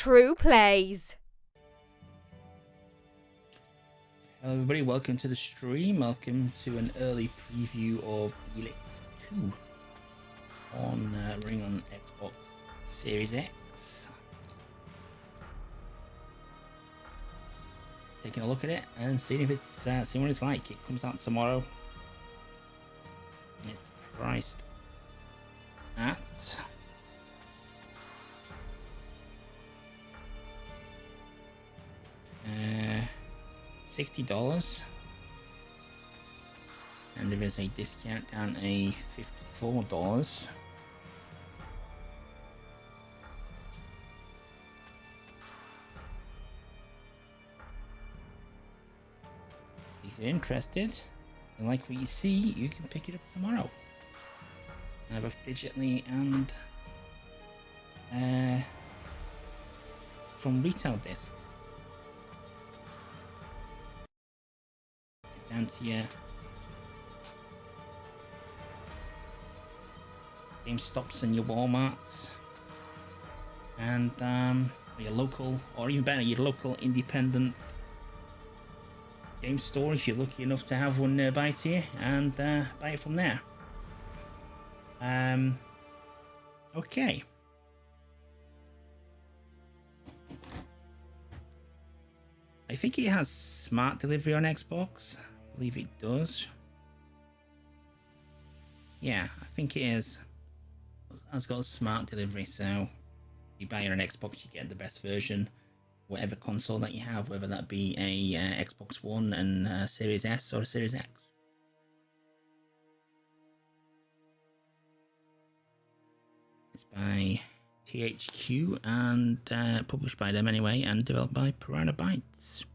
True Plays. Hello everybody, welcome to the stream. Welcome to an early preview of Elex 2 running on Xbox Series X. Taking a look at it and seeing if it's seeing what it's like. It comes out tomorrow. It's priced at $60, and there is a discount down a $54. If you're interested and like what you see, you can pick it up tomorrow, both digitally and from retail discs. Down to your GameStops and your Walmarts, and your local, or even better, your local independent game store if you're lucky enough to have one nearby to you, and buy it from there. Okay. I think it has smart delivery on Xbox. I believe it does. Yeah, I think it is. It's got smart delivery, so you buy it on Xbox, you get the best version, whatever console that you have, whether that be a Xbox One and Series S or a Series X. It's by THQ and published by them anyway, and developed by Piranha Bytes.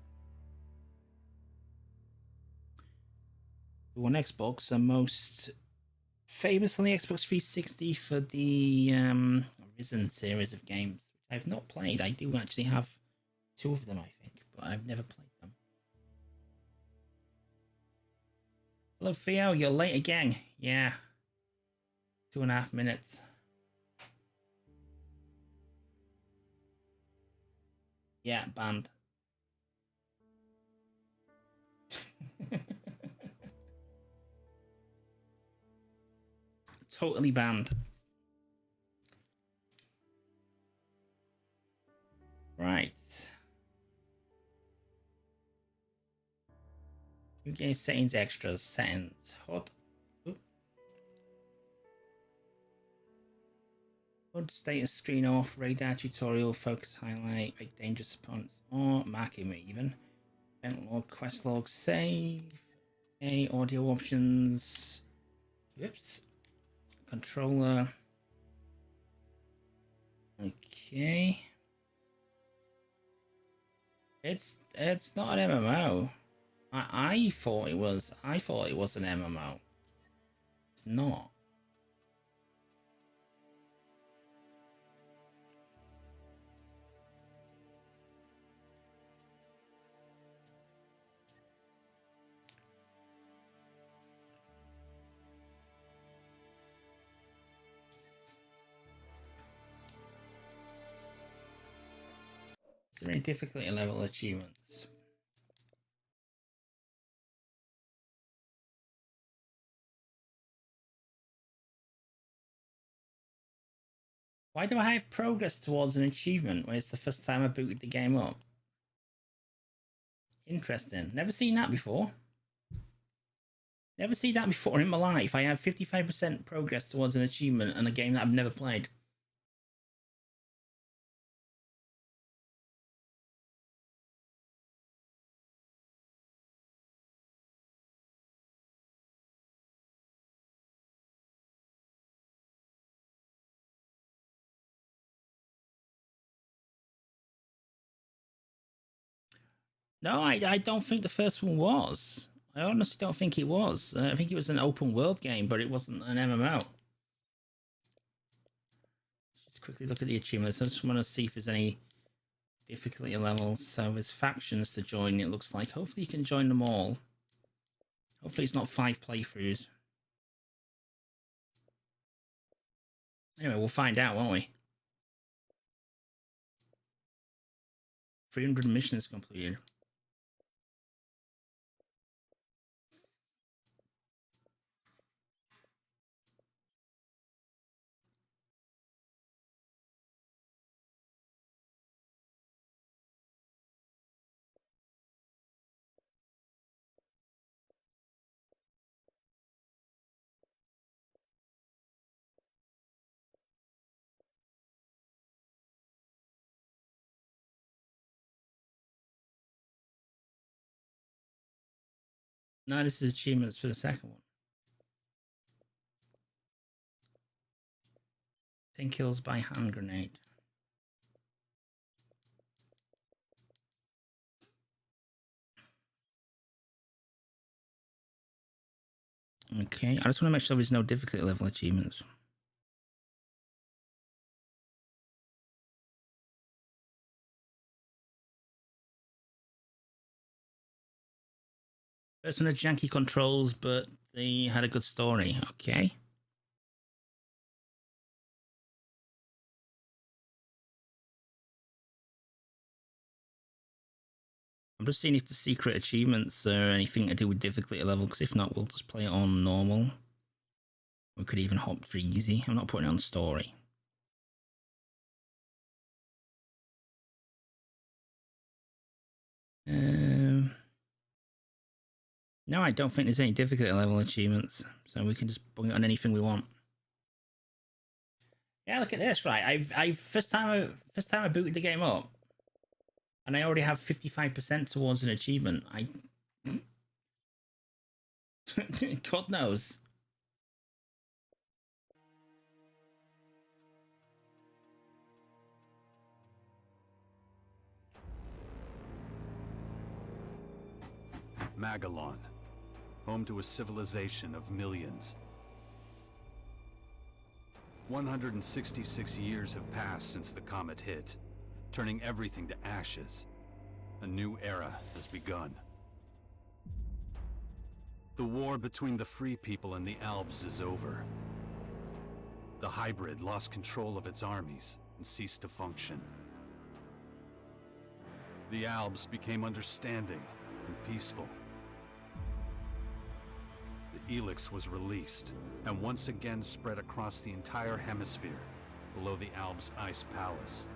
On Xbox, and most famously Xbox 360 for the Risen series of games, which I've not played. I do actually have 2 of them, I think, but I've never played them. Hello, Theo, you're late again. Yeah, 2.5 minutes. Yeah, banned. Totally banned. Right. Okay, settings, extras, settings, HUD. HUD status screen off, radar tutorial, focus highlight, make dangerous opponents, or marking even. Event log, quest log, save. Okay, audio options. Whoops. Controller. Okay. It's not an MMO. I thought it was. I thought it was an MMO. It's not. It's very difficulty level achievements. Why do I have progress towards an achievement when it's the first time I booted the game up? Interesting. Never seen that before. Never seen that before in my life. I have 55% progress towards an achievement in a game that I've never played. No, I don't think the first one was. I honestly don't think it was. I think it was an open world game, but it wasn't an MMO. Just quickly look at the achievements. I just want to see if there's any difficulty levels. So there's factions to join, it looks like. Hopefully you can join them all. Hopefully it's not 5 playthroughs. Anyway, we'll find out, won't we? 300 missions completed. No, this is achievements for the second one. 10 kills by hand grenade. Okay, I just want to make sure there's no difficulty level achievements. First one had janky controls, but they had a good story. Okay. I'm just seeing if the secret achievements are anything to do with difficulty level, because if not, we'll just play it on normal. We could even hop for easy. I'm not putting it on story. No, I don't think there's any difficulty level achievements, so we can just bring it on anything we want. Yeah, look at this, right? I've first time I booted the game up, and I already have 55% towards an achievement. God knows. Magalon, home to a civilization of millions. 166 years have passed since the comet hit, turning everything to ashes. A new era has begun. The war between the free people and the Albs is over. The hybrid lost control of its armies and ceased to function. The Albs became understanding and peaceful. The Elex was released, and once again spread across the entire hemisphere, below the Albs' ice palace.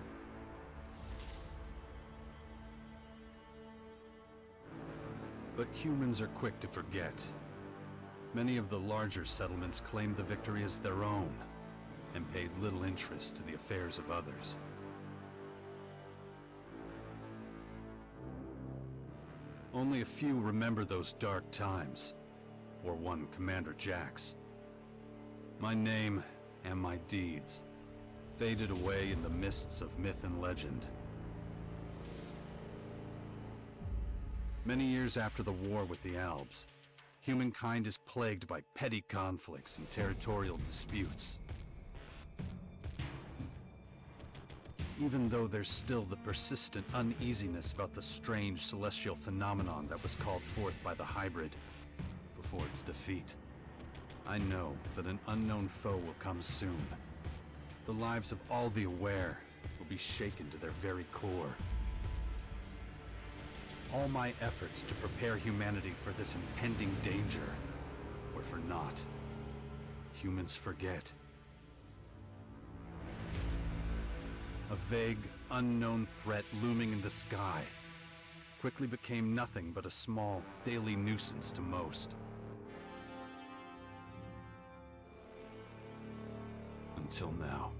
But humans are quick to forget. Many of the larger settlements claimed the victory as their own, and paid little interest to the affairs of others. Only a few remember those dark times, or one Commander Jax. My name and my deeds faded away in the mists of myth and legend. Many years after the war with the Albs, humankind is plagued by petty conflicts and territorial disputes. Even though there's still the persistent uneasiness about the strange celestial phenomenon that was called forth by the hybrid before its defeat, I know that an unknown foe will come soon. The lives of all the aware will be shaken to their very core. All my efforts to prepare humanity for this impending danger were for naught. Humans forget. A vague, unknown threat looming in the sky quickly became nothing but a small, daily nuisance to most. Until now.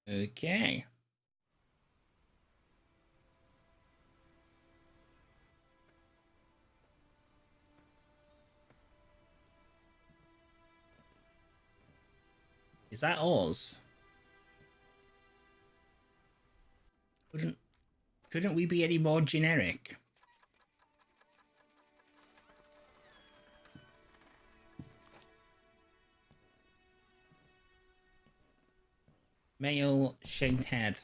Okay. Is that us? Couldn't we be any more generic? Male, shaved head.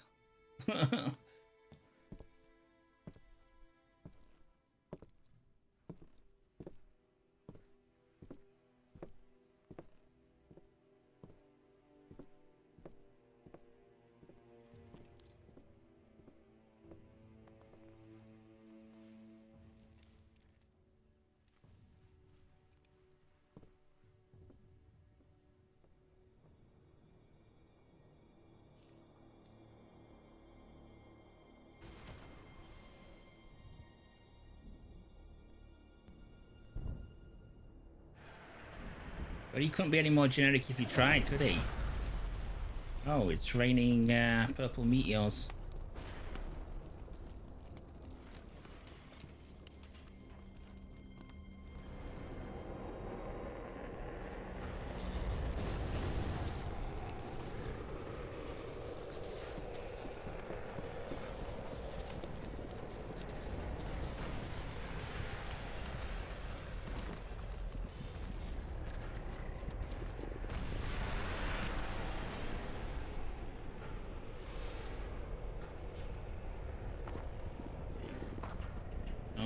But he couldn't be any more generic if he tried, could he? Oh, it's raining purple meteors.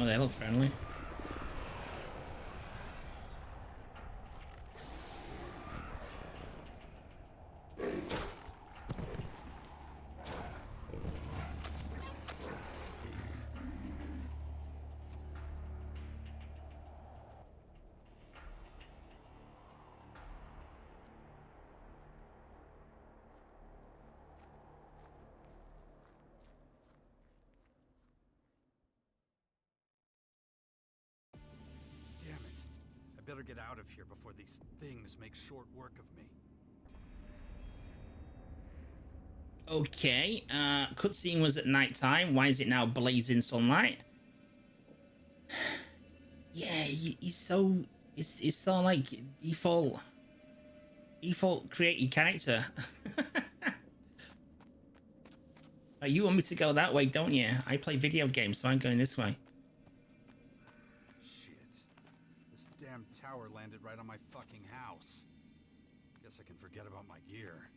Oh, they look friendly. Damn it. I better get out of here before these things make short work of me. Okay, cutscene was at night time. Why is it now blazing sunlight? Yeah, he's so... It's so like default create your character. You want me to go that way, don't you? I play video games, so I'm going this way. Shit. This damn tower landed right on my fucking house. Guess I can forget about my gear.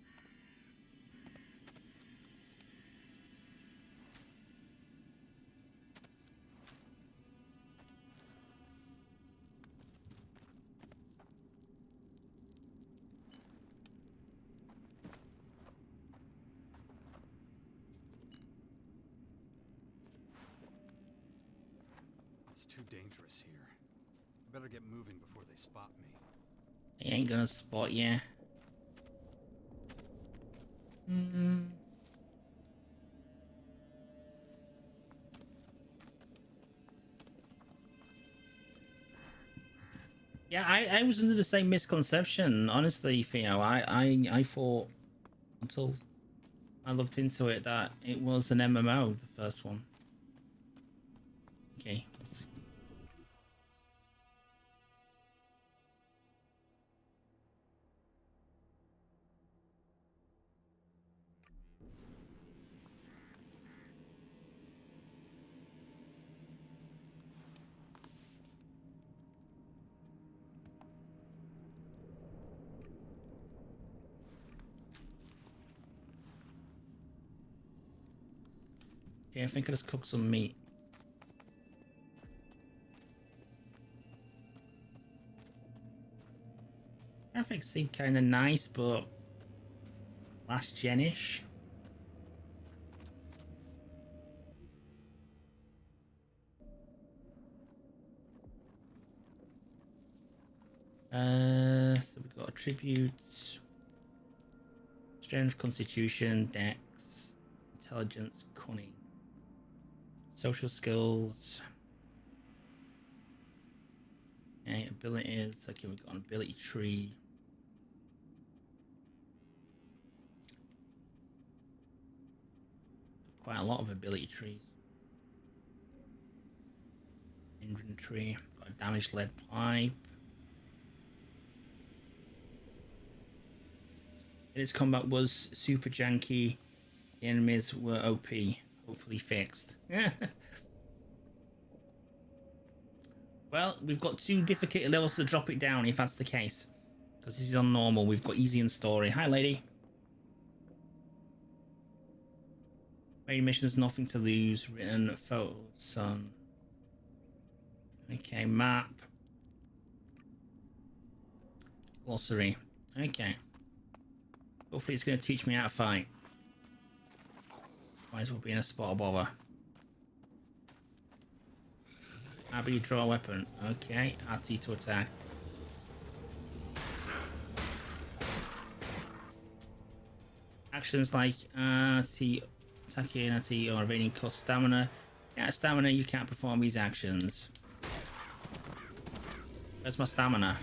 It's too dangerous here. I better get moving before they spot me. They ain't gonna spot you. Yeah, I was under the same misconception, honestly, Theo. I thought until I looked into it that it was an MMO, the first one. Okay, let's... Okay, I think I just cooked some meat. Graphics seem kind of nice, but last gen-ish. So we've got attributes, strength, constitution, dex, intelligence, cunning, social skills, okay, abilities. Okay, we've got an ability tree. Quite a lot of ability trees. Inventory, got a damaged lead pipe. Its combat was super janky. The enemies were OP. Hopefully fixed. Well, we've got 2 difficulty levels to drop it down if that's the case. Because this is on normal. We've got easy and story. Hi, lady. Main missions, nothing to lose. Written photo, son. Okay, map. Glossary. Okay. Hopefully it's going to teach me how to fight. Might as well be in a spot of bother. How do you draw a weapon? Okay, RT to attack. Actions like RT, attacking, RT, or evading cost stamina. Yeah, stamina, you can't perform these actions. Where's my stamina?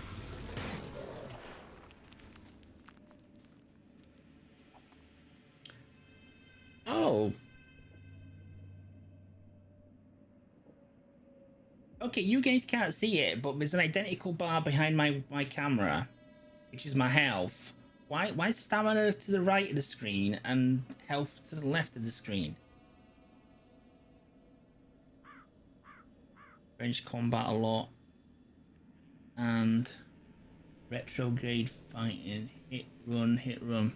okay, you guys can't see it, but there's an identical bar behind my camera, which is my health. Why is stamina to the right of the screen and health to the left of the screen? Range combat a lot. And retrograde fighting. Hit, run, hit, run.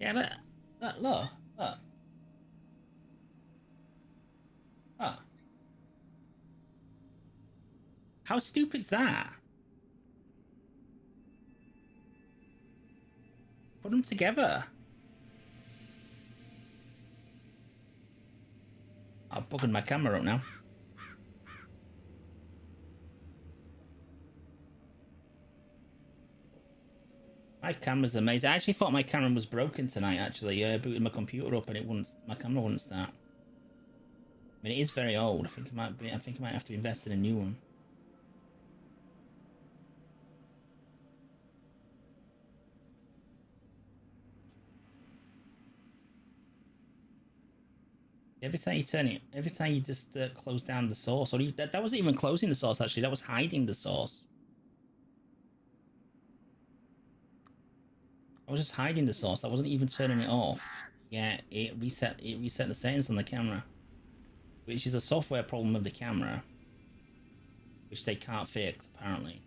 Yeah, look. Look. Oh. How stupid's that? Put them together. I've bugged my camera up now. My camera's amazing. I actually thought my camera was broken tonight, actually. I booted my computer up and it wouldn't, my camera wouldn't start. I mean, it is very old. I think I might have to invest in a new one. Every time you turn it, every time you just close down the source, or that wasn't even closing the source, actually. That was hiding the source. I was just hiding the source. I wasn't even turning it off. Yeah, it reset the settings on the camera, which is a software problem of the camera, which they can't fix apparently.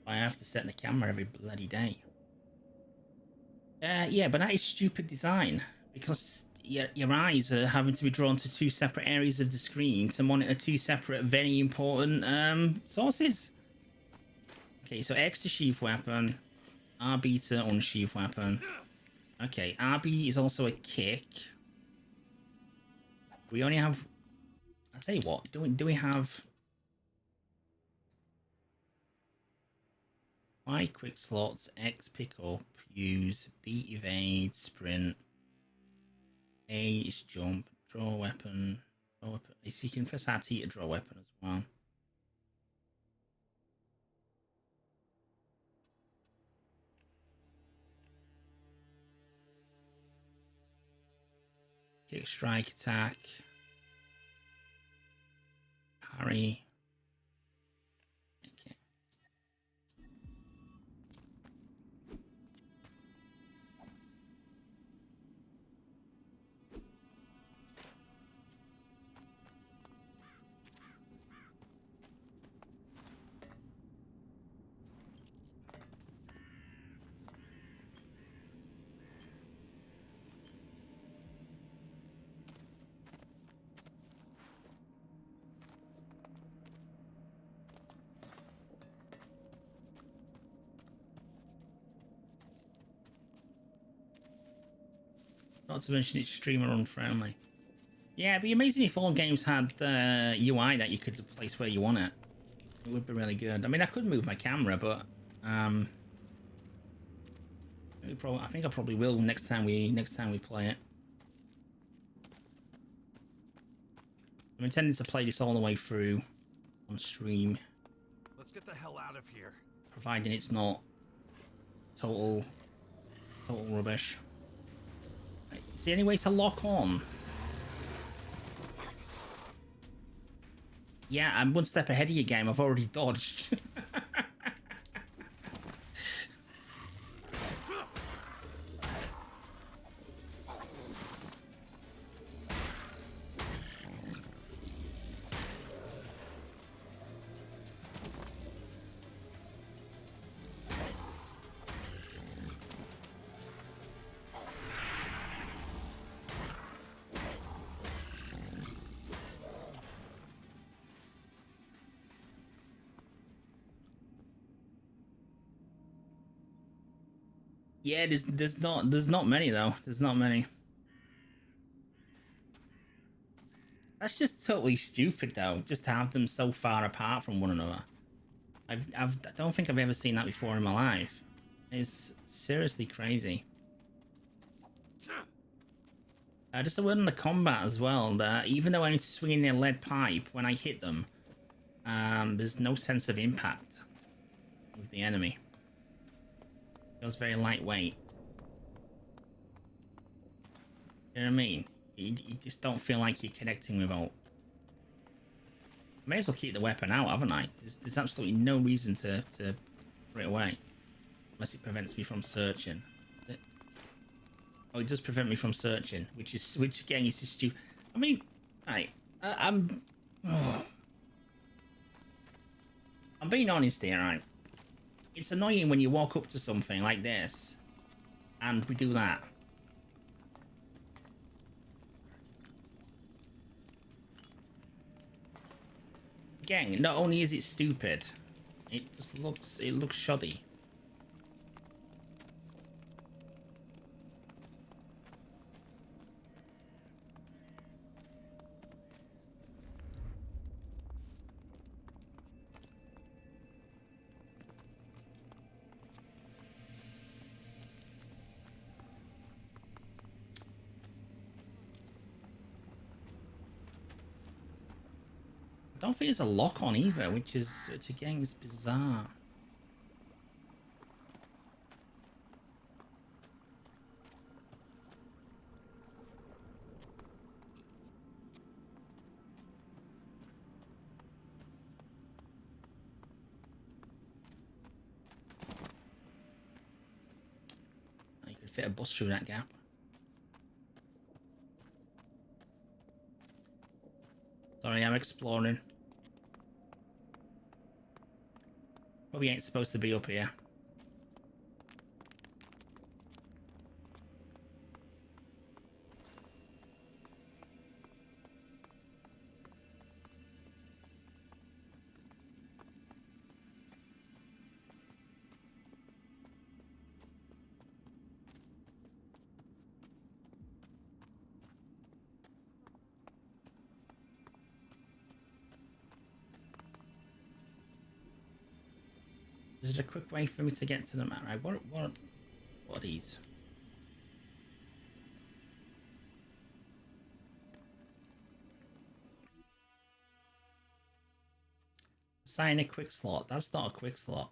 I have to set the camera every bloody day. Yeah, but that is stupid design, because your eyes are having to be drawn to two separate areas of the screen to monitor two separate, very important sources. Okay, so X to sheath weapon, RB to unsheath weapon. Okay, RB is also a kick. We only have... I'll tell you what, do we have... Y quick slots, X pick up, use, B evade, sprint. A is jump, draw weapon, So you can press RT to draw a weapon as well. Kick, strike, attack, parry. Okay. Not to mention it's streamer unfriendly. Yeah, it'd be amazing if all games had UI that you could place where you want it. It would be really good. I mean, I could move my camera, but I think I probably will next time we play it. I'm intending to play this all the way through on stream. Let's get the hell out of here. Providing it's not total rubbish. Right, is there any way to lock on? Yeah, I'm one step ahead of your game. I've already dodged. Yeah, there's not many though. There's not many. That's just totally stupid though. Just to have them so far apart from one another. I don't think I've ever seen that before in my life. It's seriously crazy. Just a word on the combat as well. That even though I'm swinging a lead pipe when I hit them, there's no sense of impact with the enemy. It was very lightweight. You know what I mean? You just don't feel like you're connecting with all. I may as well keep the weapon out, haven't I? There's absolutely no reason to put it away. Unless it prevents me from searching. Oh, it does prevent me from searching, which again is just stupid. I mean, right, I'm being honest here, right? It's annoying when you walk up to something like this, and we do that. Again, not only is it stupid, it looks shoddy. I don't think there's a lock on either, which again is bizarre. You could fit a bus through that gap. Sorry, I'm exploring. Probably ain't supposed to be up here. Is there a quick way for me to get to the map? Right, what are these? Assign a quick slot. That's not a quick slot.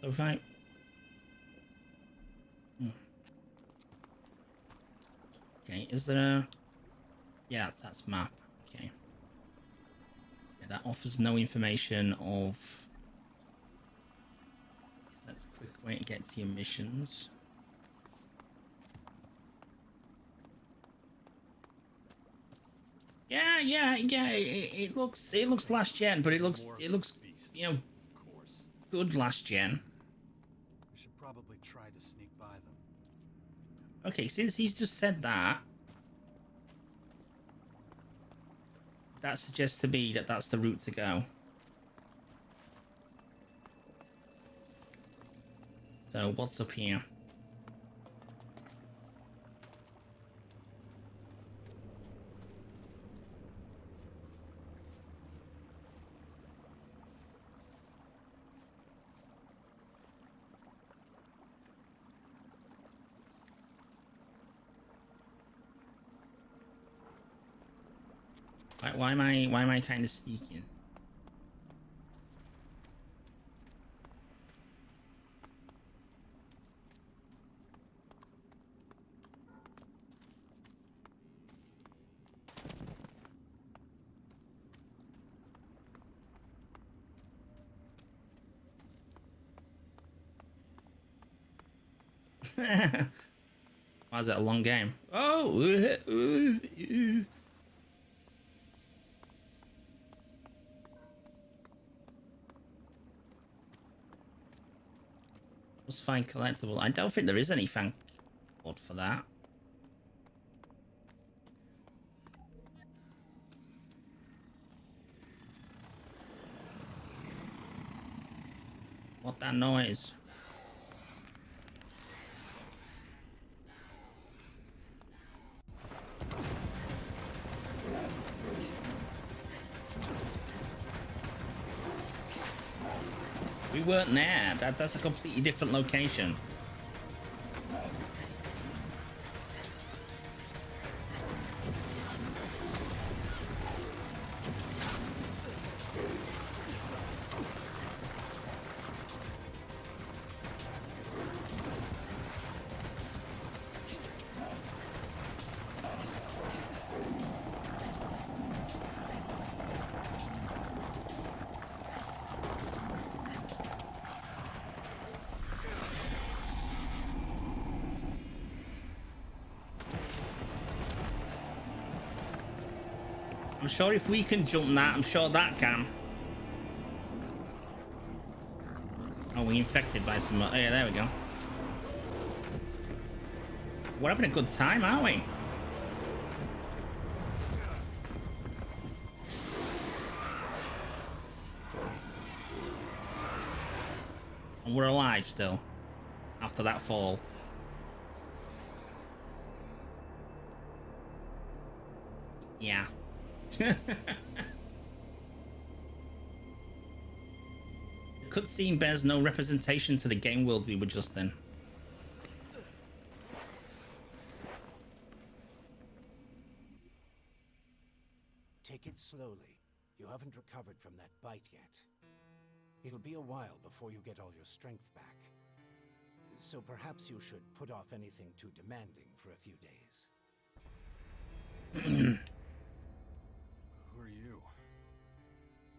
So if I... Okay, is there a... Yeah, that's map. Okay. Yeah, that offers no information of... That's a quick way to get to your missions. Yeah. It looks last gen, but it looks you know, good last gen. We should probably try to sneak by them. Okay, since he's just said that, that suggests to me that that's the route to go. So what's up here? Why am I kind of sneaking? Why is it a long game? Oh! Let's find collectible. I don't think there is any thank God for that. What that noise? We weren't there. That's a completely different location. I'm sure if we can jump that, I'm sure that can. Oh, we infected by some... Oh, yeah, there we go. We're having a good time, aren't we? And we're alive still. After that fall. Yeah. The cutscene bears no representation to the game world we were just in. Take it slowly. You haven't recovered from that bite yet. It'll be a while before you get all your strength back. So perhaps you should put off anything too demanding for a few days. Who are you?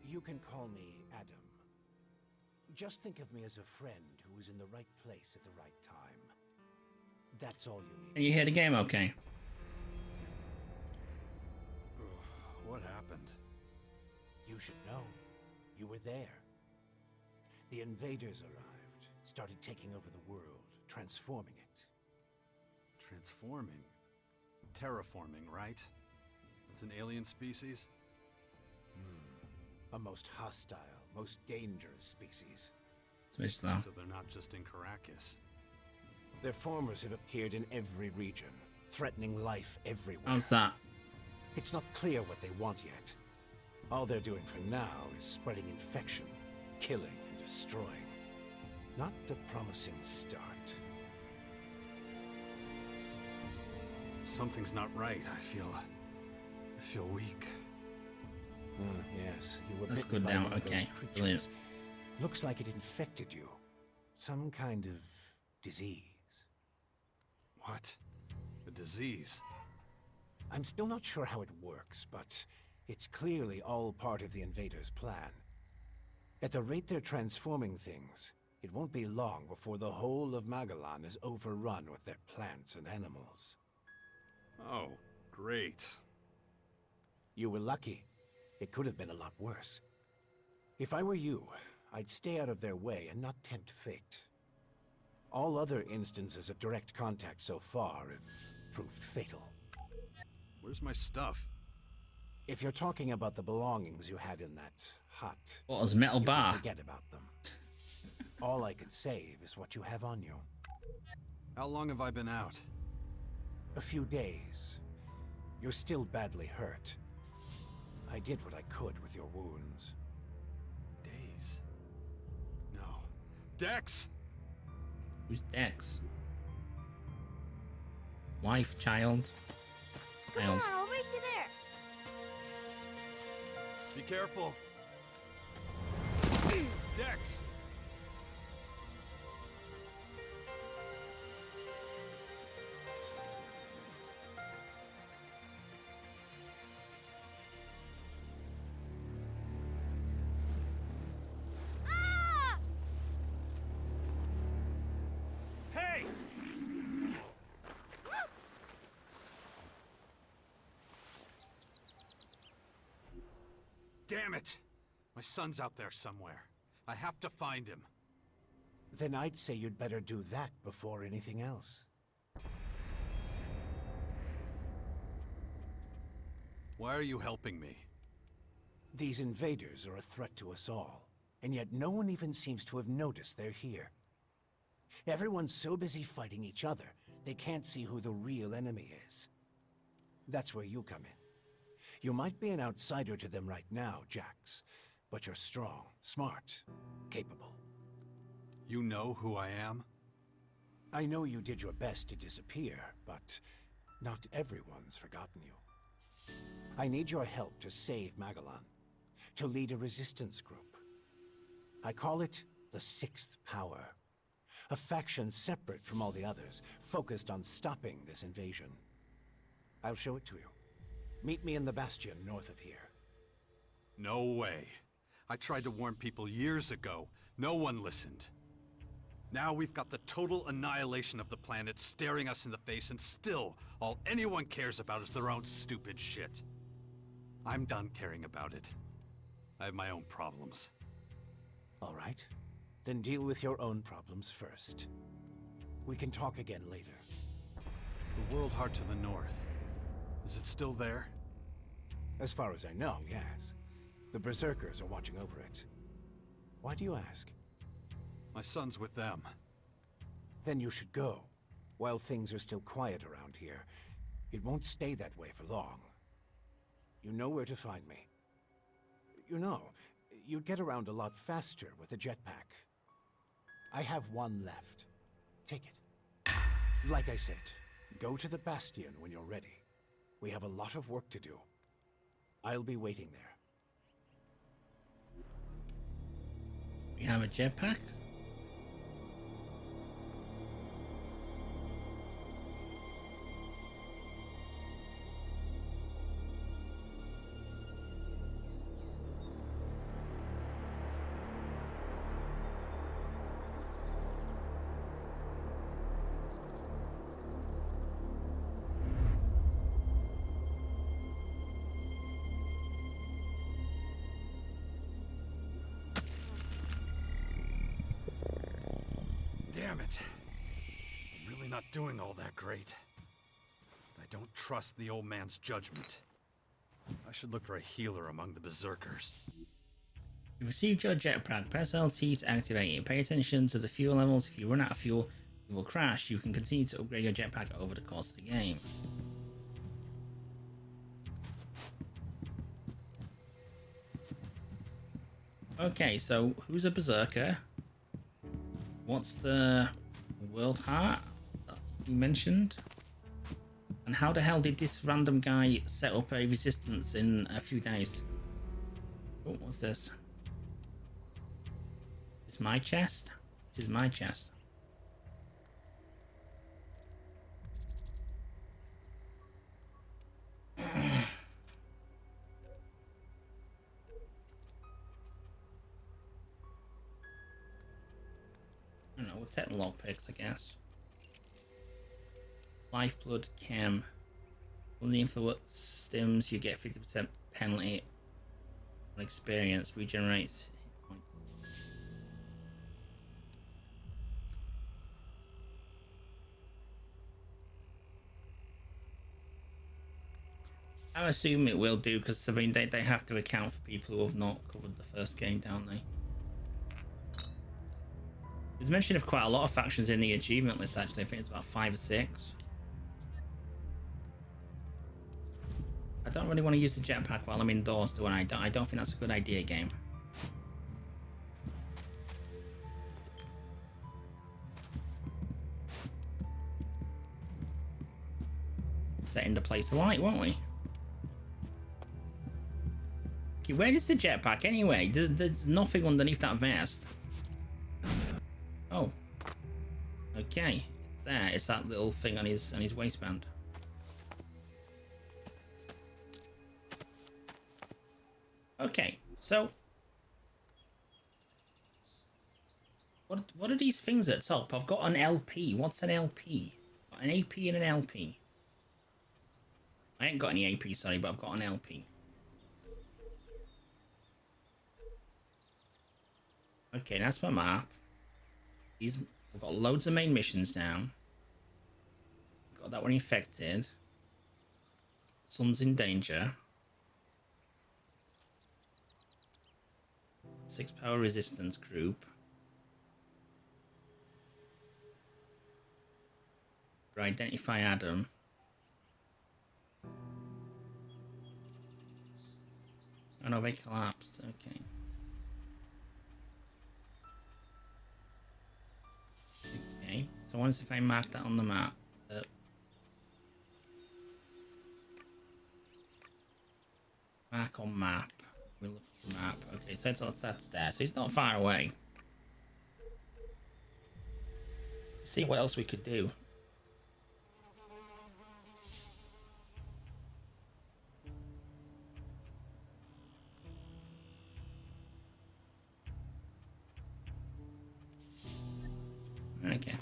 You can call me Adam. Just think of me as a friend who was in the right place at the right time. That's all you need. Can you hear the game okay? What happened? You should know. You were there. The invaders arrived, started taking over the world, transforming it. Transforming? Terraforming, right? It's an alien species? A most hostile, most dangerous species. Switch though. So they're not just in Caracas. Their formers have appeared in every region, threatening life everywhere. How's that? It's not clear what they want yet. All they're doing for now is spreading infection, killing and destroying. Not a promising start. Something's not right. I feel weak. Yes, you were Let's bitten go by down. one of those Okay, creatures. brilliant. Looks like it infected you. Some kind of disease. What? A disease? I'm still not sure how it works, but it's clearly all part of the invaders' plan. At the rate they're transforming things, it won't be long before the whole of Magellan is overrun with their plants and animals. Oh, great. You were lucky. It could have been a lot worse. If I were you, I'd stay out of their way and not tempt fate. All other instances of direct contact so far have proved fatal. Where's my stuff? If you're talking about the belongings you had in that hut, What was metal you bar? can forget about them. All I could save is what you have on you. How long have I been out? A few days. You're still badly hurt. I did what I could with your wounds. Days? No. Dex! Who's Dex? Wife, child. Come Child. on, I'll race you there. Be careful! Dex! Ah! Hey! Damn it! My son's out there somewhere. I have to find him. Then I'd say you'd better do that before anything else. Why are you helping me? These invaders are a threat to us all, and yet no one even seems to have noticed they're here. Everyone's so busy fighting each other, they can't see who the real enemy is. That's where you come in. You might be an outsider to them right now, Jax, but you're strong, smart, capable. You know who I am? I know you did your best to disappear, but not everyone's forgotten you. I need your help to save Magellan, to lead a resistance group. I call it the Sixth Power, a faction separate from all the others, focused on stopping this invasion. I'll show it to you. Meet me in the bastion north of here. No way. I tried to warn people years ago. No one listened. Now we've got the total annihilation of the planet staring us in the face, and still, all anyone cares about is their own stupid shit. I'm done caring about it. I have my own problems. All right. Then deal with your own problems first. We can talk again later. The World Heart to the north. Is it still there? As far as I know, yes. The Berserkers are watching over it. Why do you ask? My son's with them. Then you should go. While things are still quiet around here, it won't stay that way for long. You know where to find me. You know, you'd get around a lot faster with a jetpack. I have one left. Take it. Like I said, go to the Bastion when you're ready. We have a lot of work to do. I'll be waiting there. We have a jetpack? Damn it. I'm really not doing all that great. But I don't trust the old man's judgment. I should look for a healer among the Berserkers. You've received your jetpack. Press LT to activate it. Pay attention to the fuel levels. If you run out of fuel, it will crash. You can continue to upgrade your jetpack over the course of the game. Okay, so who's a Berserker? What's the World Heart that you mentioned? And how the hell did this random guy set up a resistance in a few days? Oh, what's this? It's my chest? It is my chest. I don't know, we'll take the lockpicks, I guess. Lifeblood Chem. When the influence stims, you get 50% penalty on experience. Regenerates. I assume it will do, because I mean they have to account for people who have not covered the first game, don't they? There's mention of quite a lot of factions in the achievement list, actually. I think it's about 5 or 6. I don't really want to use the jetpack while I'm indoors, do I? I don't think that's a good idea, game. Setting the place alight, won't we? Okay, where is the jetpack anyway? There's nothing underneath that vest. Oh. Okay. It's there. It's that little thing on his waistband. Okay, so what are these things at the top? I've got an LP. What's an LP? An AP and an LP. I ain't got any AP, sorry, but I've got an LP. Okay, that's my map. We've got loads of main missions now. Got that one infected. Sun's in danger. 6 power resistance group. Identify Adam. Oh no, they collapsed. Okay. So once if I mark that on the map, mark on map. We look at the map. Okay, so that's there. So he's not far away. See what else we could do. Okay.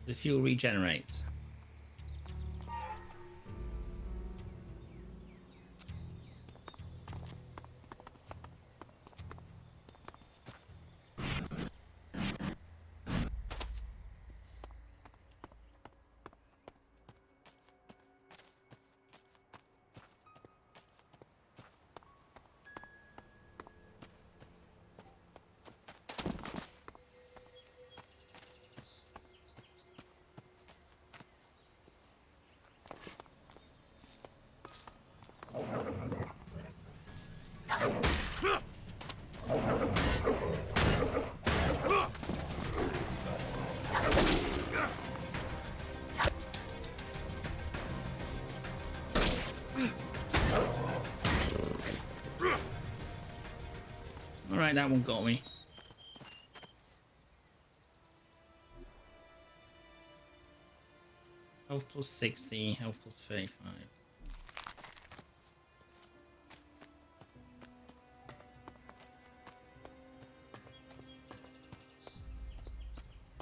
The fuel regenerates. Alright, that one got me. Health plus 60, health plus 35.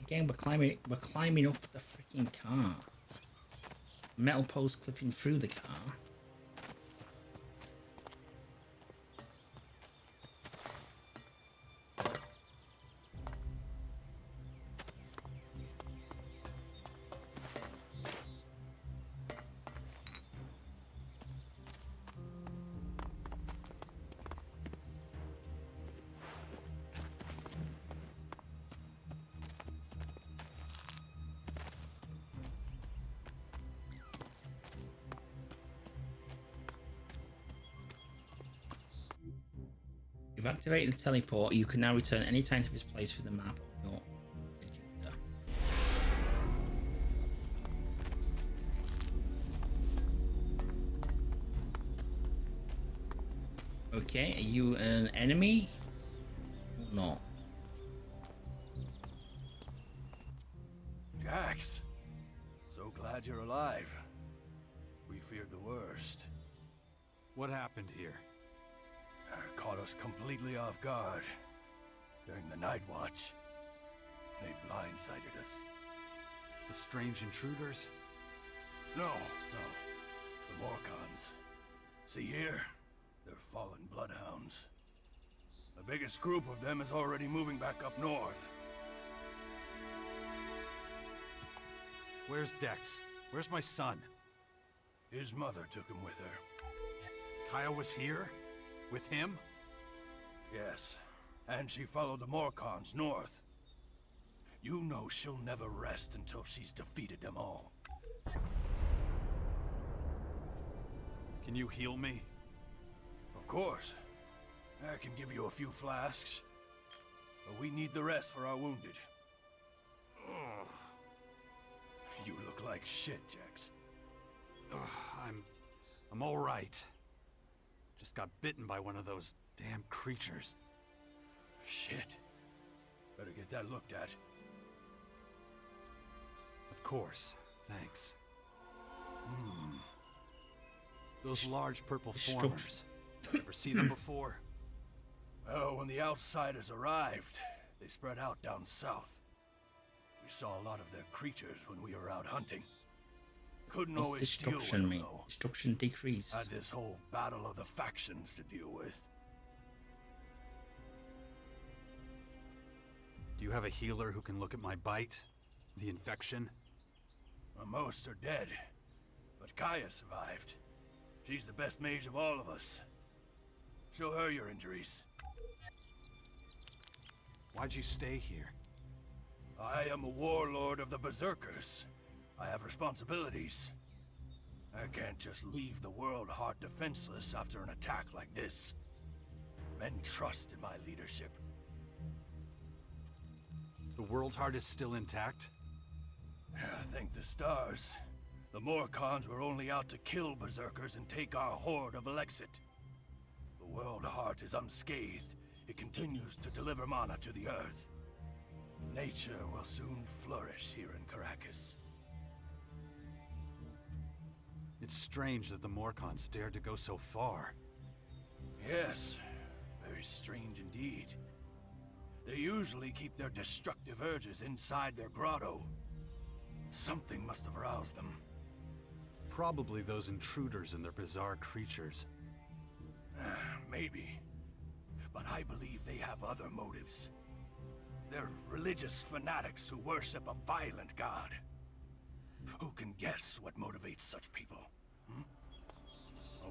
Again, we're climbing up the freaking car. Metal post clipping through the car. You've activated the teleport. You can now return any time to this place through the map on your agenda. Okay, are you an enemy or not? Jax, so glad you're alive. We feared the worst. What happened here? Caught us completely off guard during the night watch. They blindsided us. The strange intruders? No. The Morcons. See here? They're fallen bloodhounds. The biggest group of them is already moving back up north. Where's Dex? Where's my son? His mother took him with her. Kaya was here? With him? Yes, and she followed the Morcons north. You know she'll never rest until she's defeated them all. Can you heal me? Of course. I can give you a few flasks. But we need the rest for our wounded. Ugh. You look like shit, Jax. Ugh, I'm all right. Just got bitten by one of those damn creatures. Shit. Better get that looked at. Of course. Thanks. Those large purple formers. Ever see them before? Well, when the outsiders arrived, they spread out down south. We saw a lot of their creatures when we were out hunting. Couldn't What's always deal with destruction them, mean? though. Destruction decreased. Had this whole battle of the factions to deal with. Do you have a healer who can look at my bite? The infection? Well, most are dead, but Kaya survived. She's the best mage of all of us. Show her your injuries. Why'd you stay here? I am a warlord of the Berserkers. I have responsibilities. I can't just leave the world heart defenseless after an attack like this. Men trust in my leadership. The world heart is still intact? Thank the stars. The Morcons were only out to kill berserkers and take our horde of Elexit. The world heart is unscathed. It continues to deliver mana to the earth. Nature will soon flourish here in Caracas. It's strange that the Morcons dared to go so far. Yes, very strange indeed. They usually keep their destructive urges inside their grotto. Something must have roused them. Probably those intruders and their bizarre creatures. Maybe. But I believe they have other motives. They're religious fanatics who worship a violent god. Who can guess what motivates such people?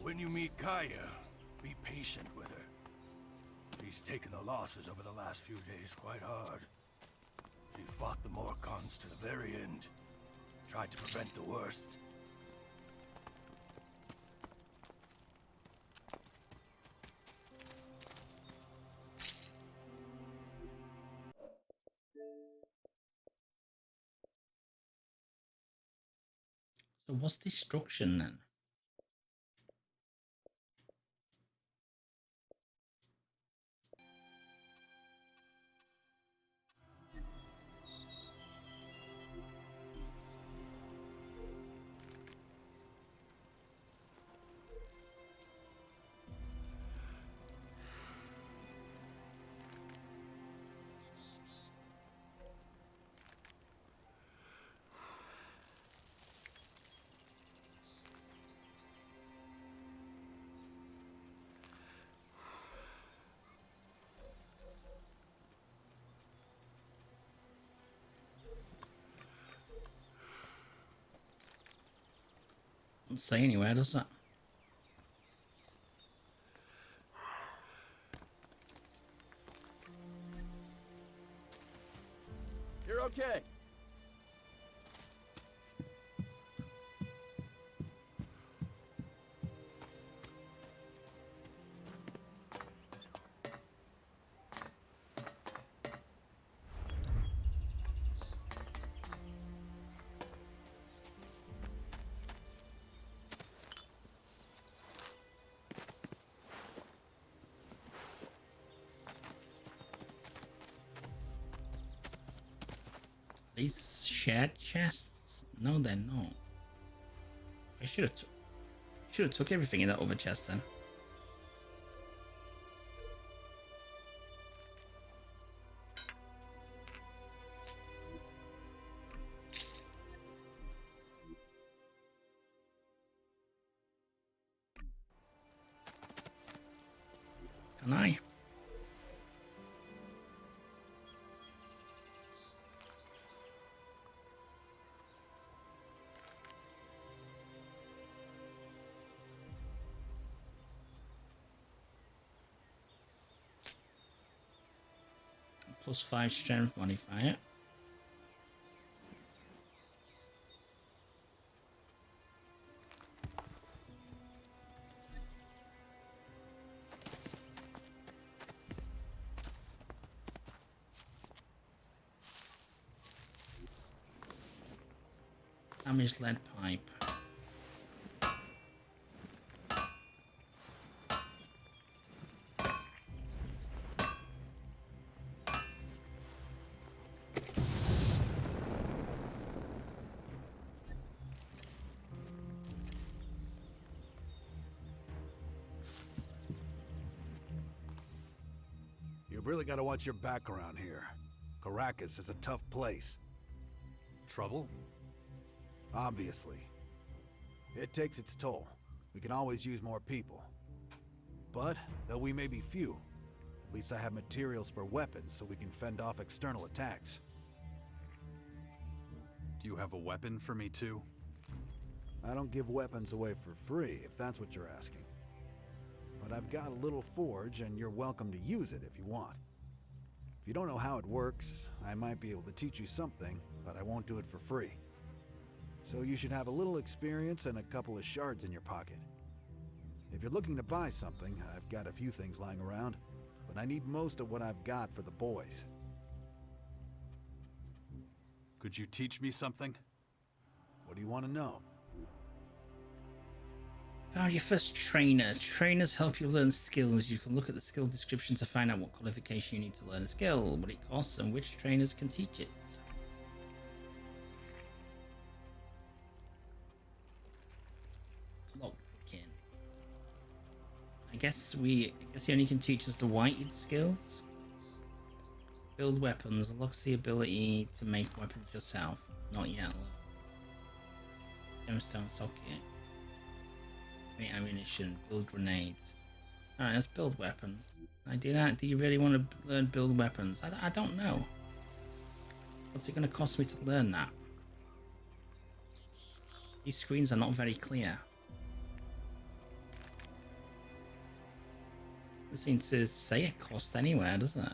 When you meet Kaya, be patient with her. She's taken the losses over the last few days quite hard. She fought the Morcons to the very end. Tried to prevent the worst. So what's destruction then? Doesn't say anywhere, does it? You're okay. These shared chests? No, they're not. I should have took everything in that other chest then. Can I? +5 strength modifier. Damaged lead pipe. You've really got to watch your back around here. Caracas is a tough place. Trouble? Obviously. It takes its toll. We can always use more people. But, though we may be few, at least I have materials for weapons so we can fend off external attacks. Do you have a weapon for me too? I don't give weapons away for free, if that's what you're asking. But I've got a little forge, and you're welcome to use it if you want. If you don't know how it works, I might be able to teach you something, but I won't do it for free. so you should have a little experience and a couple of shards in your pocket. If you're looking to buy something, I've got a few things lying around, but I need most of what I've got for the boys. Could you teach me something? What do you want to know? Found your first trainer. Trainers help you learn skills. You can look at the skill description to find out what qualification you need to learn a skill, what it costs, and which trainers can teach it. Lockpicking. I guess he only can teach us the whited skills. Build weapons. Unlocks the ability to make weapons yourself. Not yet. Gemstone socket. Make ammunition. Build grenades. Alright, let's build weapons. I do that. Do you really want to learn build weapons? I don't know. What's it going to cost me to learn that? These screens are not very clear. It seems to say a cost anywhere, doesn't it?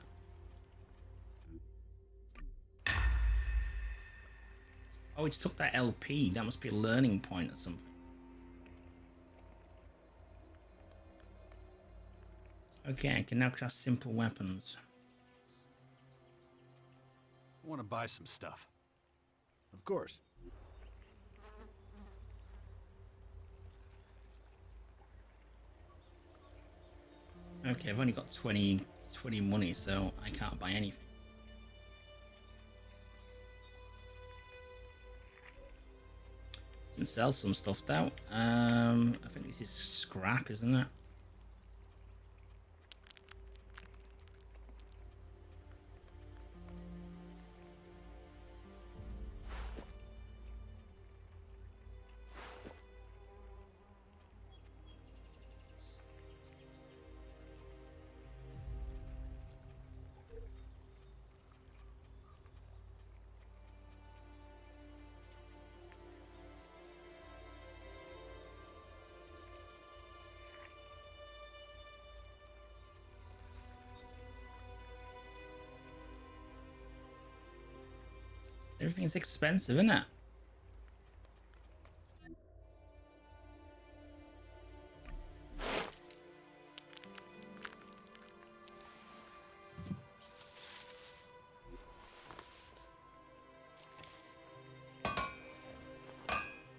Oh, it's took that LP. That must be a learning point or something. Okay, I can now craft simple weapons. I want to buy some stuff. Of course. Okay, I've only got 20 money, so I can't buy anything. Can sell some stuff though. I think this is scrap, isn't it? Everything's expensive, isn't it?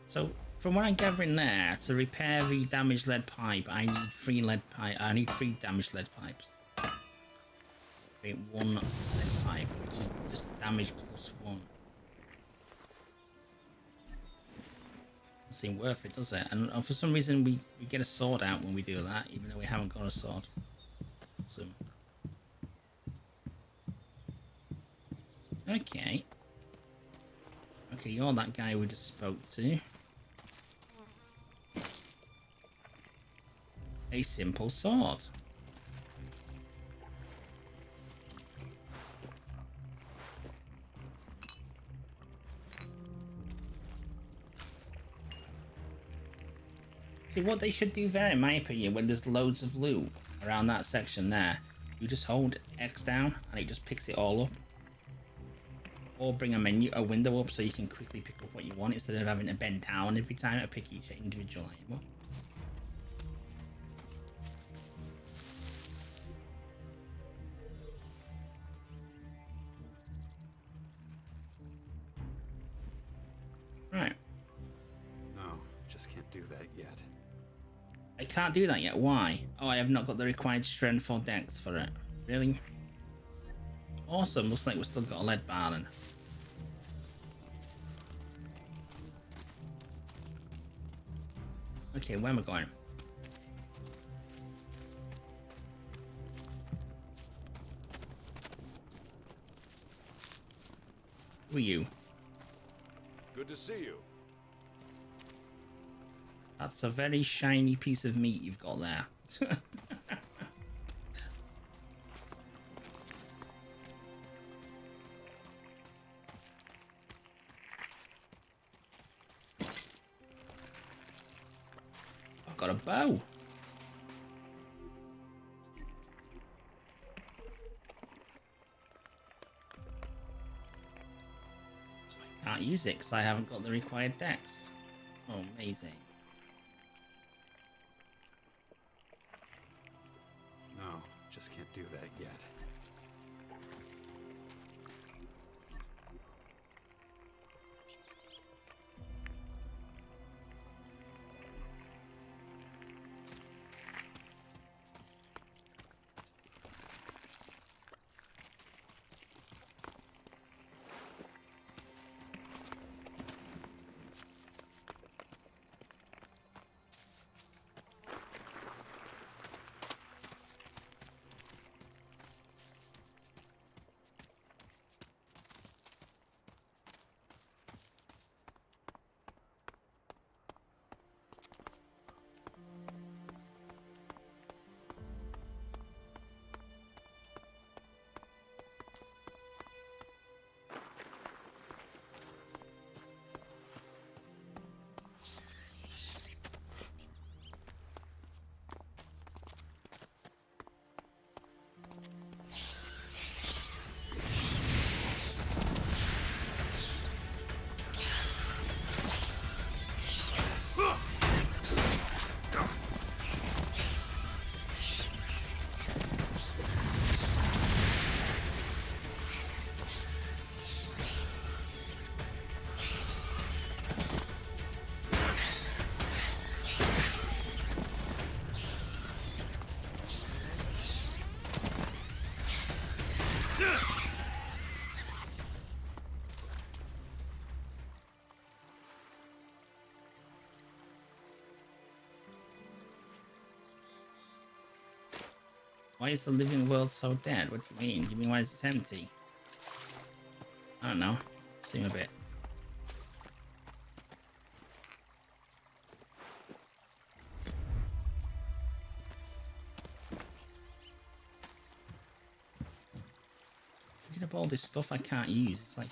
So, from what I'm gathering there, to repair the damaged lead pipe, I need 3 lead pipe. I need 3 damaged lead pipes. Wait, 1 lead pipe, which is just damage plus 1. Doesn't seem worth it, does it? And for some reason, we get a sword out when we do that, even though we haven't got a sword. Awesome. Okay. Okay, you're that guy we just spoke to. A simple sword. See, what they should do there, in my opinion, when there's loads of loot around that section there, you just hold X down and it just picks it all up. Or bring a window up so you can quickly pick up what you want instead of having to bend down every time to pick each individual item up. Right. No, just can't do that yet. I can't do that yet. Why? Oh, I have not got the required strength or dex for it. Really? Awesome. Looks like we've still got a lead bar then. Okay, where am I going? Who are you? Good to see you. That's a very shiny piece of meat you've got there. I've got a bow. I can't use it because I haven't got the required text. Oh, amazing. No, just can't do that yet. Why is the living world so dead? What do you mean? Do you mean why is it empty? I don't know. Seem a bit. Look at all this stuff I can't use. It's like.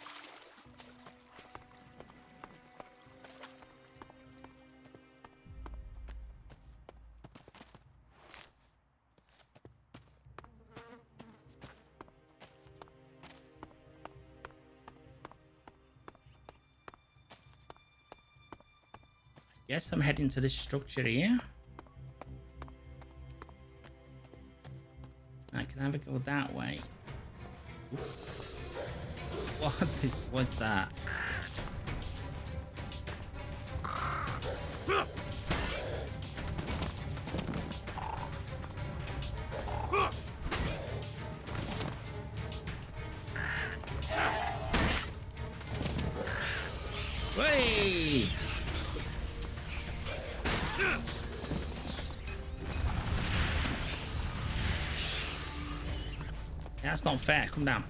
Guess I'm heading to this structure here. I can have a go that way. Ooh. What was that? Way! That's not fair. Come down.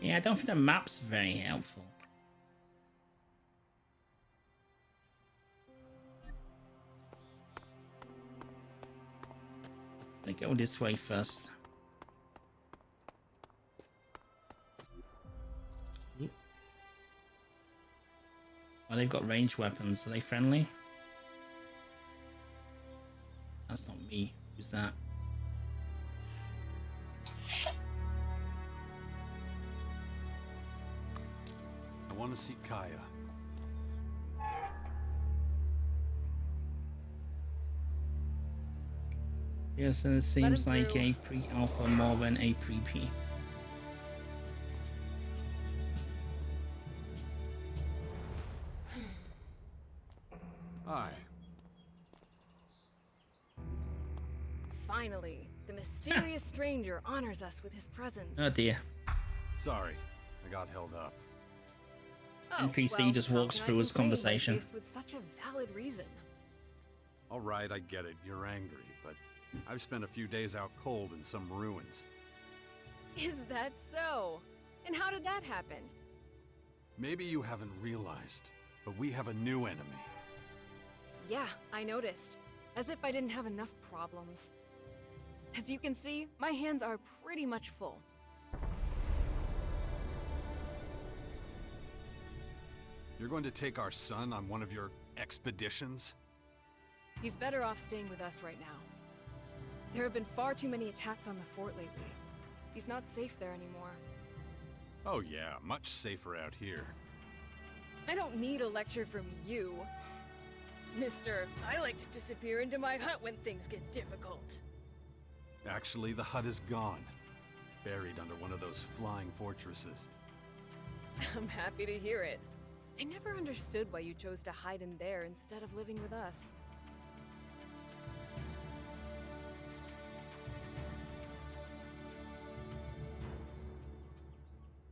Yeah, I don't think the map's very helpful. I go this way first. Ooh. Oh, they've got ranged weapons. Are they friendly? That's not me. Who's that? I want to see Kaya. Yes, and it seems him like through. a pre-alpha more than a pre-P. Hi. Finally, the mysterious stranger honors us with his presence. Oh dear. Sorry, I got held up. Oh, NPC well, just how walks can I through his complain when conversation. faced with such a valid reason. All right, I get it. You're angry, but I've spent a few days out cold in some ruins. Is that so? And how did that happen? Maybe you haven't realized, but we have a new enemy. Yeah, I noticed. As if I didn't have enough problems. As you can see, my hands are pretty much full. You're going to take our son on one of your expeditions? He's better off staying with us right now. There have been far too many attacks on the fort lately. He's not safe there anymore. Oh yeah, much safer out here. I don't need a lecture from you. Mister, I like to disappear into my hut when things get difficult. Actually, the hut is gone. Buried under one of those flying fortresses. I'm happy to hear it. I never understood why you chose to hide in there instead of living with us.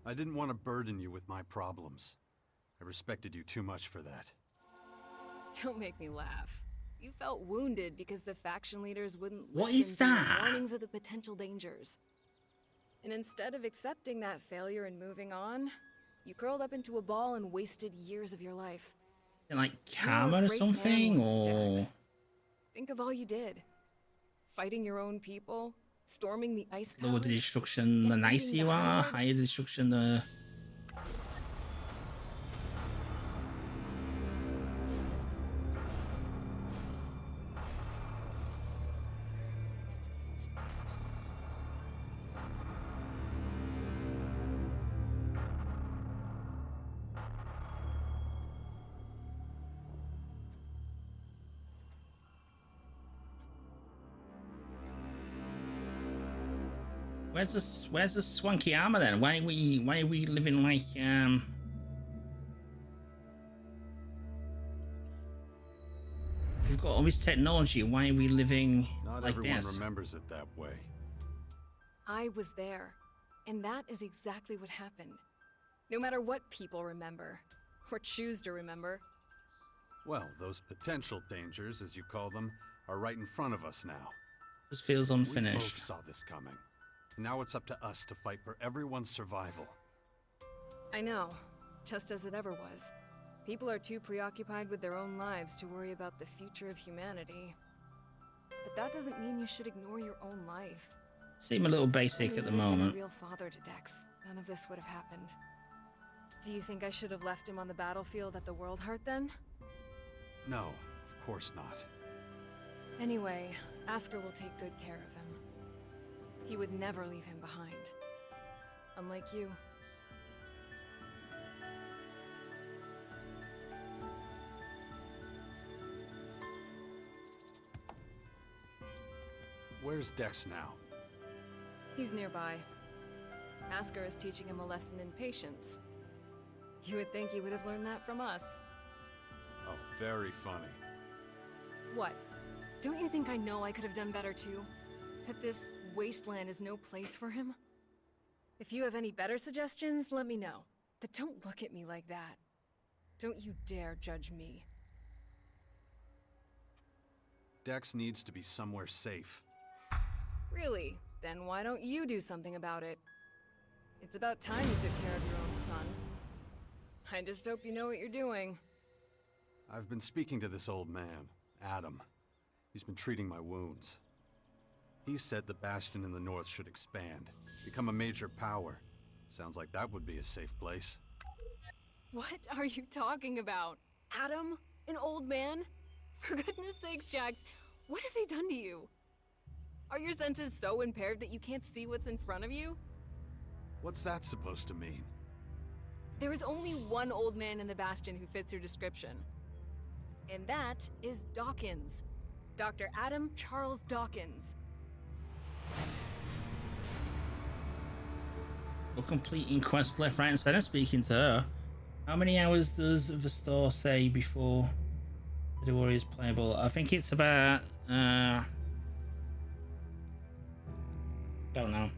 I didn't want to burden you with my problems. I respected you too much for that. Don't make me laugh. You felt wounded because the faction leaders wouldn't What listen is to your that? warnings of the potential dangers. And instead of accepting that failure and moving on, you curled up into a ball and wasted years of your life. Like You were a karma or great something, man once, or Dex. Think of all you did. Fighting your own people, storming the ice lower the palace, destruction, the nicer defeating you the are, hybrid. higher the destruction, the... Where's the swanky armor then? Why are we living like if we've got all this technology, why are we living Not like everyone this? remembers it that way. I was there, and that is exactly what happened. No matter what people remember, or choose to remember. Well, those potential dangers, as you call them, are right in front of us now. This feels We both unfinished. saw this coming. Now it's up to us to fight for everyone's survival. I know, just as it ever was. People are too preoccupied with their own lives to worry about the future of humanity. But that doesn't mean you should ignore your own life. Seem a little basic If at the you had been moment. a real father to Dex, none of this would have happened. Do you think I should have left him on the battlefield at the World Heart then? No, of course not. Anyway, Asker will take good care of him. He would never leave him behind. Unlike you. Where's Dex now? He's nearby. Asker is teaching him a lesson in patience. You would think he would have learned that from us. Oh, very funny. What? Don't you think I know I could have done better too? That this wasteland is no place for him? If you have any better suggestions, let me know. But don't look at me like that. Don't you dare judge me. Dex needs to be somewhere safe. Really? Then why don't you do something about it? It's about time you took care of your own son. I just hope you know what you're doing. I've been speaking to this old man, Adam. He's been treating my wounds. He said the Bastion in the north should expand, become a major power. Sounds like that would be a safe place. What are you talking about? Adam? An old man? For goodness sakes, Jax, what have they done to you? Are your senses so impaired that you can't see what's in front of you? What's that supposed to mean? There is only one old man in the Bastion who fits your description. And that is Dawkins. Dr. Adam Charles Dawkins. We're completing quests left, right, and center. Speaking to her, how many hours does the store say before the Warrior is playable? I think it's about. Don't know.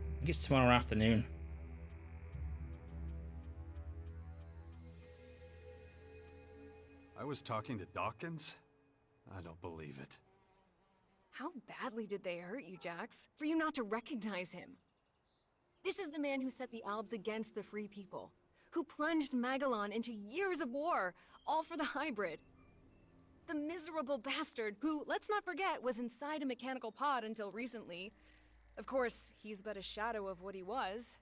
I think it's tomorrow afternoon. I was talking to Dawkins? I don't believe it. How badly did they hurt you, Jax, for you not to recognize him? This is the man who set the Albs against the Free People, who plunged Magellan into years of war, all for the hybrid. The miserable bastard who, let's not forget, was inside a mechanical pod until recently. Of course, he's but a shadow of what he was.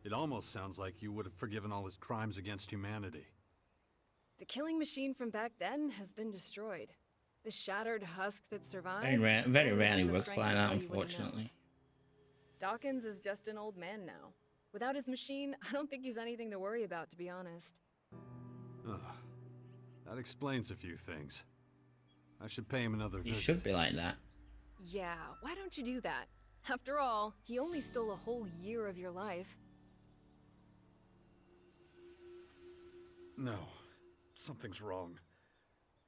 It almost sounds like you would have forgiven all his crimes against humanity. The killing machine from back then has been destroyed. The shattered husk that survived... Very only rarely has the works strength like to that, tell you what he unfortunately. knows. Dawkins is just an old man now. Without his machine, I don't think he's anything to worry about, to be honest. Ugh. That explains a few things. I should pay him another He visit. should be like that. Yeah, why don't you do that? After all, he only stole a whole year of your life. No. Something's wrong.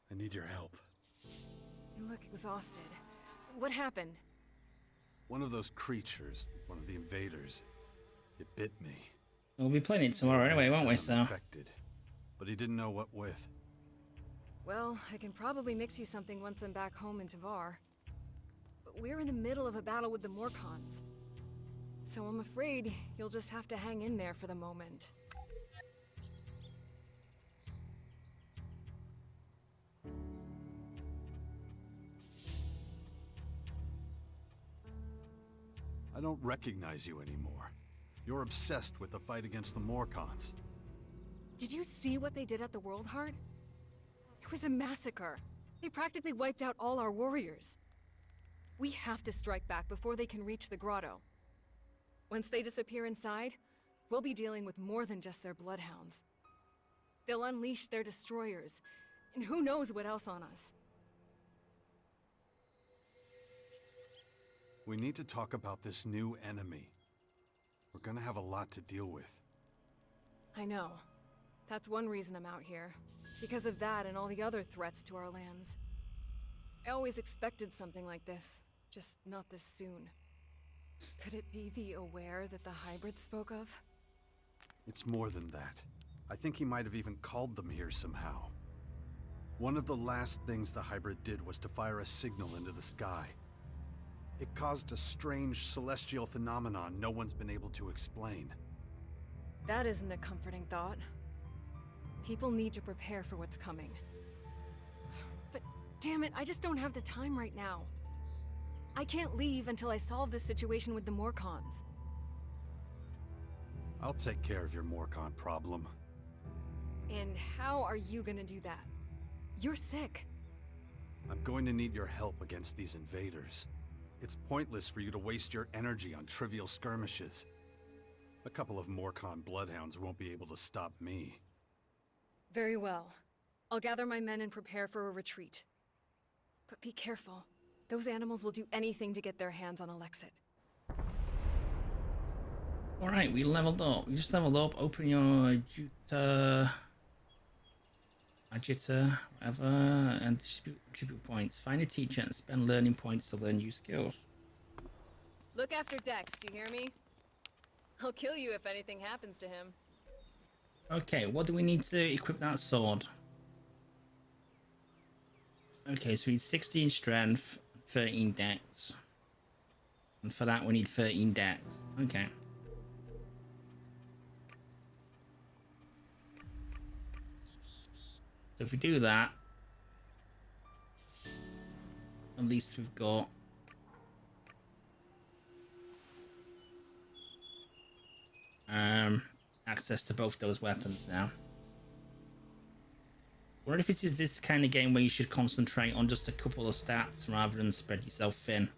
I need your help. You look exhausted. What happened? One of those creatures, one of the invaders, it bit me. We'll be playing it tomorrow anyway, won't we, Says I'm so... infected, but he didn't know what with. Well, I can probably mix you something once I'm back home in Tavar. But we're in the middle of a battle with the Morcons. So I'm afraid you'll just have to hang in there for the moment. I don't recognize you anymore. You're obsessed with the fight against the Morcons. Did you see what they did at the World Heart? It was a massacre. They practically wiped out all our warriors. We have to strike back before they can reach the grotto. Once they disappear inside, we'll be dealing with more than just their bloodhounds. They'll unleash their destroyers, and who knows what else on us. We need to talk about this new enemy. We're gonna have a lot to deal with. I know. That's one reason I'm out here. Because of that and all the other threats to our lands. I always expected something like this, just not this soon. Could it be the Aware that the hybrids spoke of? It's more than that. I think he might have even called them here somehow. One of the last things the hybrid did was to fire a signal into the sky. It caused a strange celestial phenomenon no one's been able to explain. That isn't a comforting thought. People need to prepare for what's coming. But damn it, I just don't have the time right now. I can't leave until I solve this situation with the Morcons. I'll take care of your Morcon problem. And how are you gonna do that? You're sick. I'm going to need your help against these invaders. It's pointless for you to waste your energy on trivial skirmishes. A couple of Morcon bloodhounds won't be able to stop me. Very well. I'll gather my men and prepare for a retreat. But be careful. Those animals will do anything to get their hands on Alexit. Alright, we leveled up. We just leveled up. Open your Agita, whatever, and distribute points. Find a teacher and spend learning points to learn new skills. Look after Dex, do you hear me? I'll kill you if anything happens to him. Okay, what do we need to equip that sword? Okay, so we need 16 strength, 13 dex. And for that we need 13 dex. Okay. So if we do that, at least we've got access to both those weapons now. I wonder if this is this kind of game where you should concentrate on just a couple of stats rather than spread yourself thin.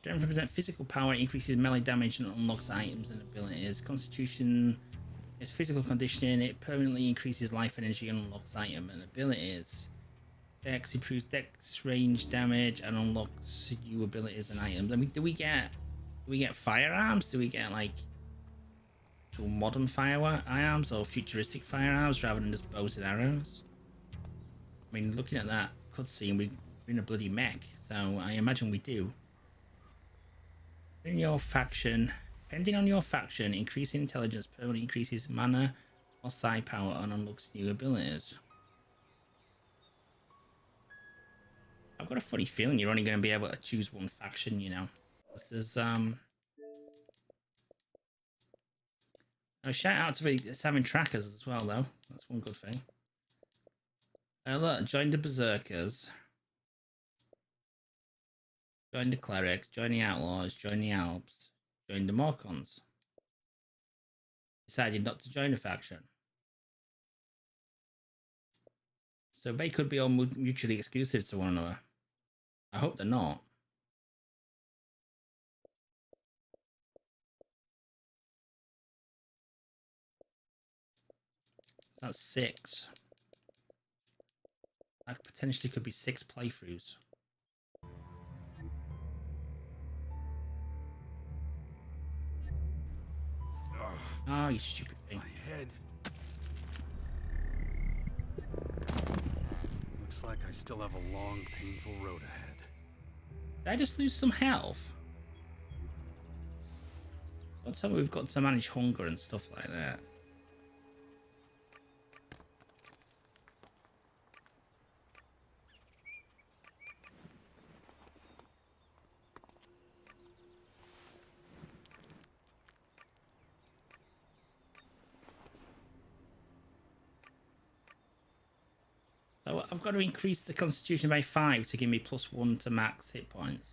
Strength represents physical power, increases melee damage and unlocks items and abilities. Constitution is physical conditioning, it permanently increases life energy and unlocks item and abilities. Dex improves dex range damage and unlocks new abilities and items. I mean, do we get firearms? Do we get like modern firearms or futuristic firearms rather than just bows and arrows? I mean, looking at that cutscene, we're in a bloody mech, so I imagine we do. In your faction, depending on your faction, increasing intelligence permanently increases mana or side power and unlocks new abilities. I've got a funny feeling you're only going to be able to choose one faction, you know. There's a shout out to the having trackers as well, though. That's one good thing. Look, join the Berserkers. Join the Clerics. Join the Outlaws. Join the Alps. Join the Morcons. Decided not to join a faction. So they could be all mutually exclusive to one another. I hope they're not. That's 6. That potentially could be 6 playthroughs. Oh, you stupid thing. My head. Looks like I still have a long, painful road ahead. Did I just lose some health? Don't tell me we've got to manage hunger and stuff like that. So I've got to increase the constitution by 5 to give me +1 to max hit points.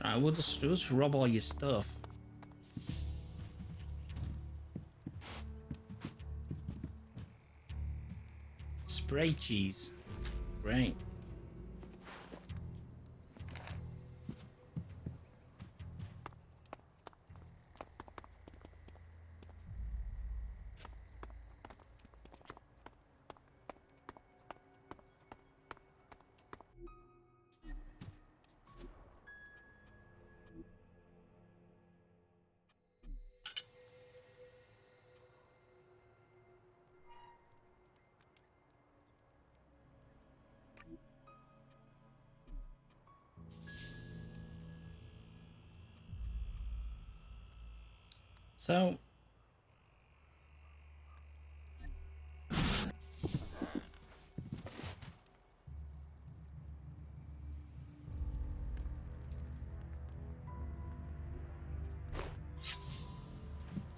I will just rob all your stuff. Spray cheese. Great. So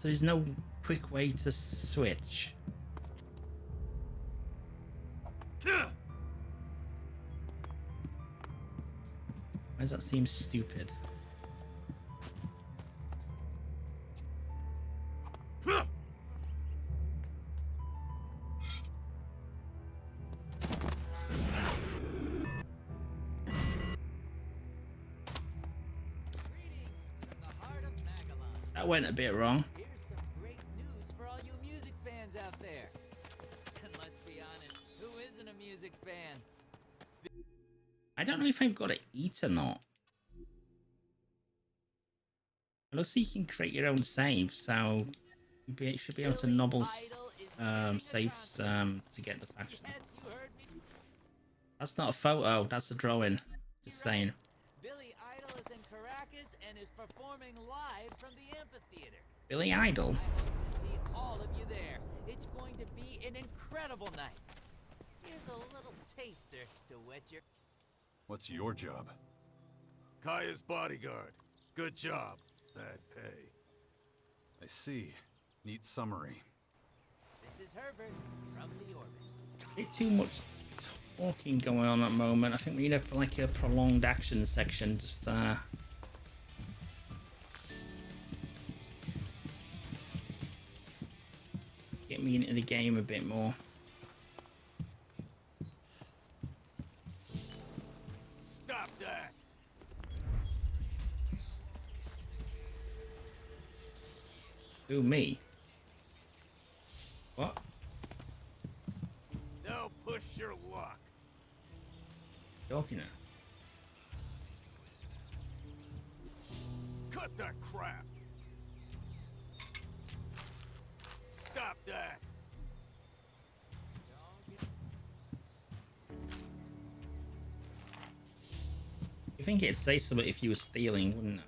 there's no quick way to switch. Why does that seem stupid? That went a bit wrong. Here's some great news for all you music fans out there. And let's be honest, who isn't a music fan? I don't know if I've got to eat or not. It looks like you can create your own saves, so you should be able to nobble saves to get the faction. Yes, you heard me. That's not a photo, that's a drawing. Just saying. Billy Idol is in Caracas and is performing live from the amphitheater. Billy Idol? I hope to see all of you there. It's going to be an incredible night. Here's a little taster to whet your... What's your job? Kaya's bodyguard. Good job. Bad pay. I see. Neat summary. This is Herbert from the orbit. Bit too much talking going on at the moment. I think we need like a prolonged action section. Just get me into the game a bit more. Stop that! Who, me? What? Now push your luck. Talking at? Cut that crap. Stop that. You think it'd say something if you were stealing, wouldn't it?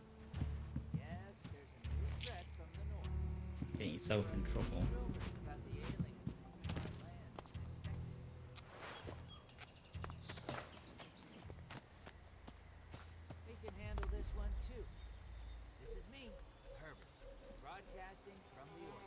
Yes, there's a new threat from the north. Get yourself in trouble. Rumors about the aliens in our lands infected. We can handle this one too. This is me, Herbert, broadcasting from the orbit.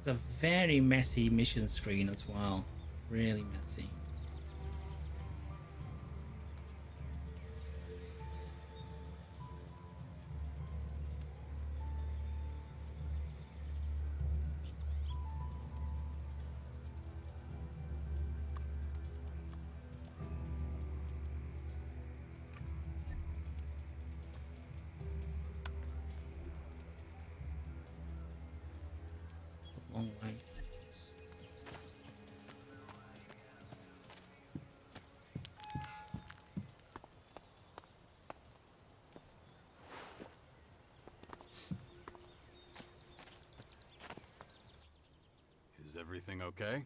It's a very messy mission screen as well. Really messy. Long way. Is everything okay?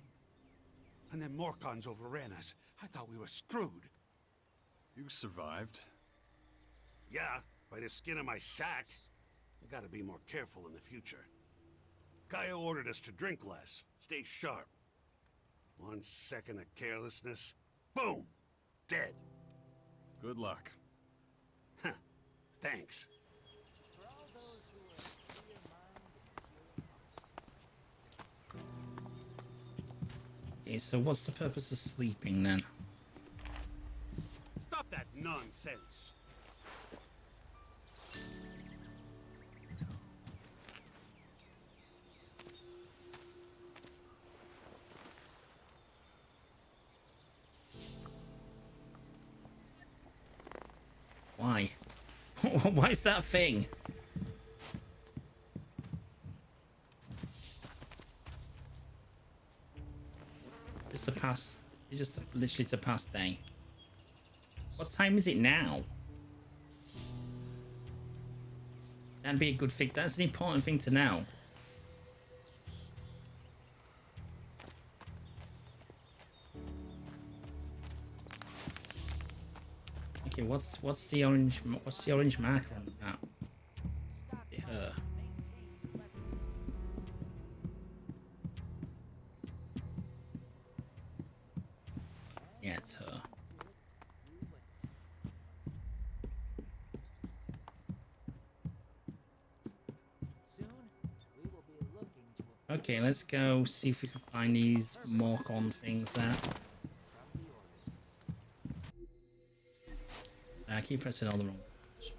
And then Morcons overran us. I thought we were screwed. You survived. Yeah, by the skin of my sack. I gotta be more careful in the future. Kaya ordered us to drink less, stay sharp. 1 second of carelessness, boom! Dead. Good luck. Huh. Thanks. For all those who are clear mind and pure Okay, so what's the purpose of sleeping then? Stop that nonsense. Why? Why is that thing? Just a pass. Just literally it's a past day. What time is it now? That'd be a good thing. That's an important thing to know. Okay, what's the orange marker on that? Her. Yeah, it's her. soon we will be looking to Okay, let's go see if we can find these mark-on things there. from the orbit. I keep pressing all the wrong buttons.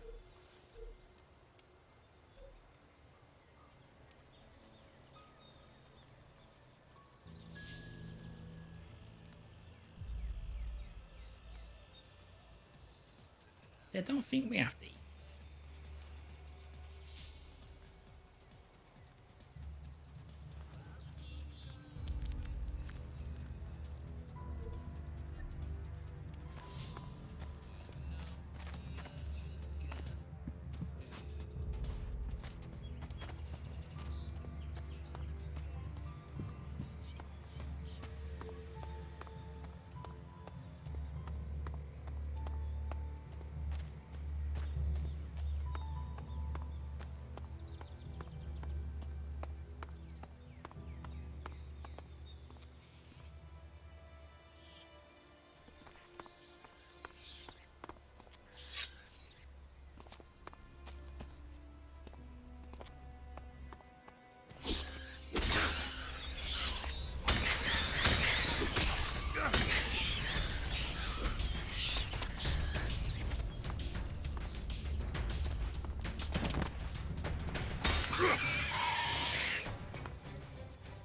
They don't think we have to eat.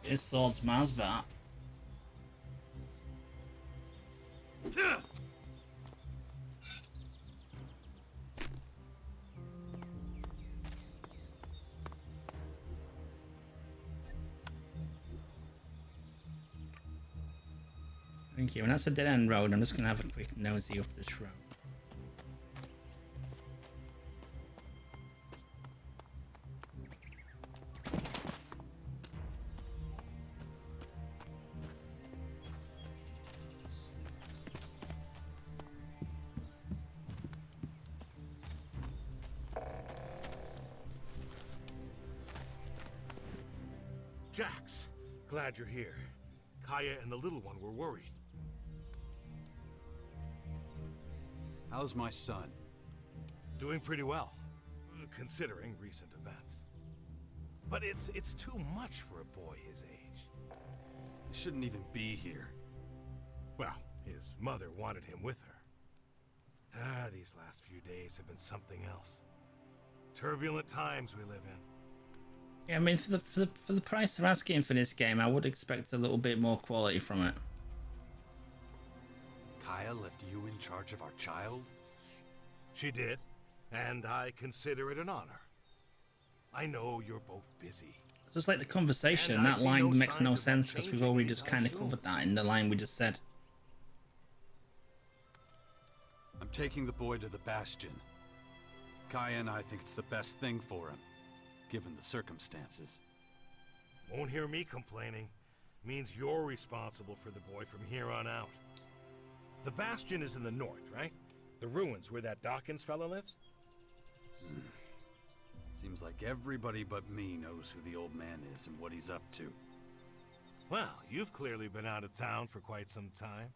This sword's Masbat. Thank you. And that's a dead end road. I'm just gonna have a quick nosy up this road. Jax, glad you're here. Kaya and the little one were worried. How's my son? Doing pretty well, considering recent events. But it's too much for a boy his age. He shouldn't even be here. Well, his mother wanted him with her. These last few days have been something else. Turbulent times we live in. Yeah, I mean, for the price they're asking for this game, I would expect a little bit more quality from it. Kaya left you in charge of our child? She did, and I consider it an honor. I know you're both busy. So it's like the conversation, And I that see line no makes no signs of that sense because we've changing already just anytime kind of soon. covered that in the line we just said. I'm taking the boy to the Bastion. Kaya and I think it's the best thing for him, given the circumstances. Won't hear me complaining. Means you're responsible for the boy from here on out. The Bastion is in the north, right? The ruins where that Dawkins fella lives? Seems like everybody but me knows who the old man is and what he's up to. Well, you've clearly been out of town for quite some time.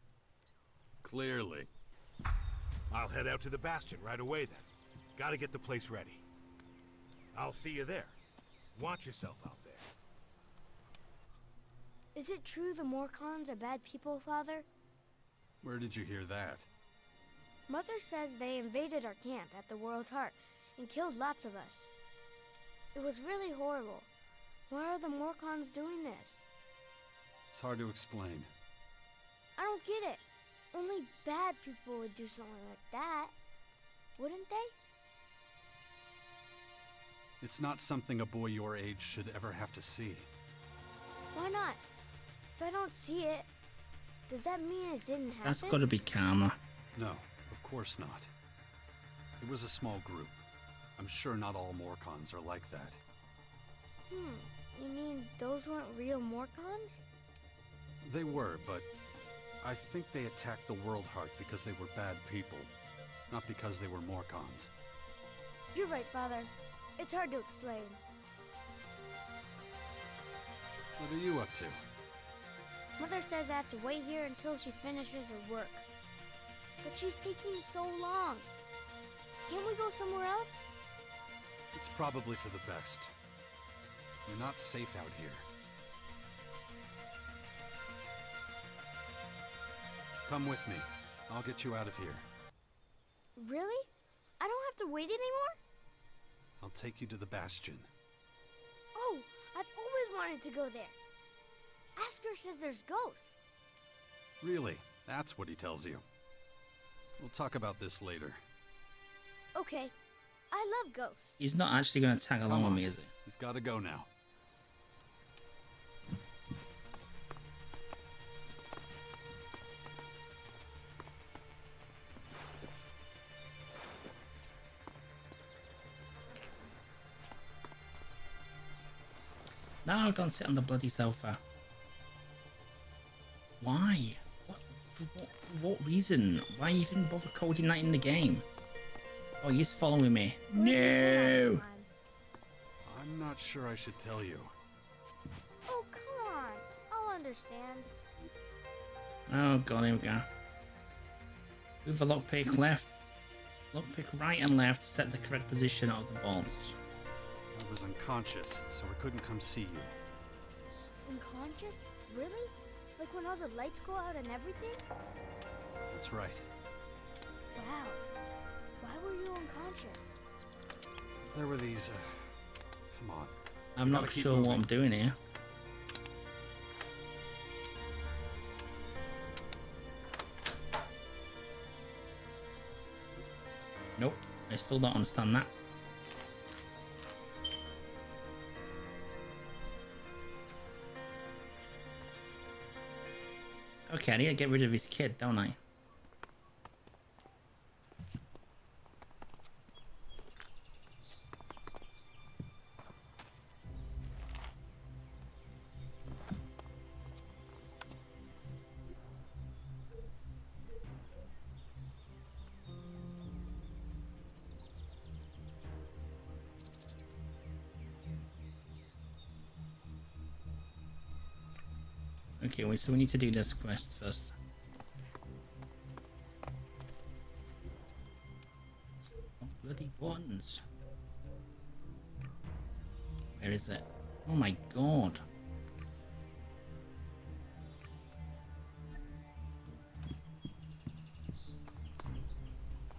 Clearly. I'll head out to the Bastion right away then. Gotta get the place ready. I'll see you there. Watch yourself out there. Is it true the Morcons are bad people, Father? Where did you hear that? Mother says they invaded our camp at the World Heart and killed lots of us. It was really horrible. Why are the Morcons doing this? It's hard to explain. I don't get it. Only bad people would do something like that, wouldn't they? It's not something a boy your age should ever have to see. Why not? If I don't see it, does that mean it didn't happen? That's got to be karma. No, of course not. It was a small group. I'm sure not all Morcons are like that. You mean those weren't real Morcons? They were, but I think they attacked the World Heart because they were bad people, not because they were Morcons. You're right, Father. It's hard to explain. What are you up to? Mother says I have to wait here until she finishes her work. But she's taking so long. Can't we go somewhere else? It's probably for the best. You're not safe out here. Come with me. I'll get you out of here. Really? I don't have to wait anymore? I'll take you to the Bastion. Oh, I've always wanted to go there. Asker says there's ghosts. Really? That's what he tells you. We'll talk about this later. Okay. I love ghosts. He's not actually going to tag along with me, is he? We've got to go now. No, don't sit on the bloody sofa. Why? For what reason? Why even bother coding that in the game? Oh, he's following me. No! I'm not sure I should tell you. Oh, come on. I'll understand. Oh god, here we go. Move the lockpick left. Lockpick right and left to set the correct position of the bolts. I was unconscious, so I couldn't come see you. Unconscious? Really? Like when all the lights go out and everything? That's right. Wow. Why were you unconscious? There were these, come on. I'm not keep sure what moving. I'm doing here. Nope, I still don't understand that. Okay, I need to get rid of his kid, don't I? Okay, wait, so we need to do this quest first. Oh, bloody buttons. Where is it? Oh my god.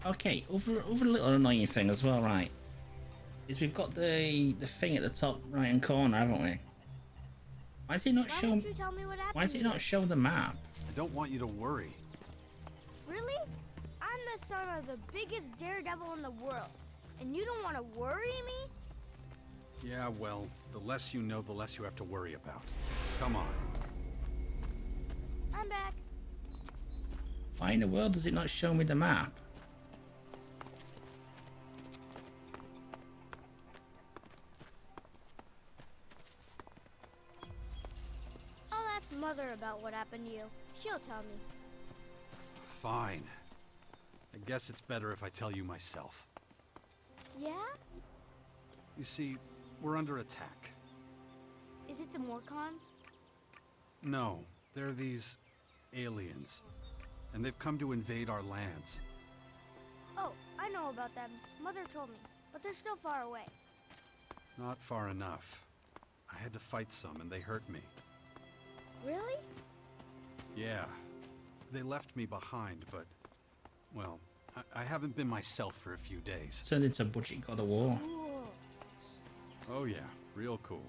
Okay, over a little annoying thing as well, right? Is we've got the thing at the top right hand corner, haven't we? Why is it not show? Why don't you tell me what happened? Why does it not show the map? I don't want you to worry. Really? I'm the son of the biggest daredevil in the world, and you don't want to worry me? Yeah, well, the less you know, the less you have to worry about. Come on. I'm back. Why in the world does it not show me the map? I'll ask Mother about what happened to you. She'll tell me. Fine. I guess it's better if I tell you myself. Yeah? You see, we're under attack. Is it the Morcons? No, they're these aliens. And they've come to invade our lands. Oh, I know about them. Mother told me, but they're still far away. Not far enough. I had to fight some and they hurt me. Really? Yeah. They left me behind, but... well, I haven't been myself for a few days. Turned into budget God of War. Cool. Oh yeah, real cool.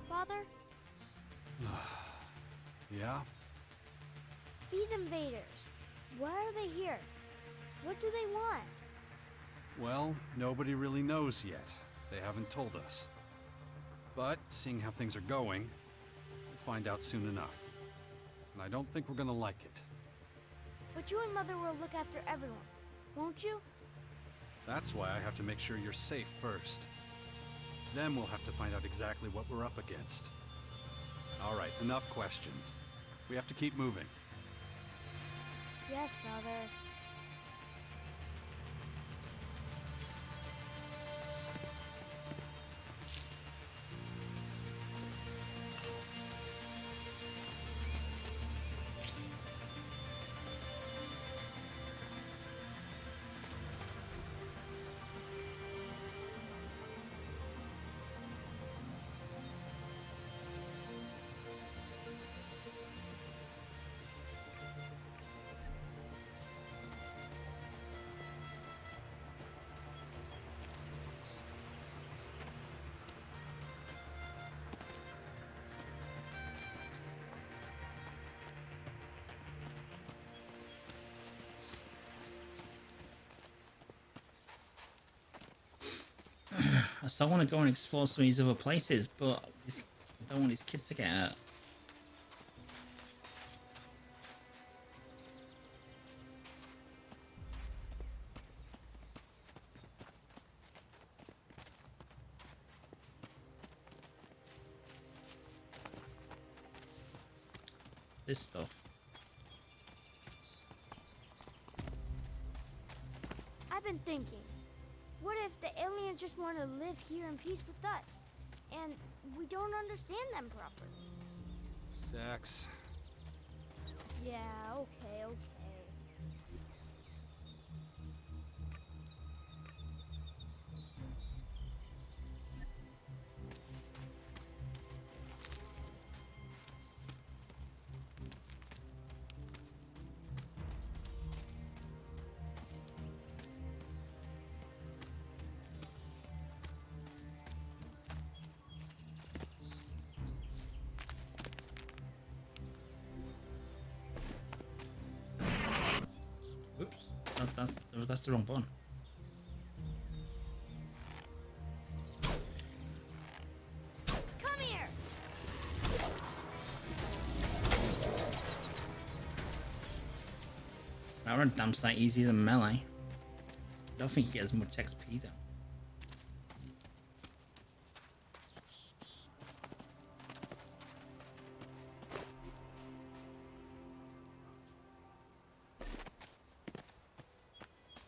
Father, Yeah? these invaders, why are they here? What do they want? Well, nobody really knows yet. They haven't told us. But, seeing how things are going, we'll find out soon enough. And I don't think we're gonna like it. But you and Mother will look after everyone, won't you? That's why I have to make sure you're safe first. Then we'll have to find out exactly what we're up against. Alright, enough questions. We have to keep moving. Yes, Father. I still want to go and explore some of these other places, but I don't want these kids to get hurt. This stuff. I've been thinking, what if the aliens just want to live here in peace with us, and we don't understand them properly? Dax. Yeah, okay, okay. Oops, that's the wrong button. Come here! That run damn sight easier than melee. I don't think he gets much XP though.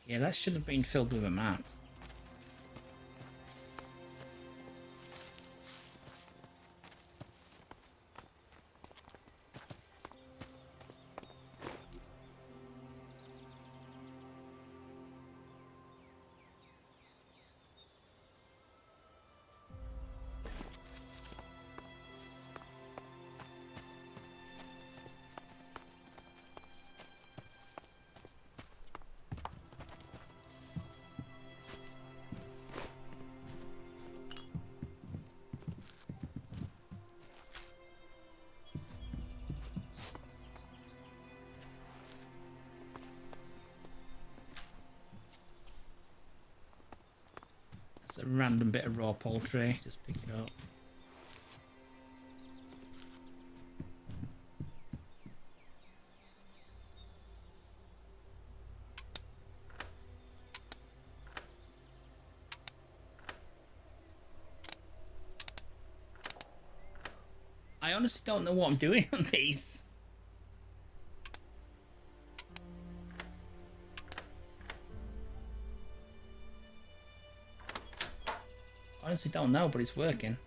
Yeah, that should have been filled with a map. It's a random bit of raw poultry. Just pick it up. I honestly don't know what I'm doing on these. Honestly don't know, but it's working.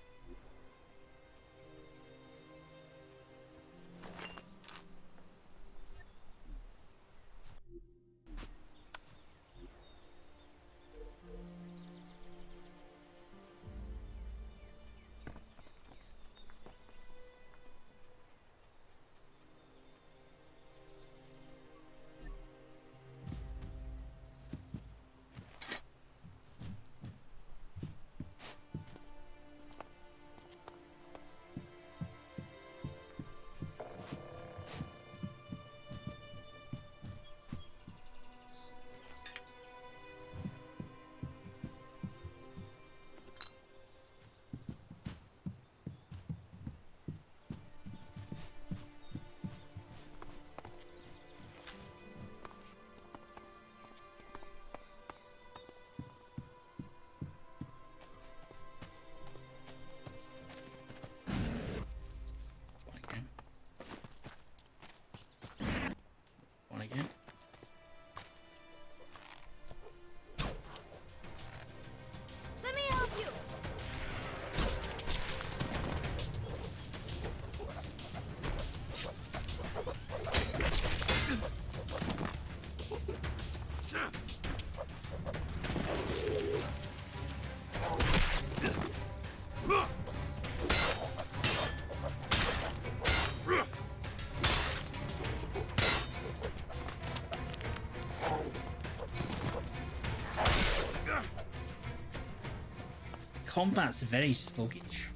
Combat's very sluggish.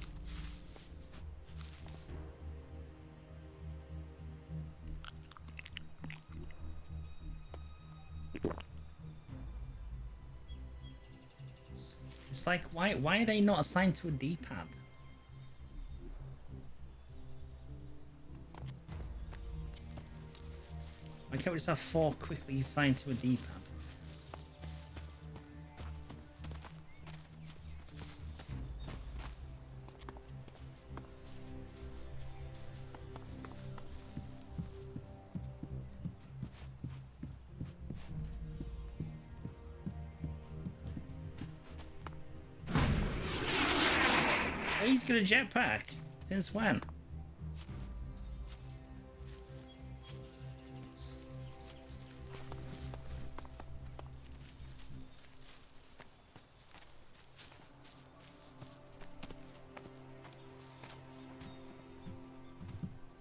It's like, why are they not assigned to a D-pad? Why can't we just have 4 quickly assigned to a D-pad? He's got a jetpack. Since when?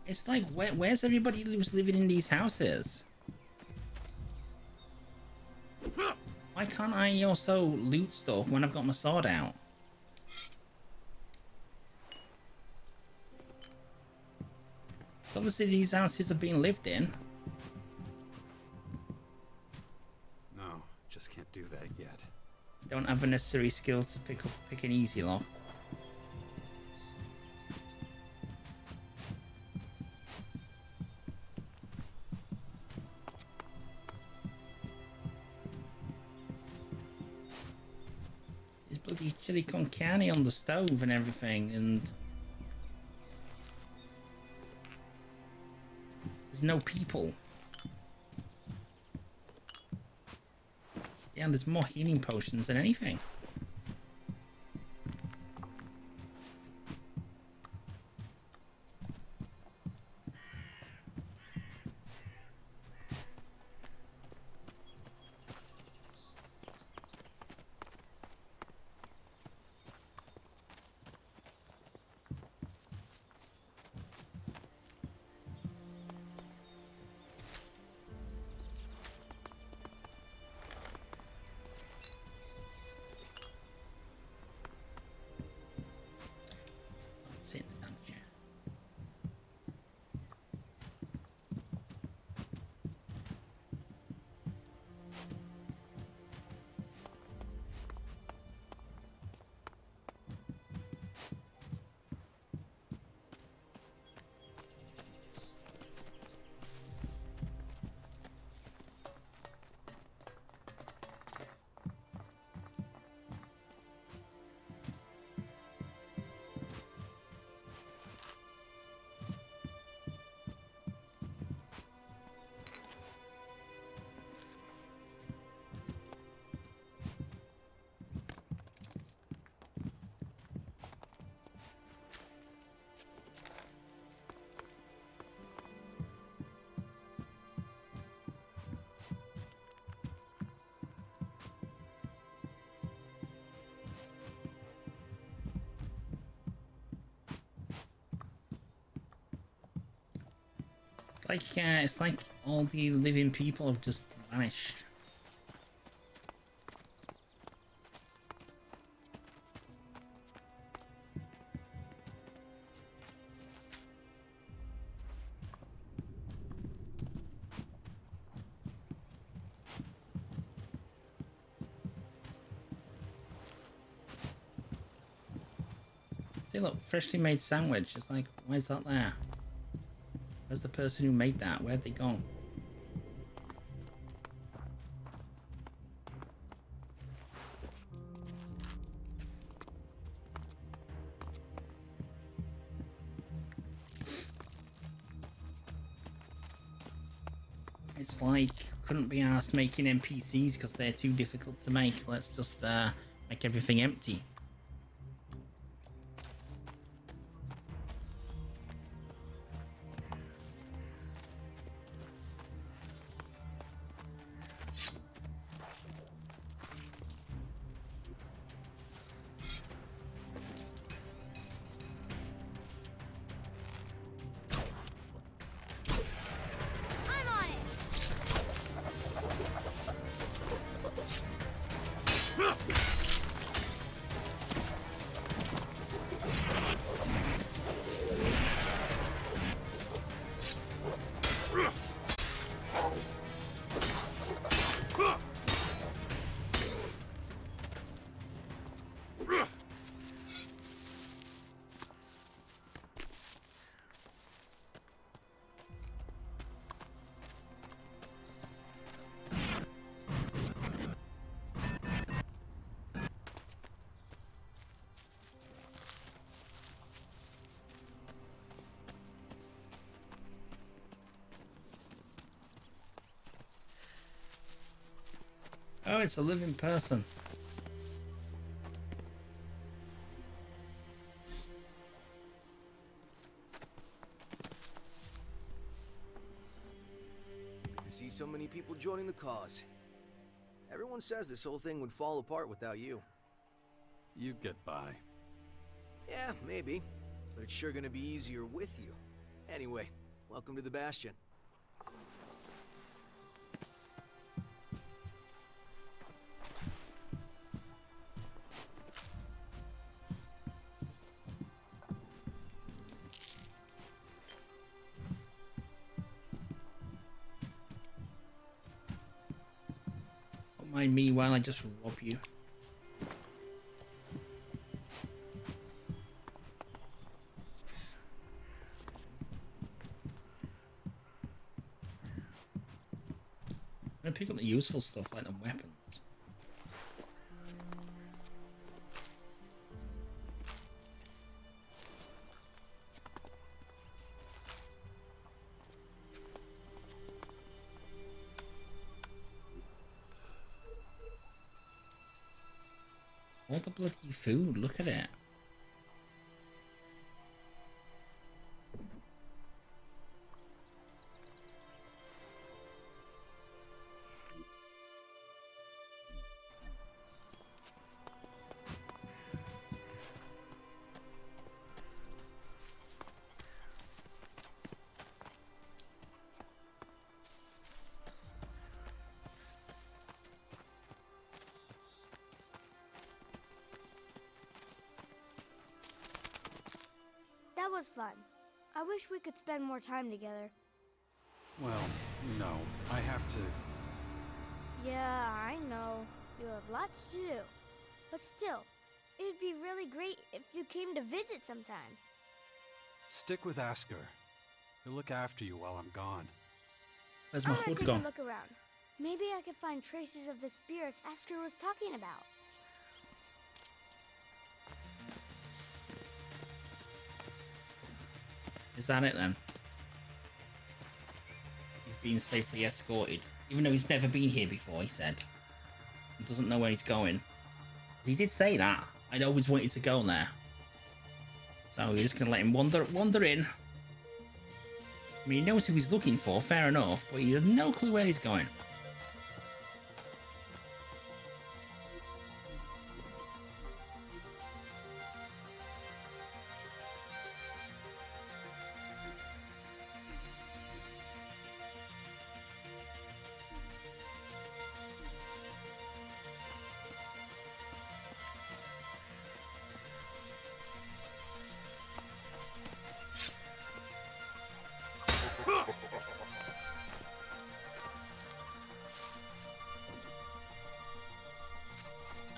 It's like, where's everybody who's living in these houses? Why can't I also loot stuff when I've got my sword out? Obviously these houses are being lived in. No, just can't do that yet. Don't have the necessary skills to pick an easy lock. There's bloody chili con carne on the stove and everything, and there's no people. Yeah, there's more healing potions than anything. What's in the dungeon? It's like all the living people have just vanished. See, look, freshly made sandwich. It's like, why is that there? Where's the person who made that? Where'd they gone? It's like, couldn't be asked making NPCs because they're too difficult to make. Let's just make everything empty. Oh, it's a living person. Good to see so many people joining the cause. Everyone says this whole thing would fall apart without you. You'd get by. Yeah, maybe. But it's sure gonna be easier with you. Anyway, welcome to the Bastion. Don't mind me while I just rob you. I'm gonna pick up the useful stuff like the weapons. All the bloody food, look at it. That was fun. I wish we could spend more time together. Well, you know, I have to... Yeah, I know. You have lots to do. But still, it'd be really great if you came to visit sometime. Stick with Asker. He'll look after you while I'm gone. Where's I my want to hood take gone? a look around. Maybe I could find traces of the spirits Asker was talking about. Is that it then? He's being safely escorted. Even though he's never been here before, he said. He doesn't know where he's going. He did say that. I'd always wanted to go there. So we're just going to let him wander in. I mean, he knows who he's looking for, fair enough, but he has no clue where he's going.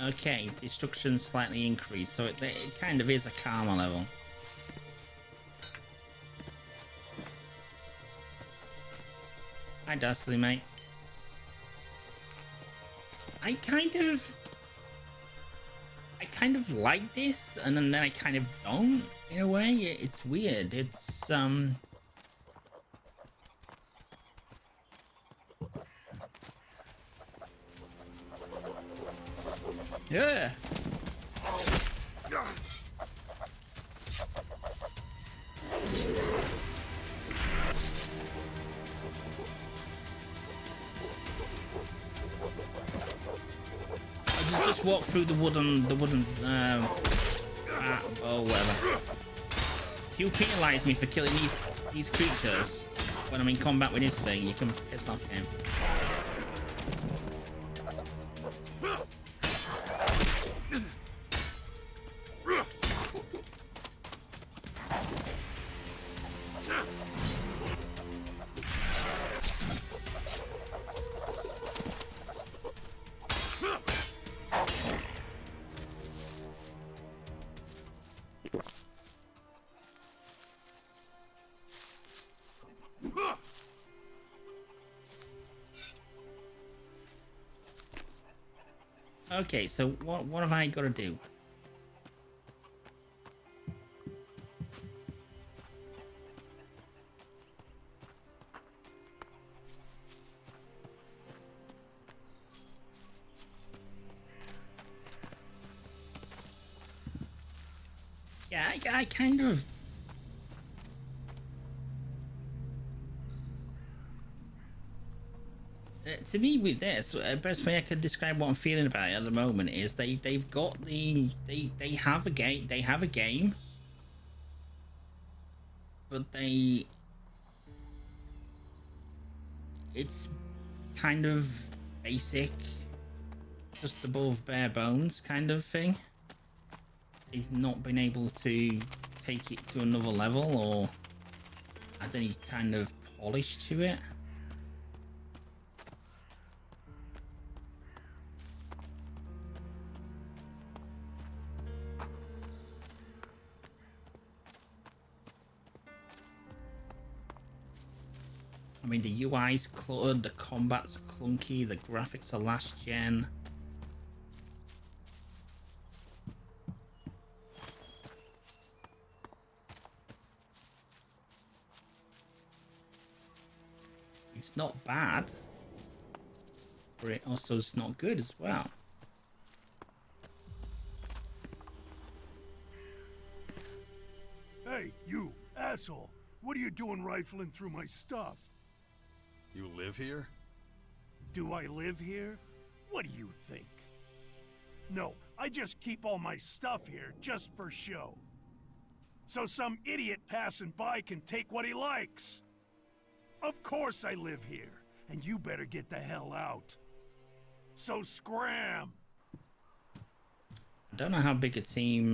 Okay, destruction slightly increased, so it kind of is a karma level. Hi, Dastly, mate. I kind of like this, and then I kind of don't, in a way. It's weird. It's, yeah. I just walk through the wooden, or whatever. If you penalise me for killing these creatures when I'm in combat with this thing, you can piss off him. Okay, so what have I got to do? Yeah, I kind of... to me, with this, best way I could describe what I'm feeling about it at the moment is they've got the they have a game, but it's kind of basic, just above bare bones kind of thing. They've not been able to take it to another level or add any kind of polish to it. I mean, the UI's cluttered, the combat's clunky, the graphics are last gen. It's not bad, but it also is not good as well. Hey, you, asshole! What are you doing rifling through my stuff? You live here? Do I live here? What do you think? No, I just keep all my stuff here just for show. So some idiot passing by can take what he likes. Of course I live here, and you better get the hell out. So scram! I don't know how big a team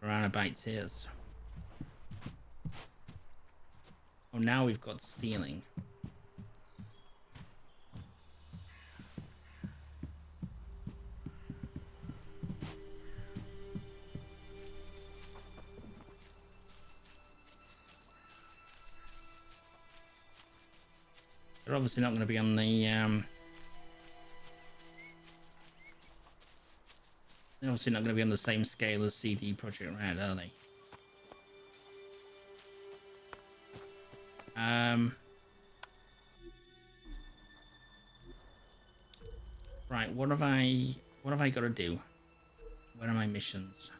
Piranha is. Oh, now we've got stealing. They're obviously not going to be on the they're obviously not going to be on the same scale as CD Projekt Red, are they? Right, what have I got to do? Where are my missions?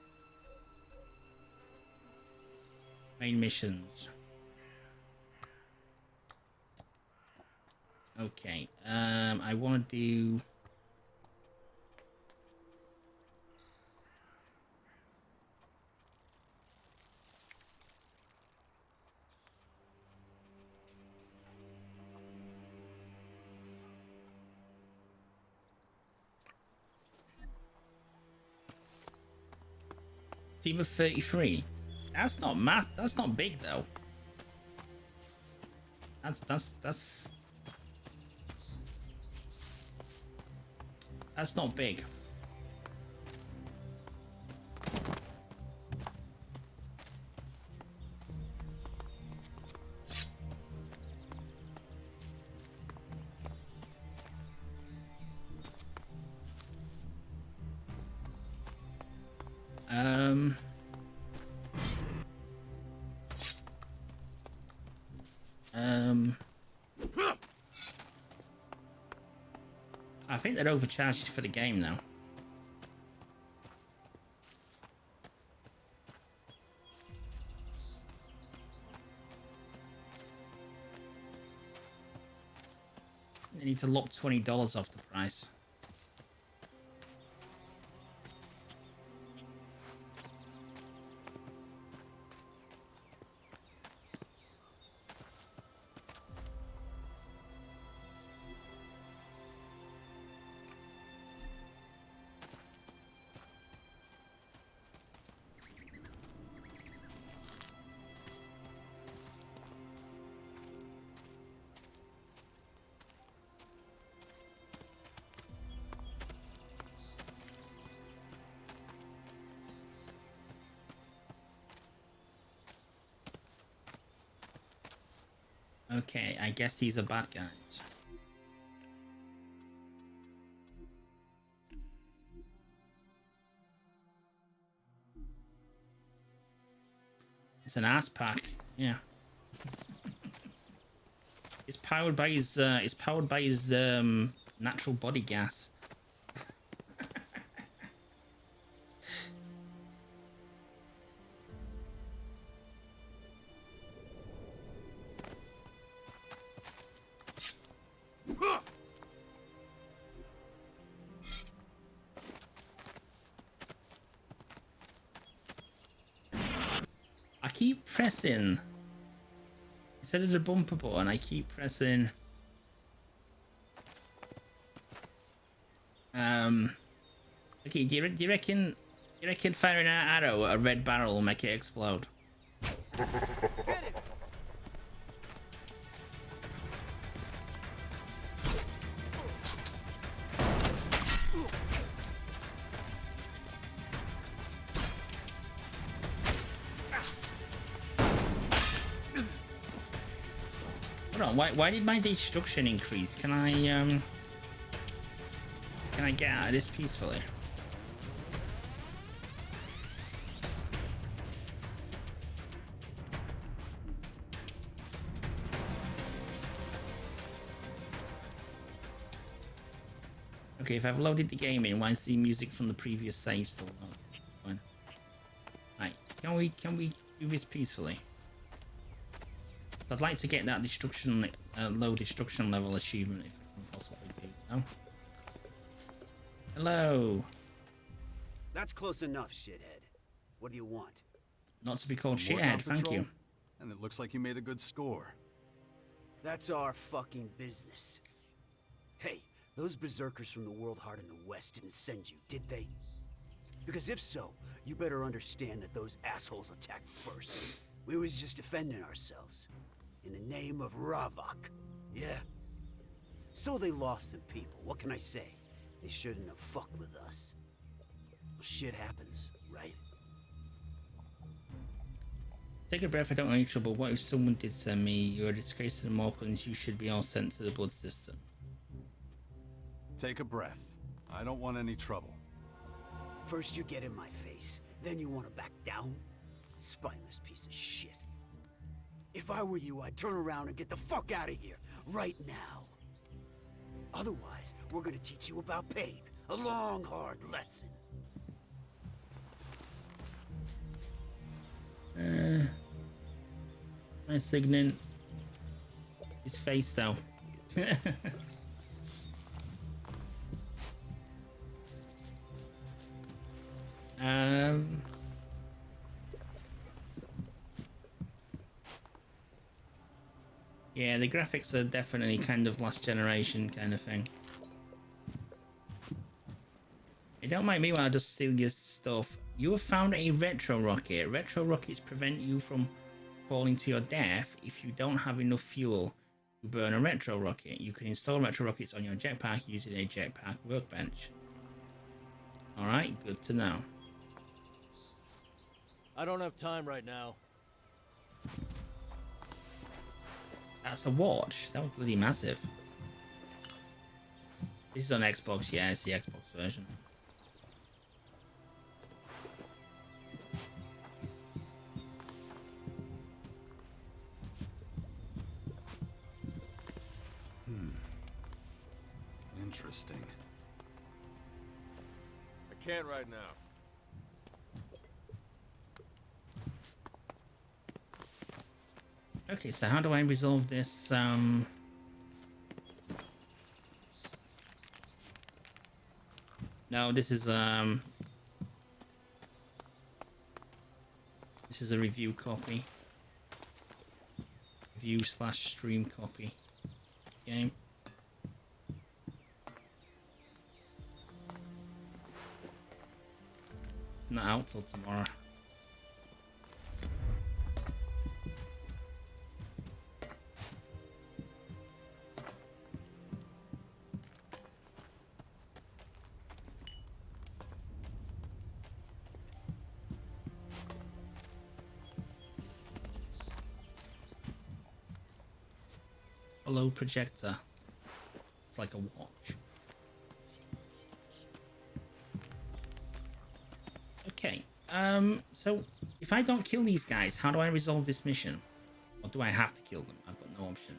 Main missions. Okay, I want to do... Team of 33. That's not math. That's not big though. That's not big. I think they're overcharged for the game now. They need to lock $20 off the price. Okay, I guess these are bad guys. It's an ass pack, yeah. It's powered by his natural body gas. keep pressing. Instead of the bumper button, I keep pressing. Okay, do you reckon firing an arrow at a red barrel will make it explode? Get it! Hold on, why did my destruction increase? Can I get out of this peacefully? Okay, if I've loaded the game in, why is the music from the previous save still loaded? Fine. Right, can we do this peacefully? I'd like to get that destruction, low destruction level achievement if I can possibly do so. Hello. That's close enough, shithead. What do you want? Not to be called More shithead, thank patrol? you. And it looks like you made a good score. That's our fucking business. Hey, those berserkers from the World Heart in the West didn't send you, did they? Because if so, you better understand that those assholes attacked first. We was just defending ourselves. In the name of Ravok. Yeah? So they lost some people, what can I say? They shouldn't have fucked with us. Well, shit happens, right? Take a breath, I don't want any trouble. What if someone did send me? You're a disgrace to the Morgans. You should be all sent to the blood system. Take a breath. I don't want any trouble. First you get in my face, then you want to back down? Spineless piece of shit. If I were you, I'd turn around and get the fuck out of here, right now. Otherwise, we're gonna teach you about pain. A long, hard lesson. My signet. His face, though. Yeah, the graphics are definitely kind of last generation kind of thing. Hey, don't mind me when I just steal your stuff. You have found a retro rocket. Retro rockets prevent you from falling to your death if you don't have enough fuel to burn a retro rocket. You can install retro rockets on your jetpack using a jetpack workbench. Alright, good to know. I don't have time right now. That's a watch. That was bloody massive. This is on Xbox, yeah, it's the Xbox version. Interesting. I can't right now. Okay, so how do I resolve this? No, this is a review copy. Review/stream copy. Game. It's not out till tomorrow. Hollow projector. It's like a watch. Okay. So if I don't kill these guys, how do I resolve this mission? Or do I have to kill them? I've got no option.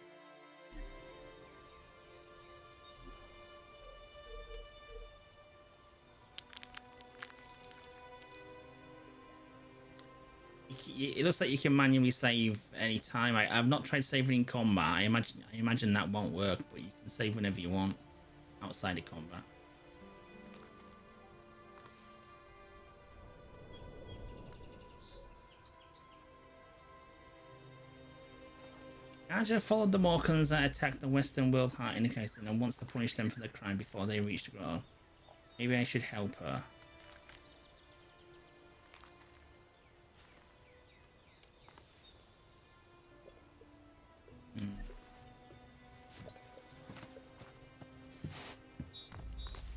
It looks like you can manually save any time. I've not tried saving in combat. I imagine that won't work, but you can save whenever you want outside of combat. Aja followed the Morkans that attacked the Western World Heart indicating and wants to punish them for their crime before they reach the ground. Maybe I should help her.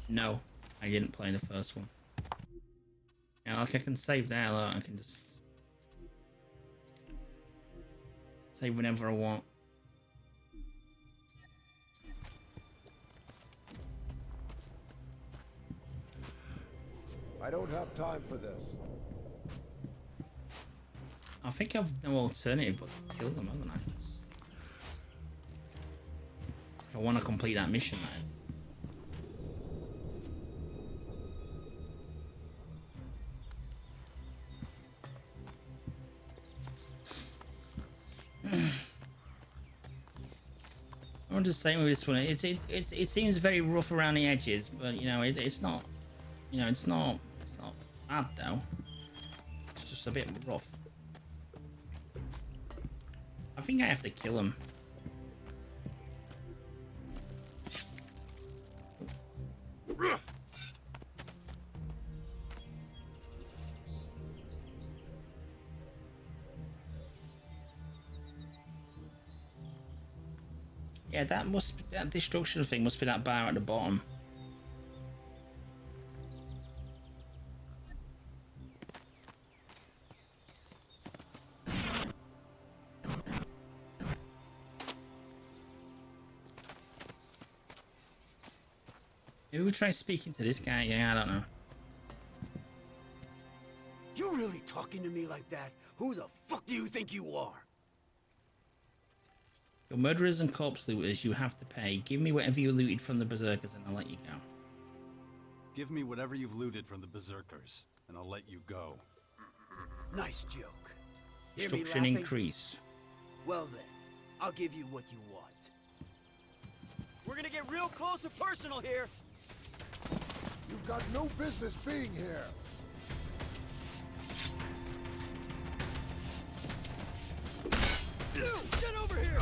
No, I didn't play the first one. Yeah, like I can save there, though. I can just save whenever I want. I don't have time for this. I think I've no alternative but to kill them, haven't I? If I want to complete that mission, that is. I'm just saying with this one, it seems very rough around the edges, but you know, it's not, you know, it's not bad though. It's just a bit rough. I think I have to kill him. Yeah, that destruction thing must be that bar at the bottom. Maybe we'll try speaking to this guy. Yeah, I don't know. You really talking to me like that? Who the fuck do you think you are? Your murderers and corpse looters, you have to pay. Give me whatever you looted from the berserkers and I'll let you go. Give me whatever you've looted from the berserkers, and I'll let you go. Nice joke. Hear me Destruction laughing? increased. Well then, I'll give you what you want. We're gonna get real close and personal here. You've got no business being here. Get over here!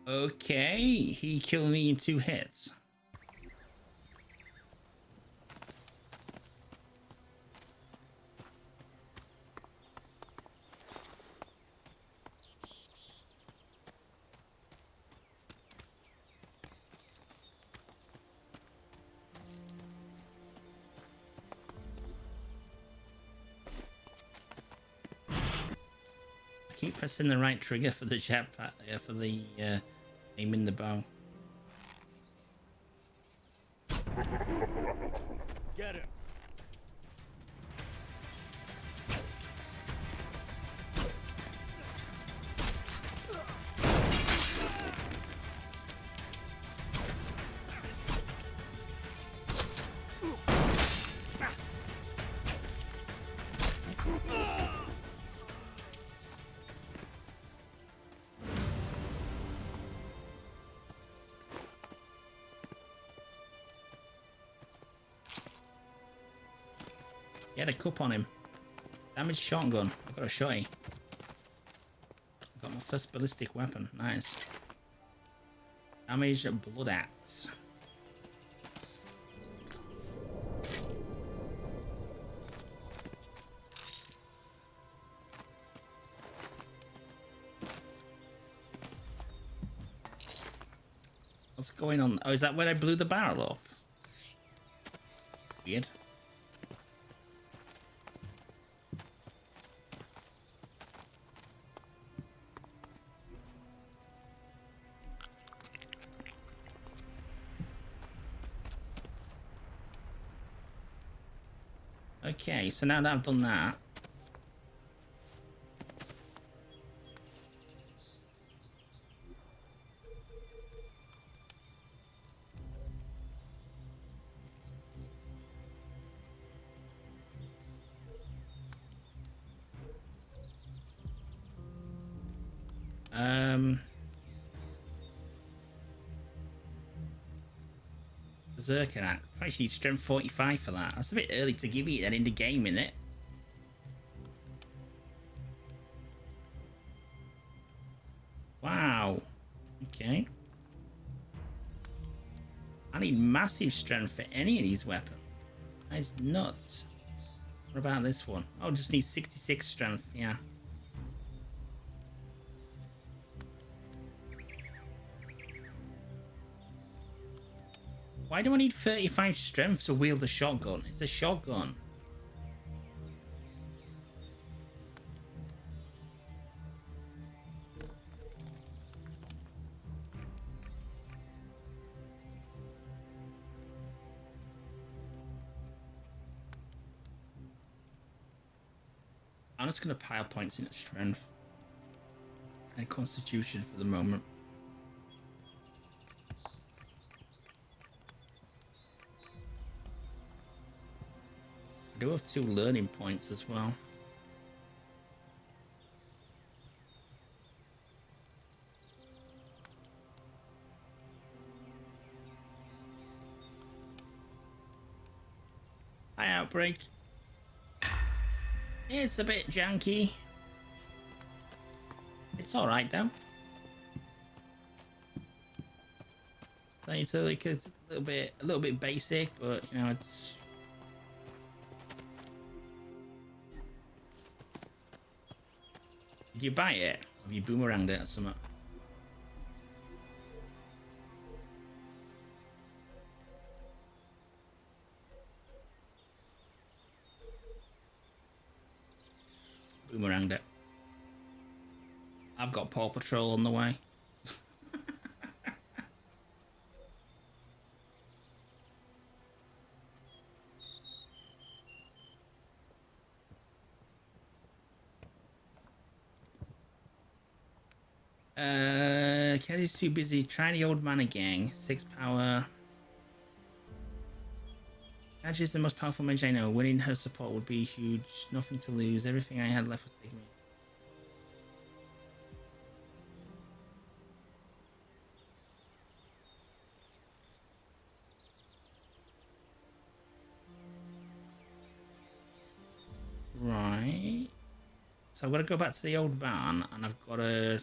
Okay, he killed me in 2 hits. I keep pressing the right trigger for the jetpack, for the aiming the bow. Get him. He had a cup on him. Damaged shotgun. I got a shotty. Got my first ballistic weapon. Nice. Damaged blood axe. What's going on? Oh, is that where I blew the barrel up? Weird. Okay, so now that I've done that, Berserker Axe. Probably need strength 45 for that. That's a bit early to give you that in the game, innit? Wow. Okay. I need massive strength for any of these weapons. That is nuts. What about this one? Oh, just need 66 strength, yeah. Why do I need 35 strength to wield a shotgun? It's a shotgun. I'm just going to pile points into strength and constitution for the moment. I do have 2 learning points as well. Hi, Outbreak. It's a bit janky. It's alright though. So it's like a little bit basic, but you know it's. Did you buy it? Have you boomeranged it or something? Boomeranged it. I've got Paw Patrol on the way. Kennedy's too busy. Try the old man again. 6 power. Kennedy's is the most powerful mage I know. Winning her support would be huge. Nothing to lose. Everything I had left was taken. Right. So I've got to go back to the old barn and I've got to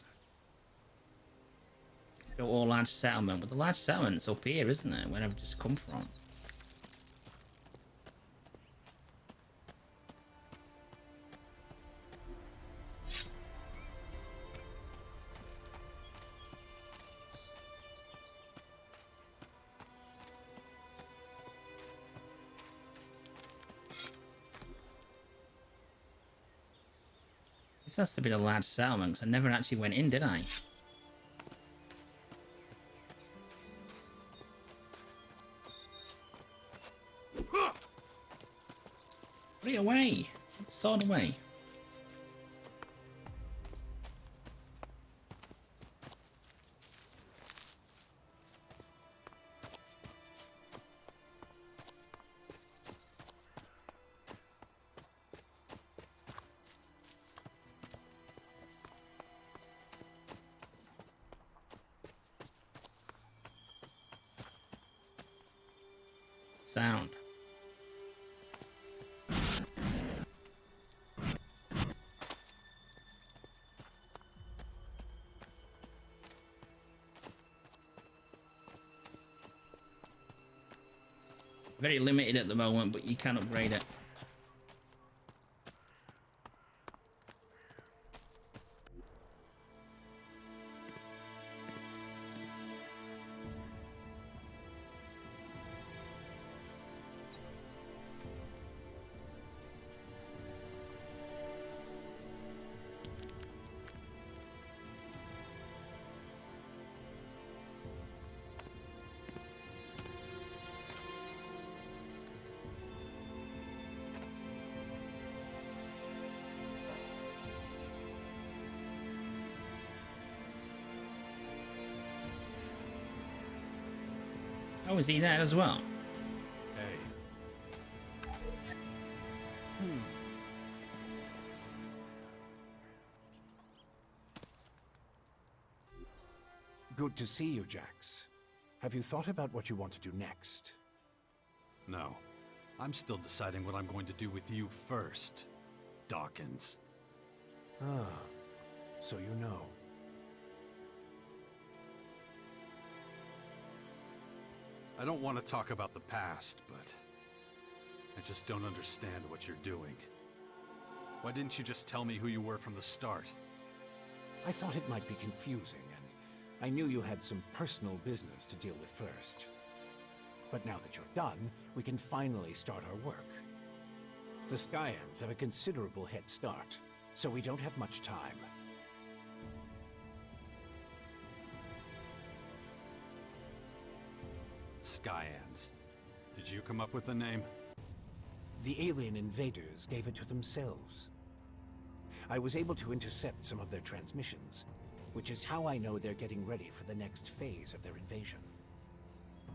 go all large settlement. But the large settlement's up here, isn't it? Where I've just come from. This has to be the large settlement, because I never actually went in, did I? Put it away! Sword away. Sound. Very limited at the moment, but you can upgrade it. Oh, is he there as well? Hey. Good to see you, Jax. Have you thought about what you want to do next? No. I'm still deciding what I'm going to do with you first, Dawkins. Ah, so you know. I don't want to talk about the past, but I just don't understand what you're doing. Why didn't you just tell me who you were from the start? I thought it might be confusing, and I knew you had some personal business to deal with first. But now that you're done, we can finally start our work. The Skyans have a considerable head start, so we don't have much time. Skyans. Did you come up with the name? The alien invaders gave it to themselves. I was able to intercept some of their transmissions, which is how I know they're getting ready for the next phase of their invasion.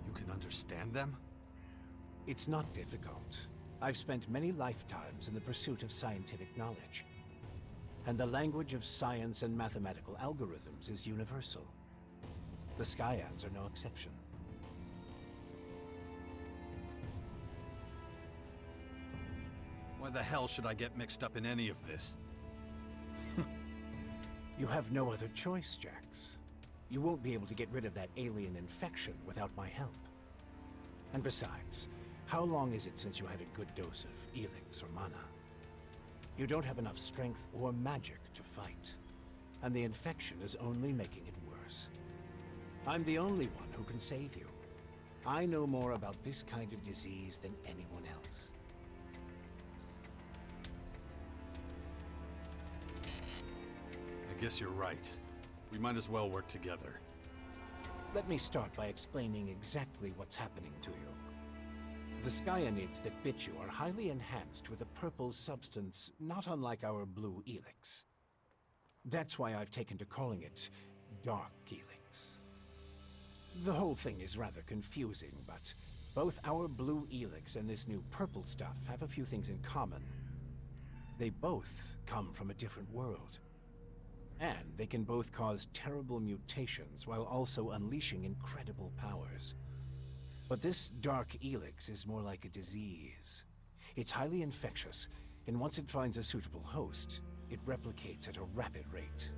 You can understand them? It's not difficult. I've spent many lifetimes in the pursuit of scientific knowledge. And the language of science and mathematical algorithms is universal. The Skyans are no exception. Why the hell should I get mixed up in any of this? You have no other choice, Jax. You won't be able to get rid of that alien infection without my help. And besides, how long is it since you had a good dose of Elex or mana? You don't have enough strength or magic to fight, and the infection is only making it worse. I'm the only one who can save you. I know more about this kind of disease than anyone else. I guess you're right. We might as well work together. Let me start by explaining exactly what's happening to you. The skyanids that bit you are highly enhanced with a purple substance not unlike our blue Elex. That's why I've taken to calling it Dark Elex. The whole thing is rather confusing, but both our blue Elex and this new purple stuff have a few things in common. They both come from a different world. And they can both cause terrible mutations while also unleashing incredible powers. But this Dark Elex is more like a disease. It's highly infectious, and once it finds a suitable host, it replicates at a rapid rate.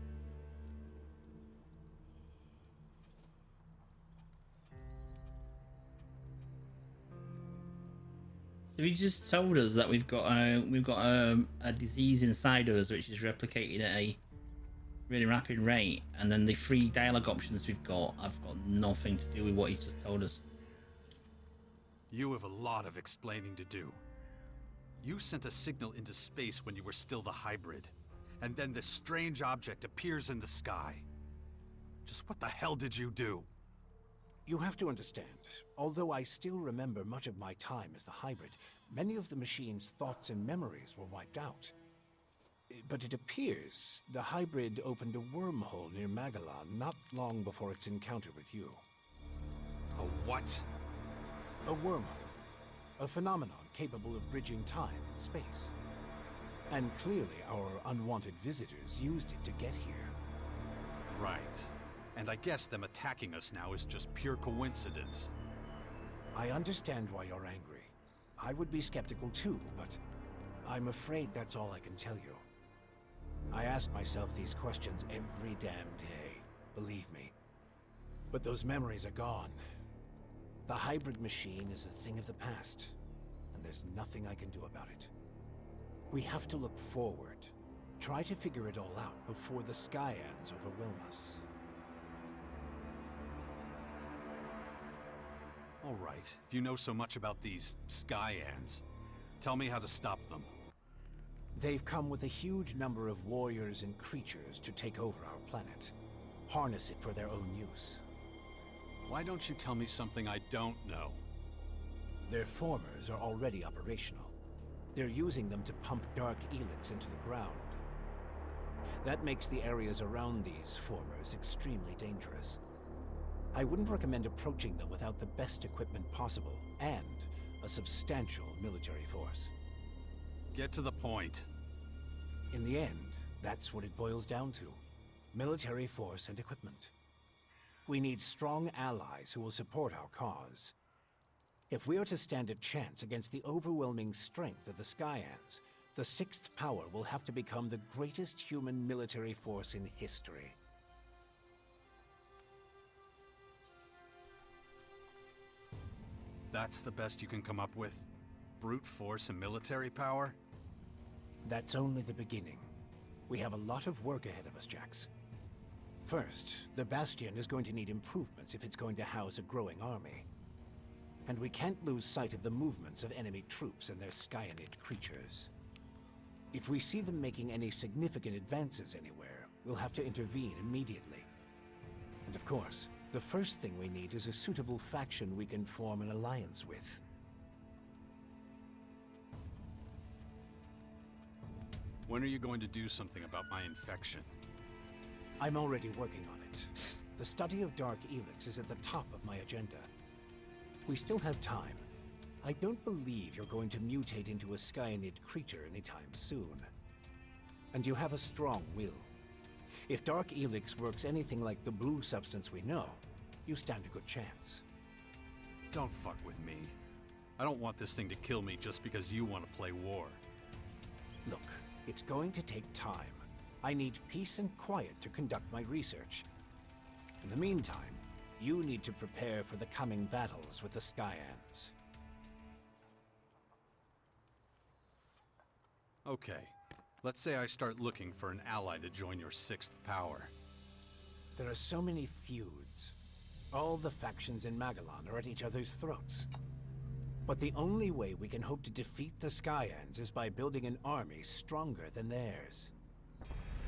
So you just told us that we've got a disease inside us which is replicated at a really rapid rate, and then the free dialogue options we've got have got nothing to do with what you just told us. You have a lot of explaining to do. You sent a signal into space when you were still the hybrid, and then this strange object appears in the sky. Just what the hell did you do? You have to understand, although I still remember much of my time as the hybrid, many of the machine's thoughts and memories were wiped out. But it appears the hybrid opened a wormhole near Magellan not long before its encounter with you. A what? A wormhole. A phenomenon capable of bridging time and space. And clearly our unwanted visitors used it to get here. Right. And I guess them attacking us now is just pure coincidence. I understand why you're angry. I would be skeptical too, but I'm afraid that's all I can tell you. I ask myself these questions every damn day, believe me. But those memories are gone. The hybrid machine is a thing of the past, and there's nothing I can do about it. We have to look forward, try to figure it all out before the Skyans overwhelm us. All right, if you know so much about these Skyans, tell me how to stop them. They've come with a huge number of warriors and creatures to take over our planet. Harness it for their own use. Why don't you tell me something I don't know? Their formers are already operational. They're using them to pump Dark Elex into the ground. That makes the areas around these formers extremely dangerous. I wouldn't recommend approaching them without the best equipment possible, and a substantial military force. Get to the point. In the end, that's what it boils down to. Military force and equipment. We need strong allies who will support our cause. If we are to stand a chance against the overwhelming strength of the Skyans, the Sixth Power will have to become the greatest human military force in history. That's the best you can come up with? Brute force and military power? That's only the beginning. We have a lot of work ahead of us, Jax. First, the Bastion is going to need improvements if it's going to house a growing army. And we can't lose sight of the movements of enemy troops and their Skyanid creatures. If we see them making any significant advances anywhere, we'll have to intervene immediately. And of course, the first thing we need is a suitable faction we can form an alliance with. When are you going to do something about my infection? I'm already working on it. The study of Dark Elex is at the top of my agenda. We still have time. I don't believe you're going to mutate into a Skyanid creature anytime soon. And you have a strong will. If Dark Elex works anything like the blue substance we know, you stand a good chance. Don't fuck with me. I don't want this thing to kill me just because you want to play war. Look, it's going to take time. I need peace and quiet to conduct my research. In the meantime, you need to prepare for the coming battles with the Skyans. Okay. Let's say I start looking for an ally to join your Sixth Power. There are so many feuds. All the factions in Magellan are at each other's throats. But the only way we can hope to defeat the Skyans is by building an army stronger than theirs.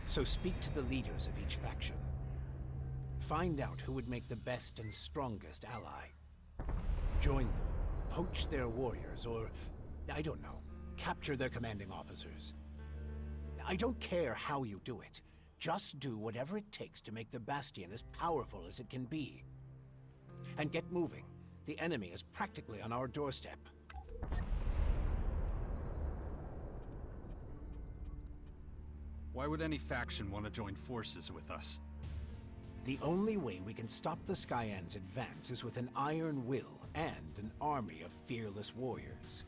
So speak to the leaders of each faction. Find out who would make the best and strongest ally. Join them, poach their warriors, or, I don't know, capture their commanding officers. I don't care how you do it. Just do whatever it takes to make the Bastion as powerful as it can be. And get moving. The enemy is practically on our doorstep. Why would any faction want to join forces with us? The only way we can stop the Skyans' advance is with an iron will and an army of fearless warriors.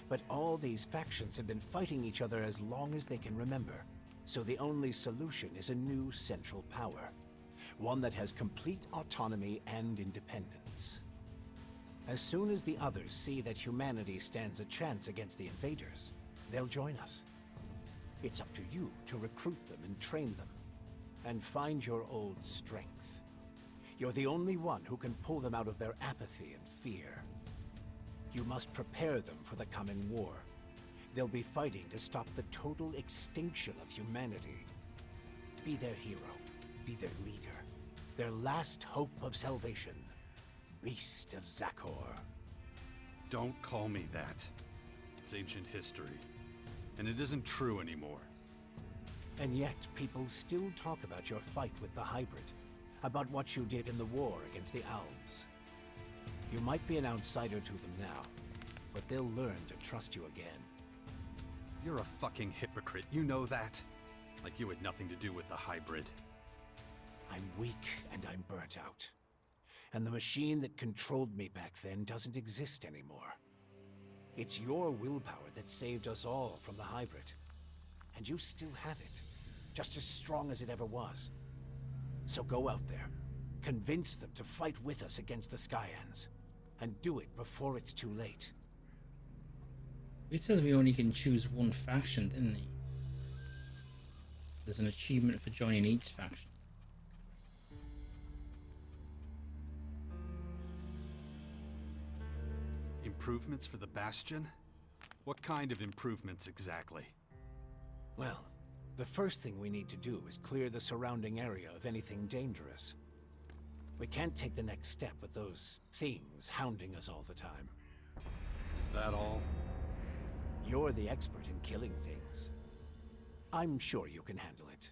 But all these factions have been fighting each other as long as they can remember, so the only solution is a new central power. One that has complete autonomy and independence. As soon as the others see that humanity stands a chance against the invaders, they'll join us. It's up to you to recruit them and train them, and find your old strength. You're the only one who can pull them out of their apathy and fear. You must prepare them for the coming war. They'll be fighting to stop the total extinction of humanity. Be their hero, be their leader, their last hope of salvation. Beast of Zakor. Don't call me that. It's ancient history, and it isn't true anymore. And yet, people still talk about your fight with the hybrid, about what you did in the war against the Alps. You might be an outsider to them now, but they'll learn to trust you again. You're a fucking hypocrite, you know that? Like you had nothing to do with the hybrid. I'm weak and I'm burnt out. And the machine that controlled me back then doesn't exist anymore. It's your willpower that saved us all from the hybrid. And you still have it, just as strong as it ever was. So go out there, convince them to fight with us against the Skyans, and do it before it's too late. It says we only can choose one faction, didn't he? There's an achievement for joining each faction. Improvements for the Bastion? What kind of improvements exactly? Well, the first thing we need to do is clear the surrounding area of anything dangerous. We can't take the next step with those things hounding us all the time. Is that all? You're the expert in killing things. I'm sure you can handle it.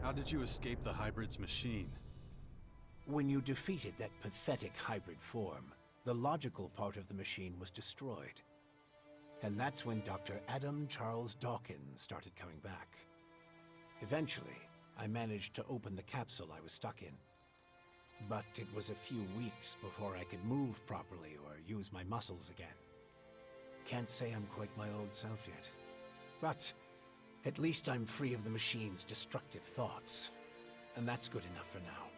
How did you escape the hybrid's machine? When you defeated that pathetic hybrid form, the logical part of the machine was destroyed. And that's when Dr. Adam Charles Dawkins started coming back. Eventually, I managed to open the capsule I was stuck in. But it was a few weeks before I could move properly or use my muscles again. Can't say I'm quite my old self yet. But at least I'm free of the machine's destructive thoughts. And that's good enough for now.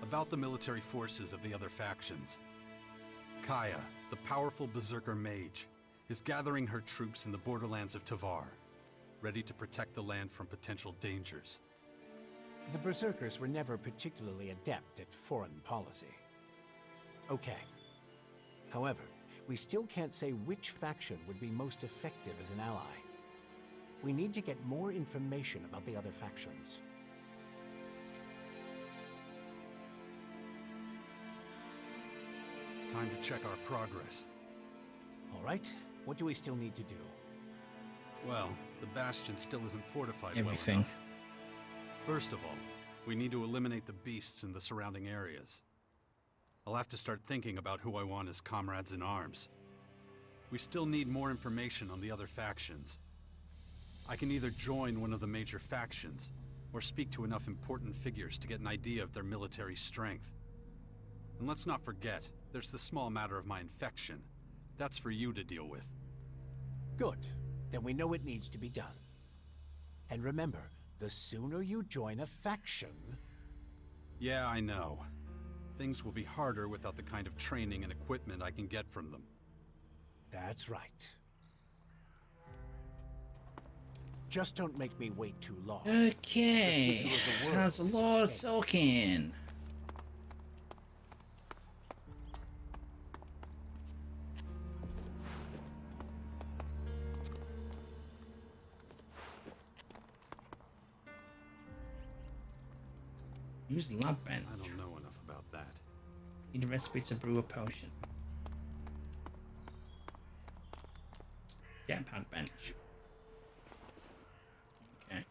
About the military forces of the other factions. Kaya, the powerful berserker mage, is gathering her troops in the borderlands of Tavar, ready to protect the land from potential dangers. The Berserkers were never particularly adept at foreign policy. Okay. However, we still can't say which faction would be most effective as an ally. We need to get more information about the other factions. Time to check our progress. All right, what do we still need to do? Well, the bastion still isn't fortified Everything. well enough. First of all, we need to eliminate the beasts in the surrounding areas. I'll have to start thinking about who I want as comrades in arms. We still need more information on the other factions. I can either join one of the major factions, or speak to enough important figures to get an idea of their military strength. And let's not forget, there's the small matter of my infection. That's for you to deal with. Good. Then we know it needs to be done. And remember, the sooner you join a faction... Yeah, I know. Things will be harder without the kind of training and equipment I can get from them. That's right. Just don't make me wait too long. Okay. That's a lot of talking. Use lab bench. I don't know enough about that. Need a recipe to brew a potion. Jetpack bench. Okay.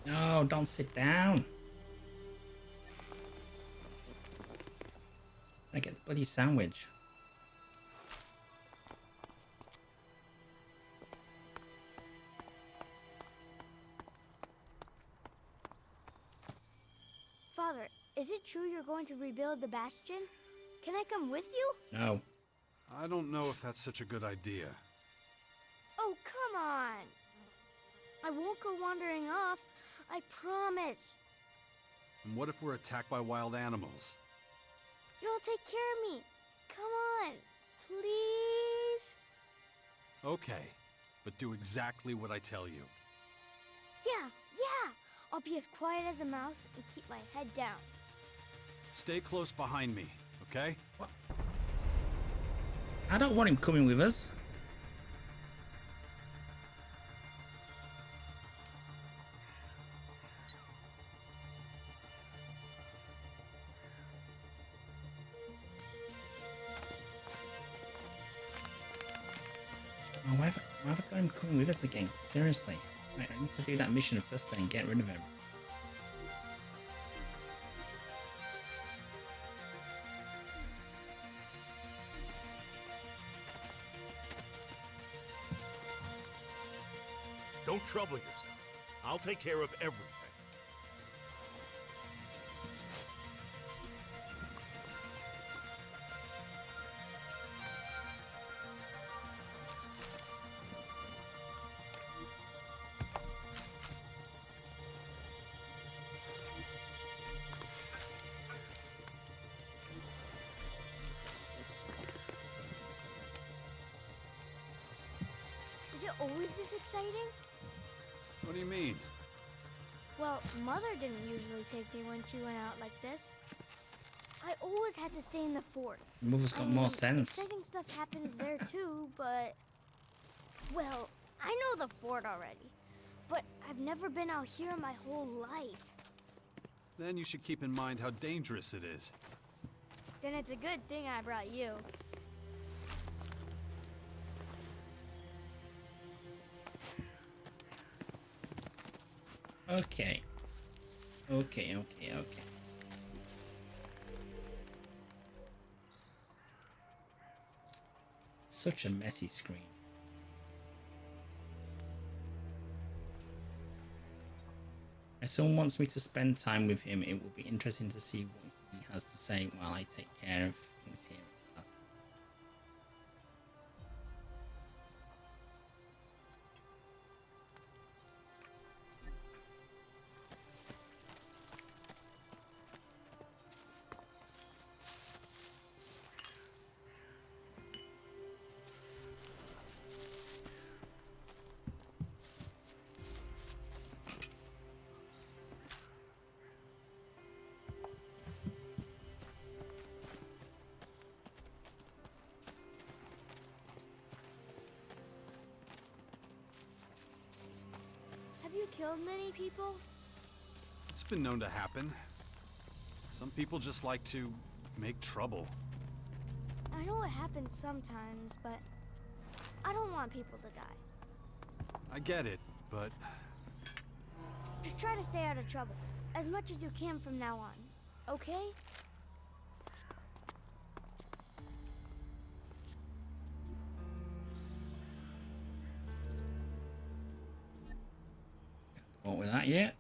No, don't sit down. I get the bloody sandwich. Father, is it true you're going to rebuild the bastion? Can I come with you? No. I don't know if that's such a good idea. Oh, come on. I won't go wandering off. I promise. And what if we're attacked by wild animals? You'll take care of me. Come on. Please? Okay, but do exactly what I tell you. Yeah. I'll be as quiet as a mouse and keep my head down. Stay close behind me, okay? What? I don't want him coming with us. Oh, why have I got him coming with us again? Seriously. Right, I need to do that mission first and get rid of him. Don't trouble yourself. I'll take care of everything. always this exciting? What do you mean? Well, Mother didn't usually take me when she went out like this. I always had to stay in the fort. Mother's got more sense. Exciting stuff happens there too, but... Well, I know the fort already. But I've never been out here in my whole life. Then you should keep in mind how dangerous it is. Then it's a good thing I brought you. Okay. Okay. Such a messy screen. If someone wants me to spend time with him, it will be interesting to see what he has to say while I take care of things here. Have you killed many people? It's been known to happen. Some people just like to make trouble. I know it happens sometimes, but I don't want people to die. I get it, but Just try to stay out of trouble, as much as you can from now on, okay? What with that yet?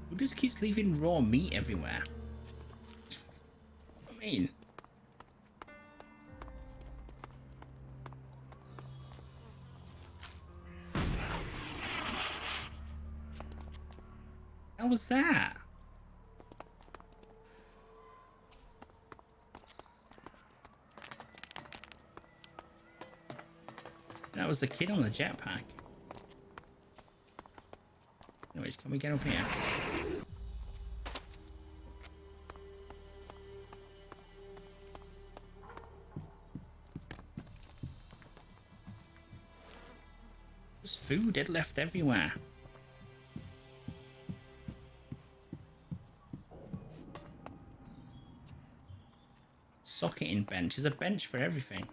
Who just keeps leaving raw meat everywhere? I mean, how was that? That was the kid on the jetpack. Anyways, can we get up here? There's food it left everywhere. Socketing bench. There's a bench for everything.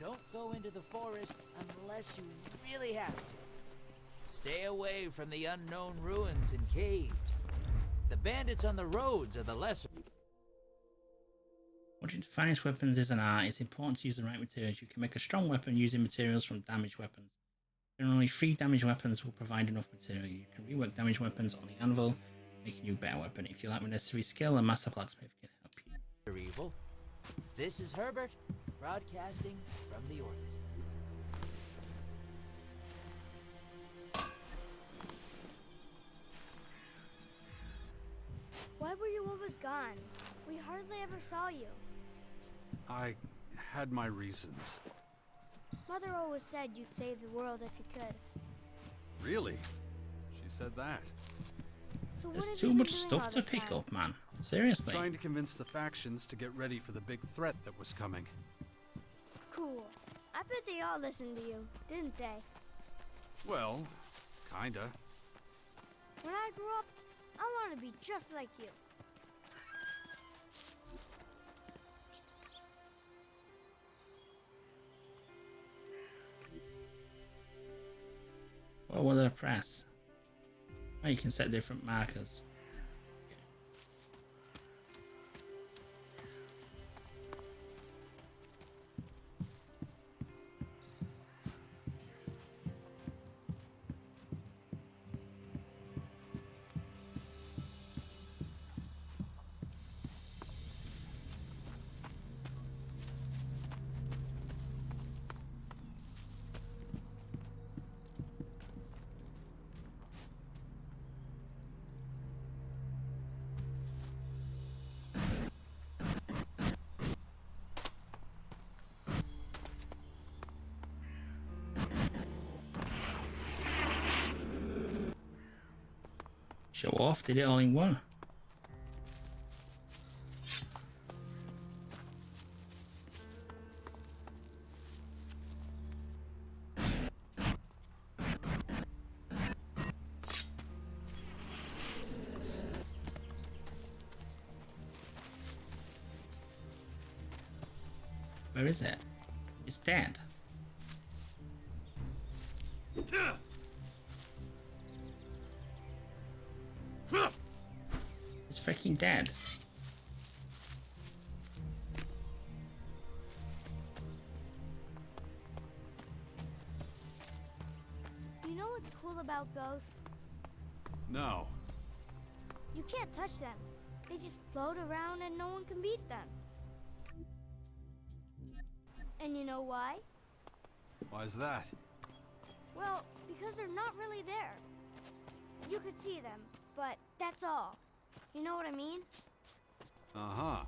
Don't go into the forest unless you really have to. Stay away from the unknown ruins and caves. The bandits on the roads are the lesser. Watching to finest weapons is an art. It's important to use the right materials. You can make a strong weapon using materials from damaged weapons. Generally, 3 damaged weapons will provide enough material. You can rework damaged weapons on the anvil, making you a better weapon. If you lack the necessary skill, a master blacksmith can help you. Evil. This is Herbert, broadcasting from the orbit. Why were you always gone? We hardly ever saw you. I had my reasons. Mother always said you'd save the world if you could. Really? She said that. So There's what have too you been much doing stuff all to this pick time? up, man. Seriously. Trying to convince the factions to get ready for the big threat that was coming. Cool. I bet they all listened to you, didn't they? Well, kinda. When I grow up, I want to be just like you. Well, what did I press? Oh, you can set different markers. Show off, did it all in one. Where is it? It's dead. It's freaking dead. You know what's cool about ghosts? No. You can't touch them. They just float around and no one can beat them. And you know why? Why's that? Well, because they're not really there. You could see them, but that's all. You know what I mean? Uh-huh.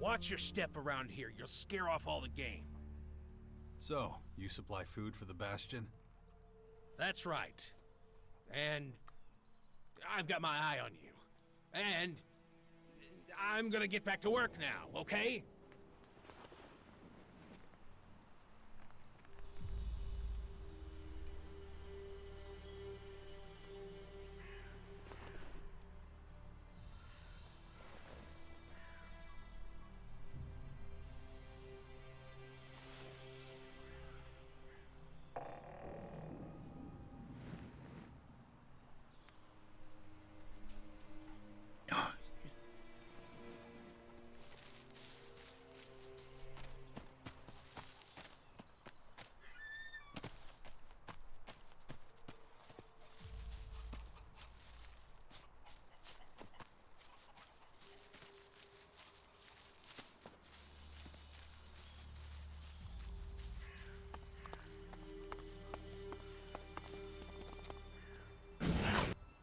Watch your step around here. You'll scare off all the game. So, you supply food for the Bastion? That's right. And I've got my eye on you. And I'm gonna get back to work now, okay?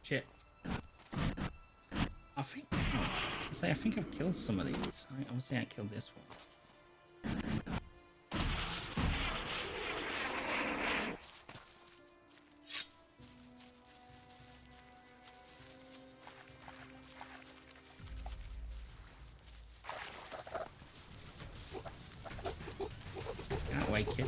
Shit. I think I've killed some of these. I would say I killed this one. Can't wait, kid.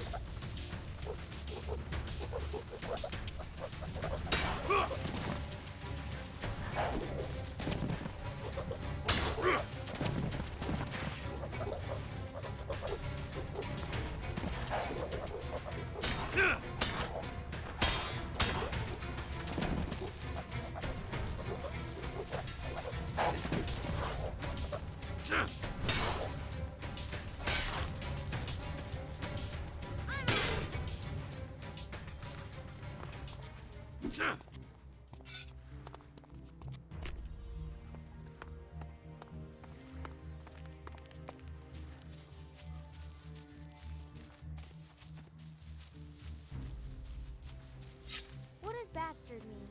bastard mean?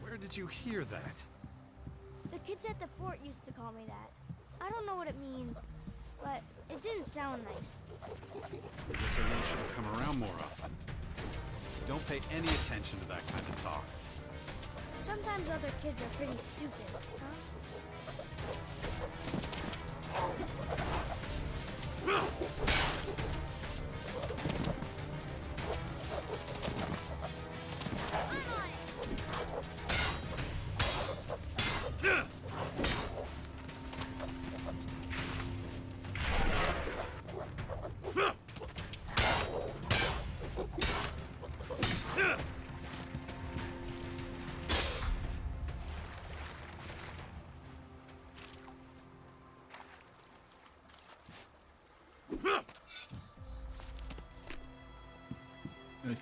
Where did you hear that? The kids at the fort used to call me that. I don't know what it means, but it didn't sound nice. I guess I really should have come around more often. Don't pay any attention to that kind of talk. Sometimes other kids are pretty stupid, huh?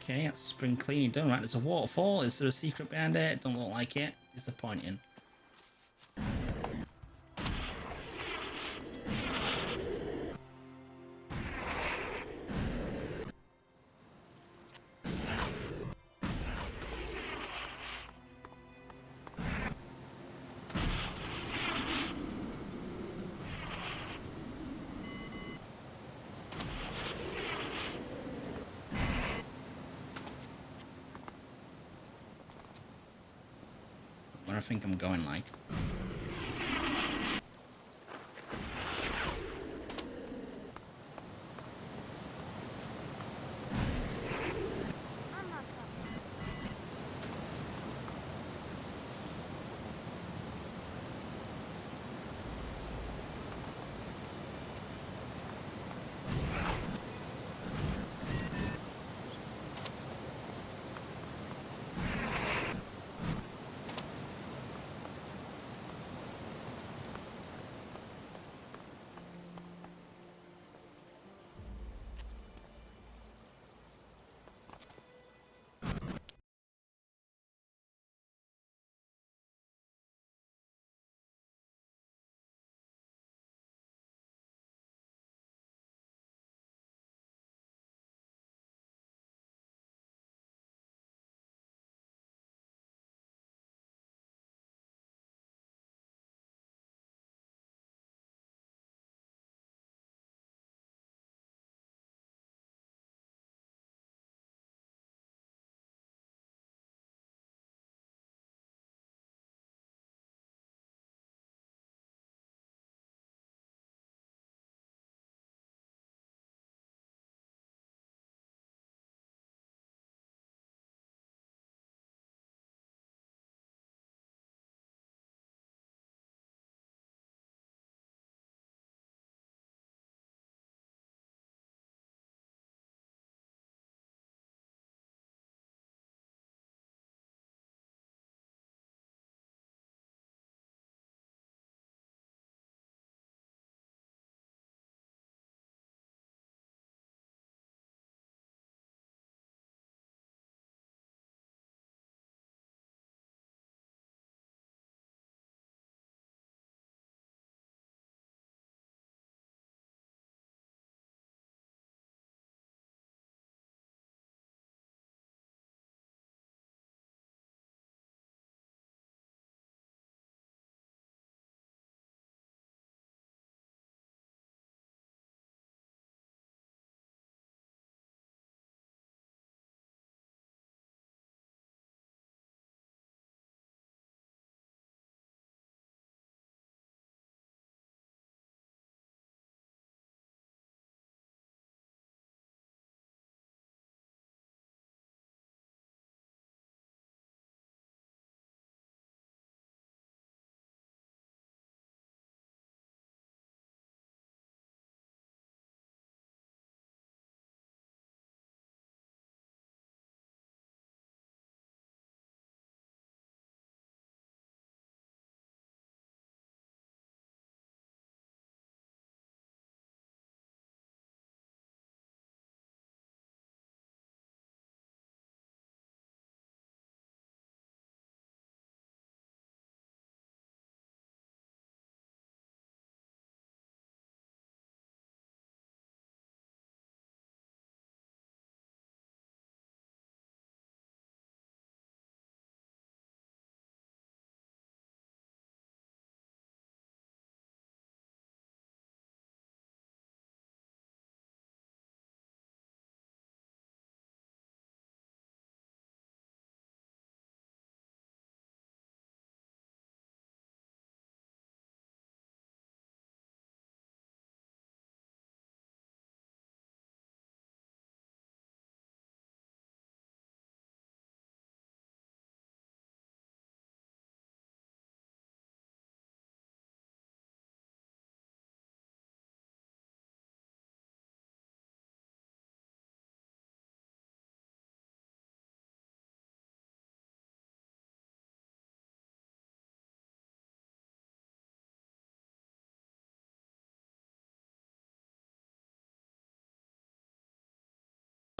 Okay, that's spring cleaning done. Right, there's a waterfall. Is there a secret behind it? Don't look like it. Disappointing. Where I think I'm going, like.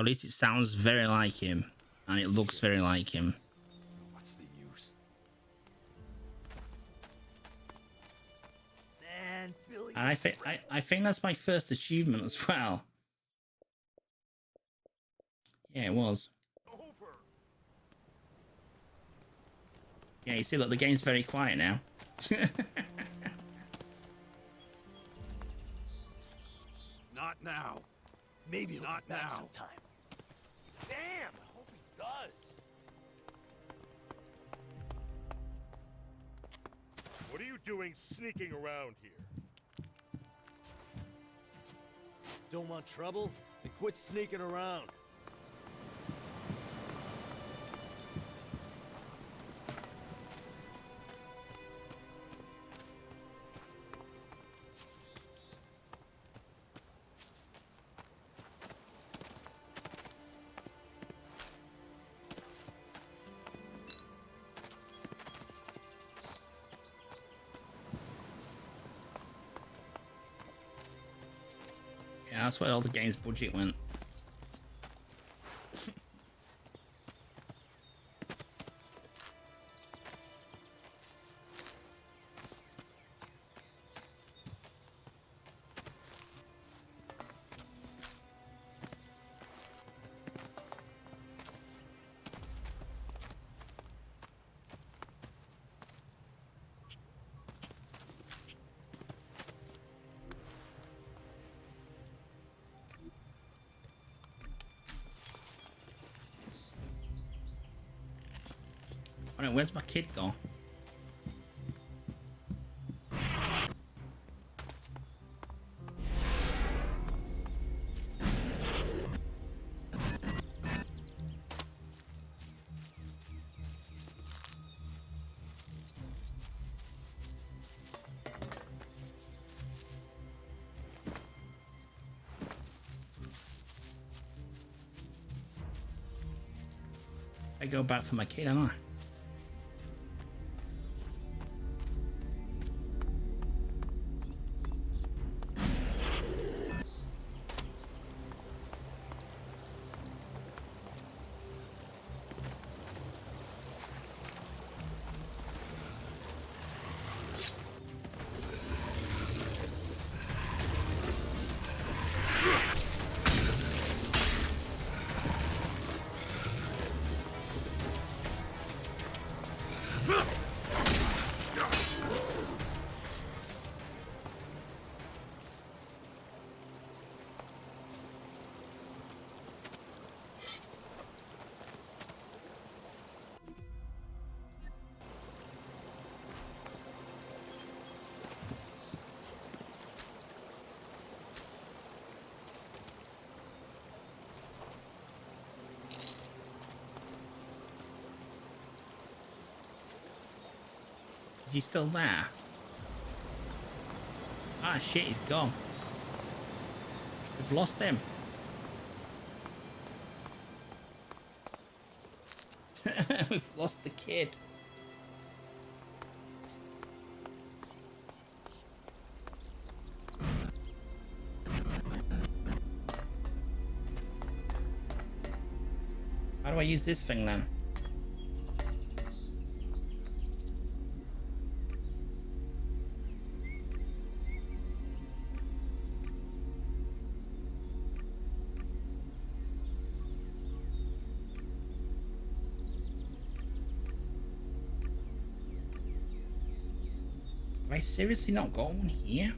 At least it sounds very like him, and it looks very like him. What's the use? Man, Billy. And I think that's my first achievement as well. Yeah, it was. Over. Yeah, you see, look, the game's very quiet now. Not now. Maybe not now. Sometime. Damn! I hope he does. What are you doing sneaking around here? Don't want trouble? Then quit sneaking around. Yeah, that's where all the game's budget went. Alright, where's my kid gone? I go back for my kid, don't I? Is he still there? Ah, shit, he's gone. We've lost him. We've lost the kid. How do I use this thing then? Have I seriously not got one here?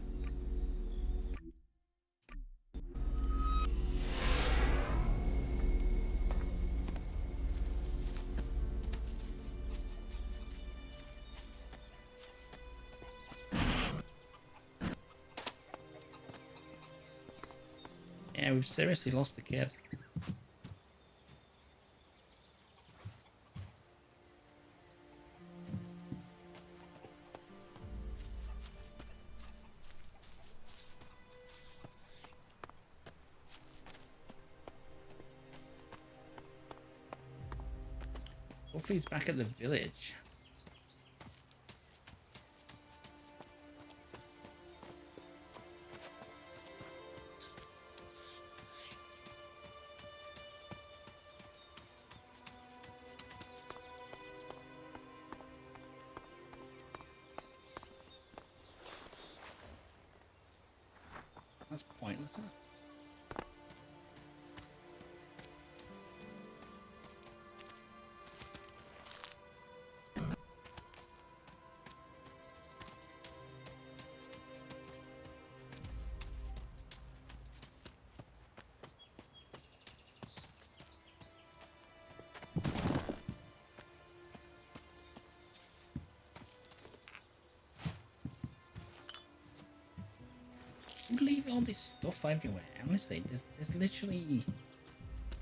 Yeah, we've seriously lost the kid. Hopefully he's back at the village. That's pointless, isn't it? Leave all this stuff everywhere. Honestly, there's literally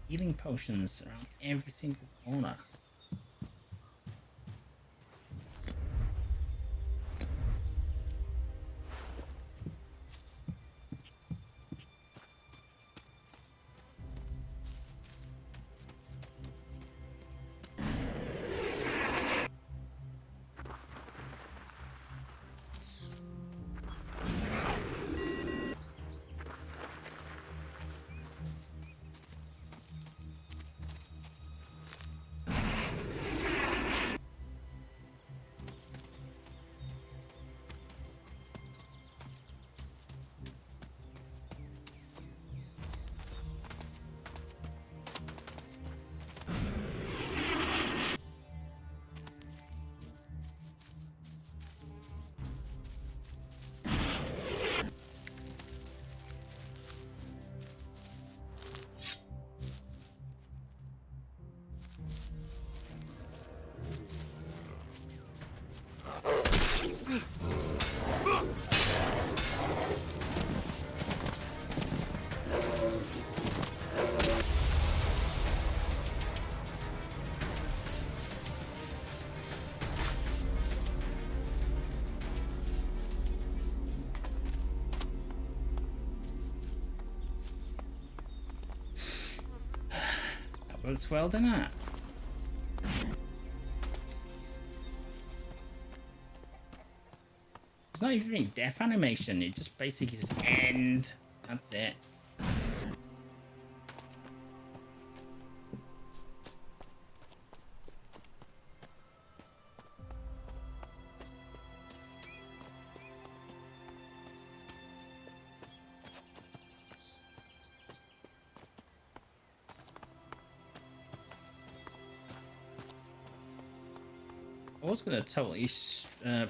healing potions around every single corner. Works well, doesn't it? It's not even any death animation, it just basically says end. That's it. I was going to totally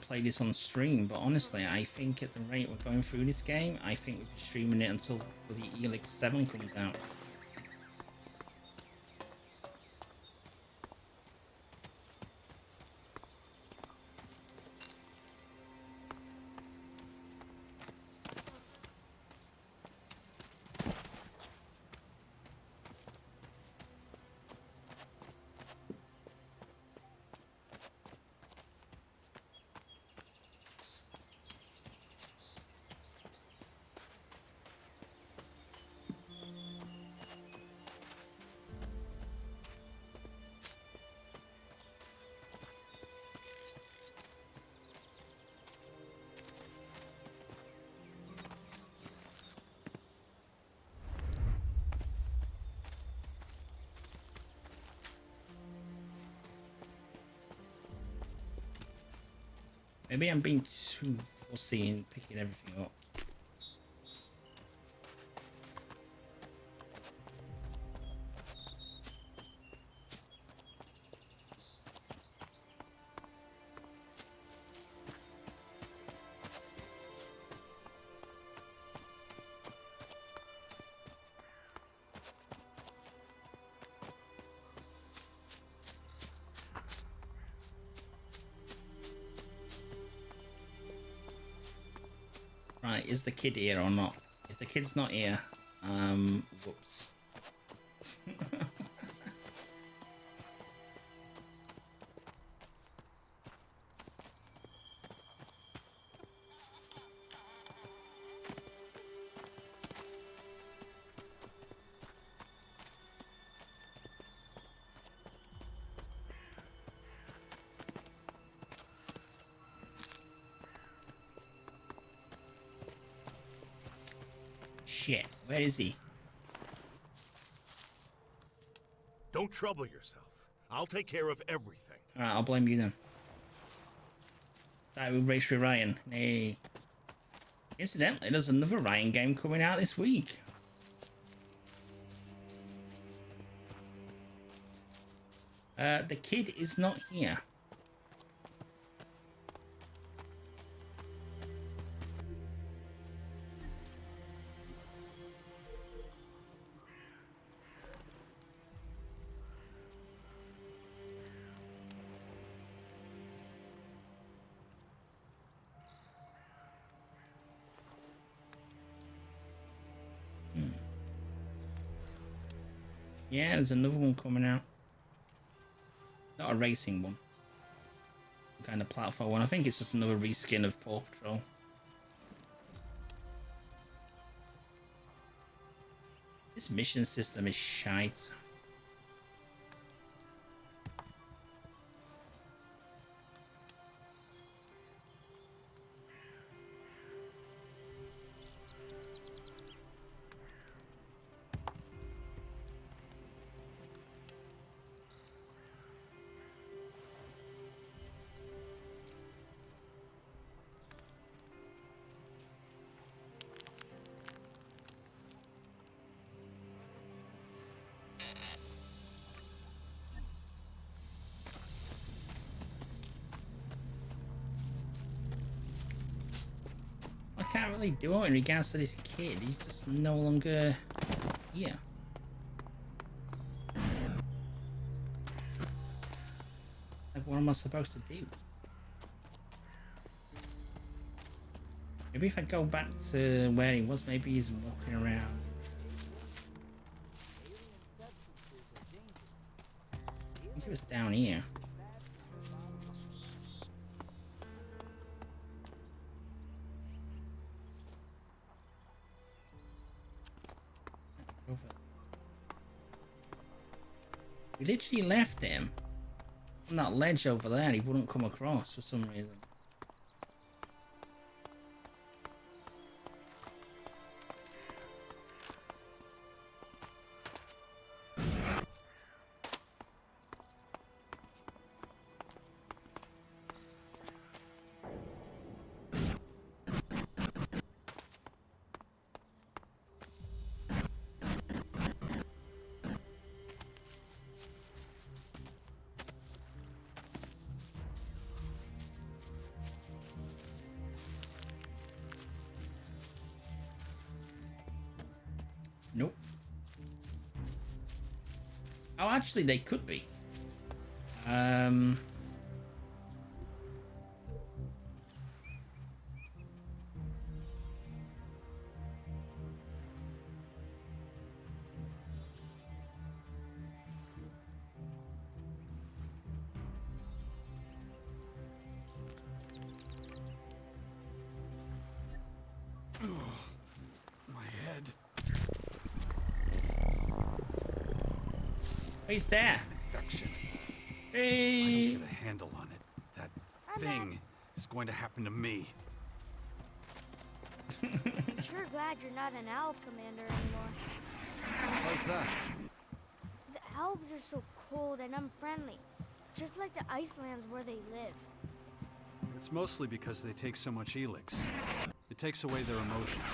play this on stream, but honestly, I think at the rate we're going through this game, I think we'll be streaming it until the Elex 7 comes out. Maybe I'm being too fussy in picking everything up. Right, is the kid here or not? If the kid's not here, whoops. Shit, where is he? Don't trouble yourself. I'll take care of everything. Alright, I'll blame you then. That will race with Ryan. Nay. Incidentally, there's another Ryan game coming out this week. The kid is not here. Yeah, there's another one coming out. Not a racing one. Kind of platform one. I think it's just another reskin of Paw Patrol. This mission system is shite. I can't really do it in regards to this kid. He's just no longer here. Like, what am I supposed to do? Maybe if I go back to where he was, maybe he's walking around. I think it was down here. We literally left him on that ledge over there. He wouldn't come across for some reason. Nope. Oh, actually, they could be. My head. He's there. Infection. Hey. If I don't get a handle on it, that thing is going to happen to me. I'm sure glad you're not an Alp commander anymore. How's that? The Alps are so cold and unfriendly, just like the Icelands where they live. It's mostly because they take so much Elex. It takes away their emotions.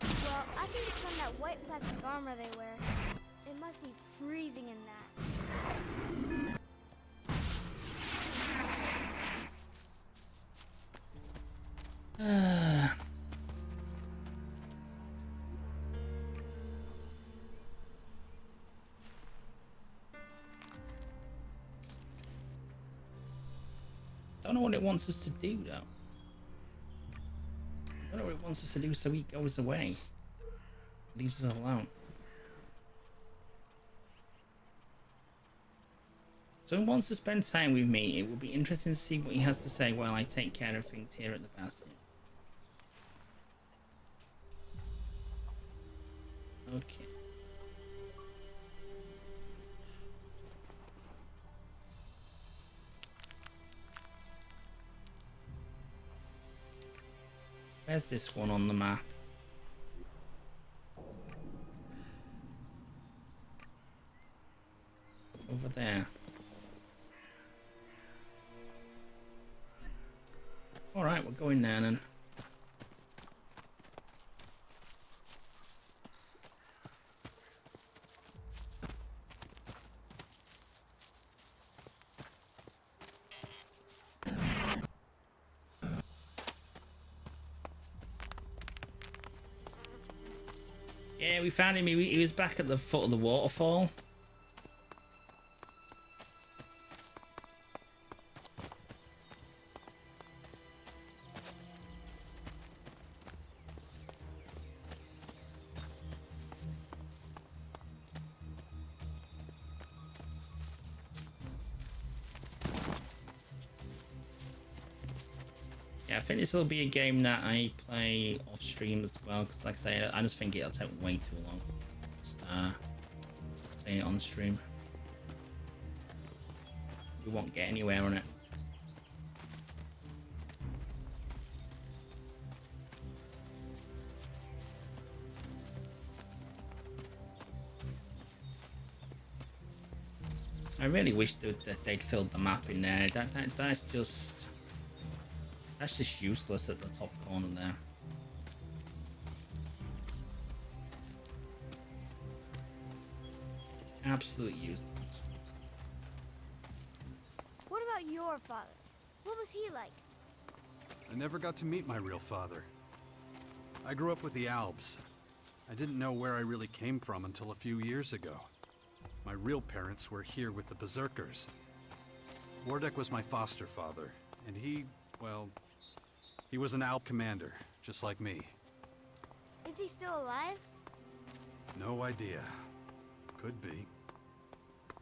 Well, I think it's from that white plastic armor they wear. It must be freezing in that. Don't know what it wants us to do, though. Don't know what it wants us to do, so he goes away. Leaves us alone. So he wants to spend time with me. It will be interesting to see what he has to say while I take care of things here at the Bastion. Okay. Where's this one on the map? Over there. Alright, we're going there then. Yeah, we found him. He was back at the foot of the waterfall. Yeah, I think this will be a game that I play off stream as well, because like I say, I just think it'll take way too long. Just playing it on stream. We won't get anywhere on it. I really wish that they'd filled the map in there. That's just useless at the top corner there. Absolutely useless. What about your father? What was he like? I never got to meet my real father. I grew up with the Albs. I didn't know where I really came from until a few years ago. My real parents were here with the Berserkers. Wardek was my foster father, and he was an Alb commander, just like me. Is he still alive? No idea. Could be.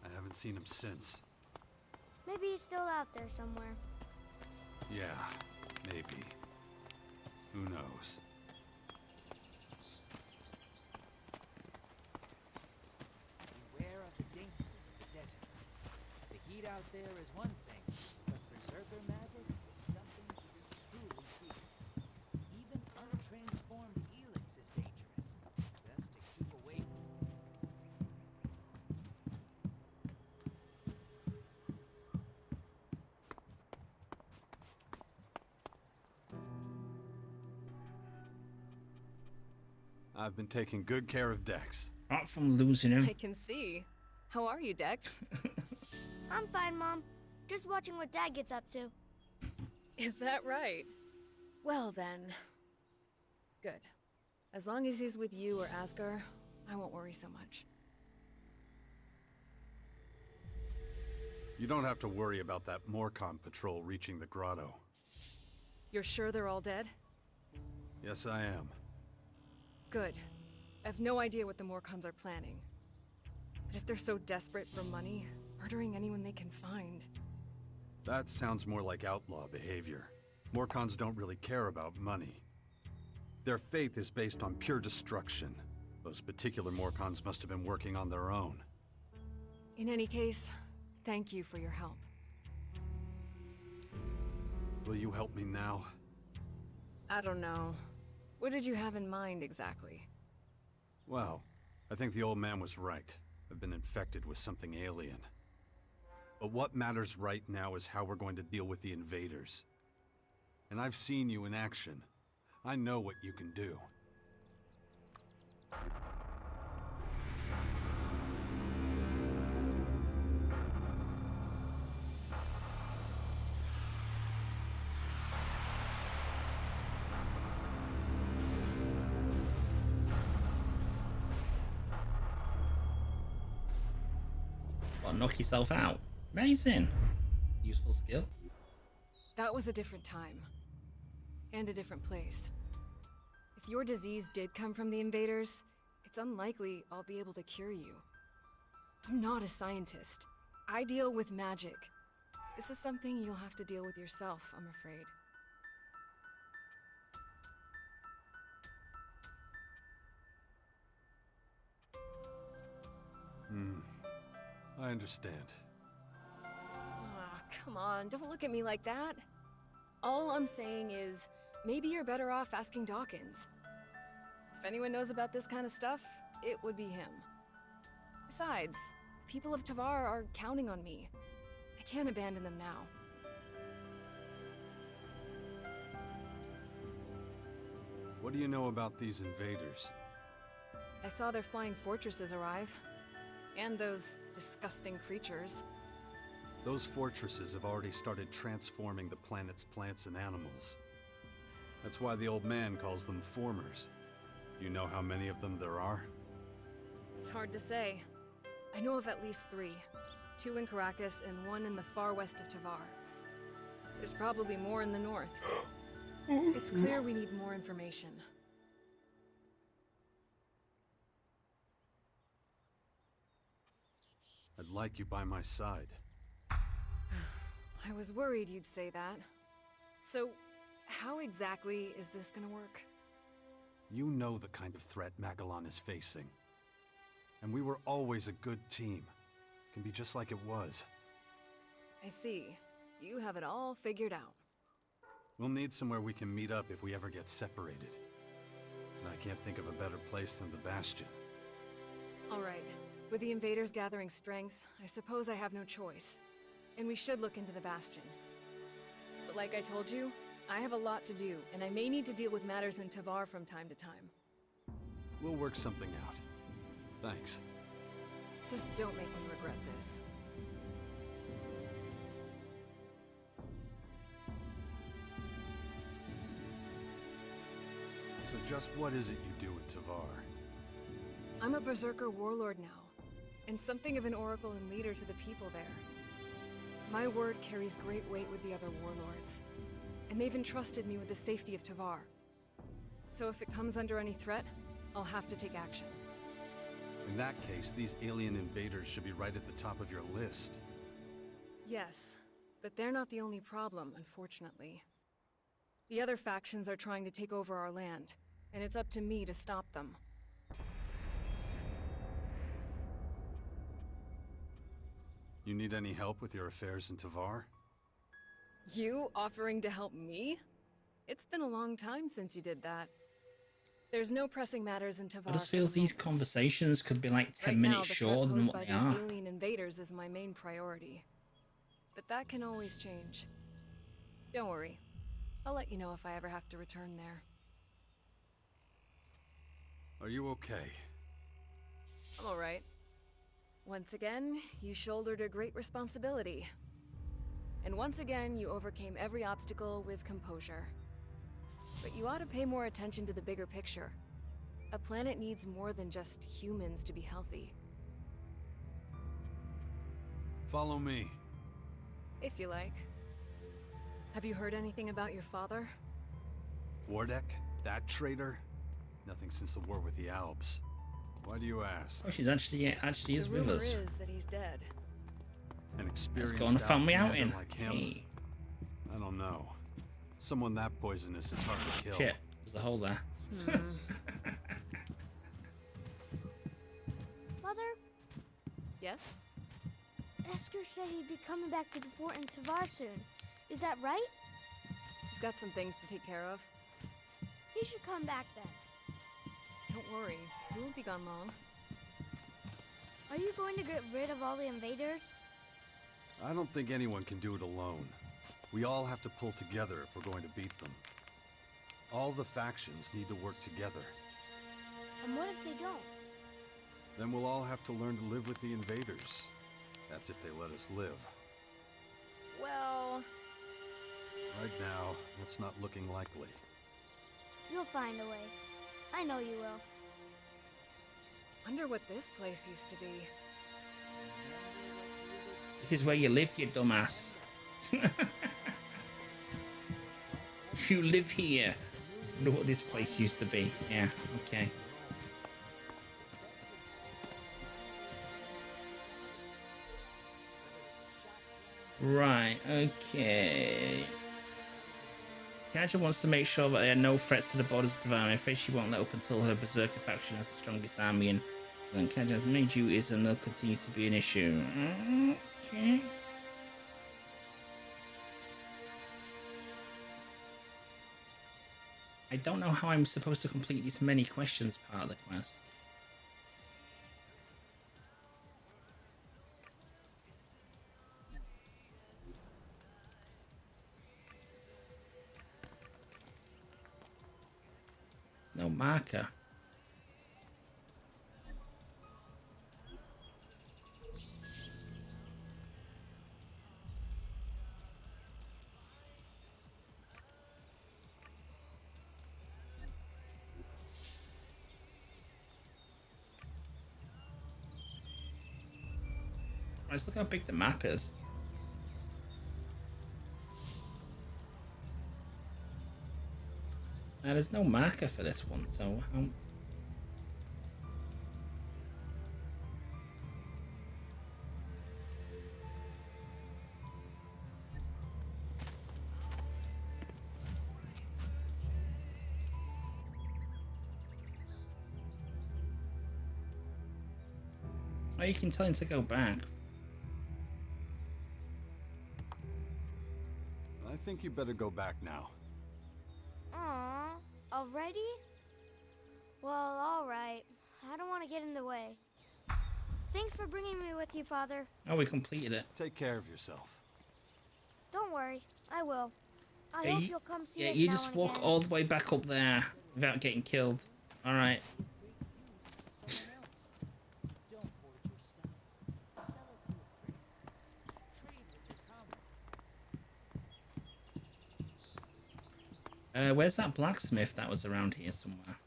I haven't seen him since. Maybe he's still out there somewhere. Yeah, maybe. Who knows? Beware of the danger of the desert. The heat out there is one thing, but berserker magic is something to be truly feared. Even untransformed Elex is dangerous. Best to keep away. I've been taking good care of Dex. Apart from losing him. I can see. How are you, Dex? I'm fine, Mom. Just watching what Dad gets up to. Is that right? Well then. Good. As long as he's with you or Asgar, I won't worry so much. You don't have to worry about that Morcon patrol reaching the grotto. You're sure they're all dead? Yes, I am. Good. I have no idea what the Morcons are planning. But if they're so desperate for money, murdering anyone they can find... That sounds more like outlaw behavior. Morcons don't really care about money. Their faith is based on pure destruction. Those particular Morcons must have been working on their own. In any case, thank you for your help. Will you help me now? I don't know. What did you have in mind, exactly? Well, I think the old man was right. I've been infected with something alien. But what matters right now is how we're going to deal with the invaders. And I've seen you in action. I know what you can do. What, knock yourself out? Amazing. Useful skill. That was a different time. And a different place. If your disease did come from the invaders, it's unlikely I'll be able to cure you. I'm not a scientist. I deal with magic. This is something you'll have to deal with yourself, I'm afraid. I understand. Ah, come on, don't look at me like that. All I'm saying is, maybe you're better off asking Dawkins. If anyone knows about this kind of stuff, it would be him. Besides, the people of Tavar are counting on me. I can't abandon them now. What do you know about these invaders? I saw their flying fortresses arrive. And those disgusting creatures. Those fortresses have already started transforming the planet's plants and animals. That's why the old man calls them formers. Do you know how many of them there are? It's hard to say. I know of at least 3. 2 in Caracas and 1 in the far west of Tavar. There's probably more in the north. It's clear we need more information. I'd like you by my side. I was worried you'd say that. So, how exactly is this gonna work? You know the kind of threat Magellan is facing. And we were always a good team. Can be just like it was. I see. You have it all figured out. We'll need somewhere we can meet up if we ever get separated. And I can't think of a better place than the Bastion. Alright. With the invaders gathering strength, I suppose I have no choice. And we should look into the Bastion. But like I told you, I have a lot to do, and I may need to deal with matters in Tavar from time to time. We'll work something out. Thanks. Just don't make me regret this. So just what is it you do in Tavar? I'm a Berserker warlord now, and something of an oracle and leader to the people there. My word carries great weight with the other warlords, and they've entrusted me with the safety of Tavar. So if it comes under any threat, I'll have to take action. In that case, these alien invaders should be right at the top of your list. Yes, but they're not the only problem, unfortunately. The other factions are trying to take over our land, and it's up to me to stop them. You need any help with your affairs in Tavar? You offering to help me? It's been a long time since you did that. There's no pressing matters in Tavar. I just feel these conversations could be like 10 minutes shorter than what they are. The alien invaders is my main priority. But that can always change. Don't worry. I'll let you know if I ever have to return there. Are you okay? I'm alright. Once again, you shouldered a great responsibility. And once again, you overcame every obstacle with composure. But you ought to pay more attention to the bigger picture. A planet needs more than just humans to be healthy. Follow me. If you like. Have you heard anything about your father? Wardek? That traitor? Nothing since the war with the Albs. Why do you ask? Oh, she's actually is with us. The rumor is that he's dead. An experienced Let's go on a family outlander outing. like him? Hey. I don't know. Someone that poisonous is hard to kill. Shit, there's a hole there. Mother, Yes? Esker said he'd be coming back to the fort in Tavar soon. Is that right? He's got some things to take care of. He should come back then. Don't worry, he won't be gone long. Are you going to get rid of all the invaders? I don't think anyone can do it alone. We all have to pull together if we're going to beat them. All the factions need to work together. And what if they don't? Then we'll all have to learn to live with the invaders. That's if they let us live. Well... Right now, that's not looking likely. You'll find a way. I know you will. Wonder what this place used to be. This is where you live, you dumbass. You live here. Wonder what this place used to be. Yeah, okay. Right, okay. Kaja wants to make sure that there are no threats to the borders of Tavar. I'm afraid she won't let up until her Berserker faction has the strongest army, and then Kaja's main duties, and they'll continue to be an issue. Okay. I don't know how I'm supposed to complete this many questions part of the quest. No marker. Let's look how big the map is. Now, there's no marker for this one, so how... Oh, you can tell him to go back. I think you better go back now. Aww, already? Well, alright. I don't want to get in the way. Thanks for bringing me with you, Father. Oh, we completed it. Take care of yourself. Don't worry, I will. I Yeah, hope you- you'll come see Yeah, us you now just and walk again. all the way back up there without getting killed. Alright. Great use to someone else. Don't hoard your stuff. Sell it to a trader. Trade with your comrade. Where's that blacksmith that was around here somewhere?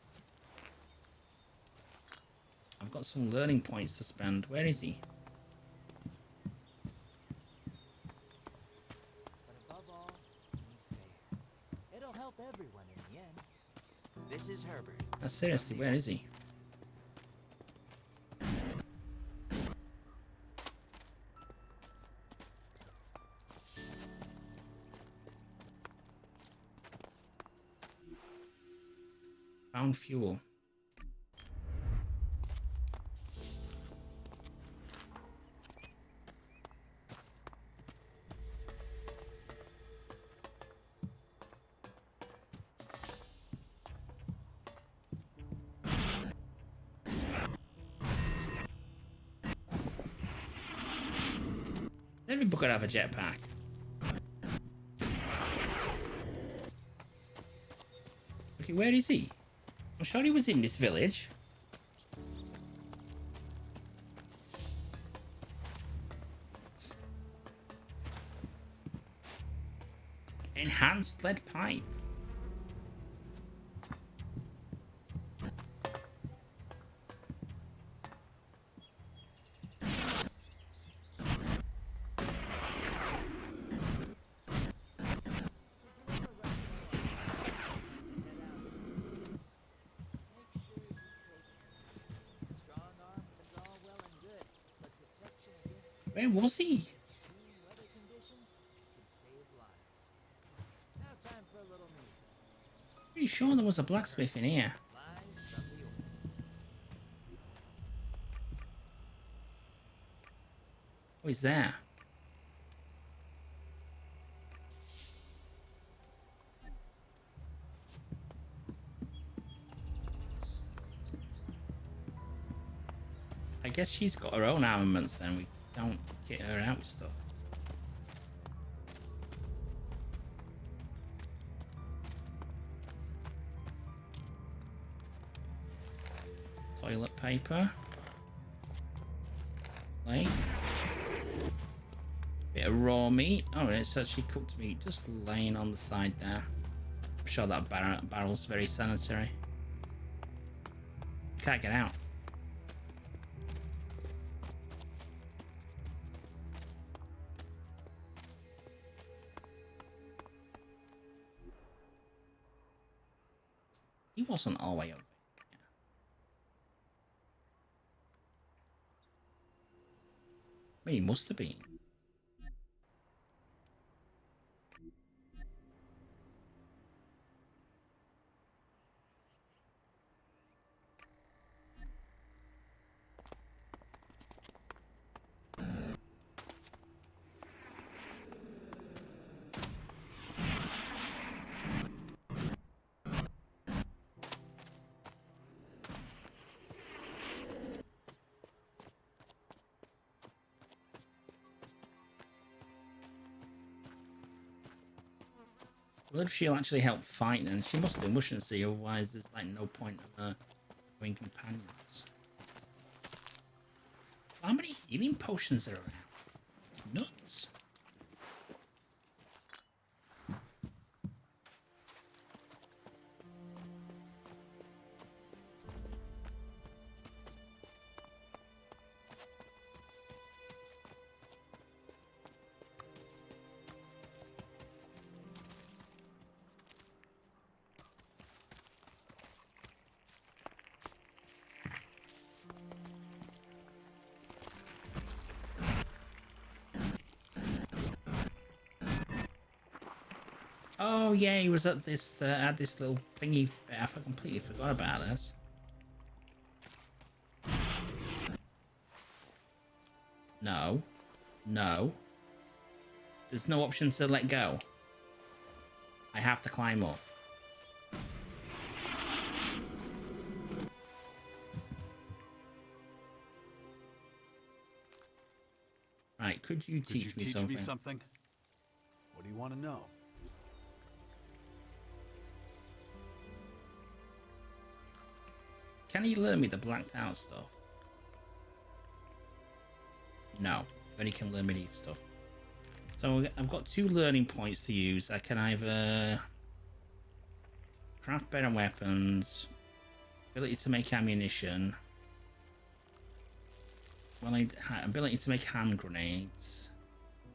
I've got some learning points to spend. Where is he? But above all, be fair. It'll help everyone in the end. This is Herbert. Seriously, where is he? Found fuel. Everybody could have a jetpack. Okay, where is he? I'm sure he was in this village. Enhanced lead pipe. Where was he? Extreme weather conditions can save lives. Now time for a little news. Pretty sure there was a blacksmith in here. Live from the order. Oh, he's there. I guess she's got her own armaments then. We don't get her out with stuff. Toilet paper. Plate. Bit of raw meat. Oh, it's actually cooked meat just laying on the side there. I'm sure that barrel's very sanitary. Can't get out. He wasn't all the way over. I mean, he must have been. What if she'll actually help fight then? She must do, mustn't she? Otherwise there's like no point of her having companions. How many healing potions are around? Nuts. Oh yeah, he was at this little thingy. I completely forgot about this. No, no. There's no option to let go. I have to climb up. Right, could you teach me something? What do you want to know? Can you learn me the blacked out stuff? No, only can learn me these stuff. So I've got 2 learning points to use. I can either craft better weapons, ability to make ammunition, ability to make hand grenades,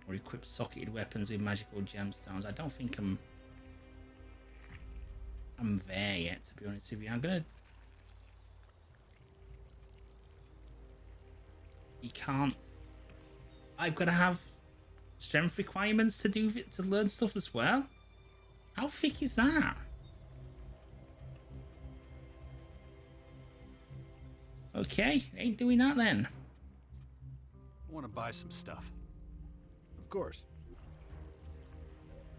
or equip socketed weapons with magical gemstones. I don't think I'm there yet, to be honest with you. I've got to have strength requirements to learn stuff as well. How thick is that? Okay, ain't doing that then. I want to buy some stuff. Of course.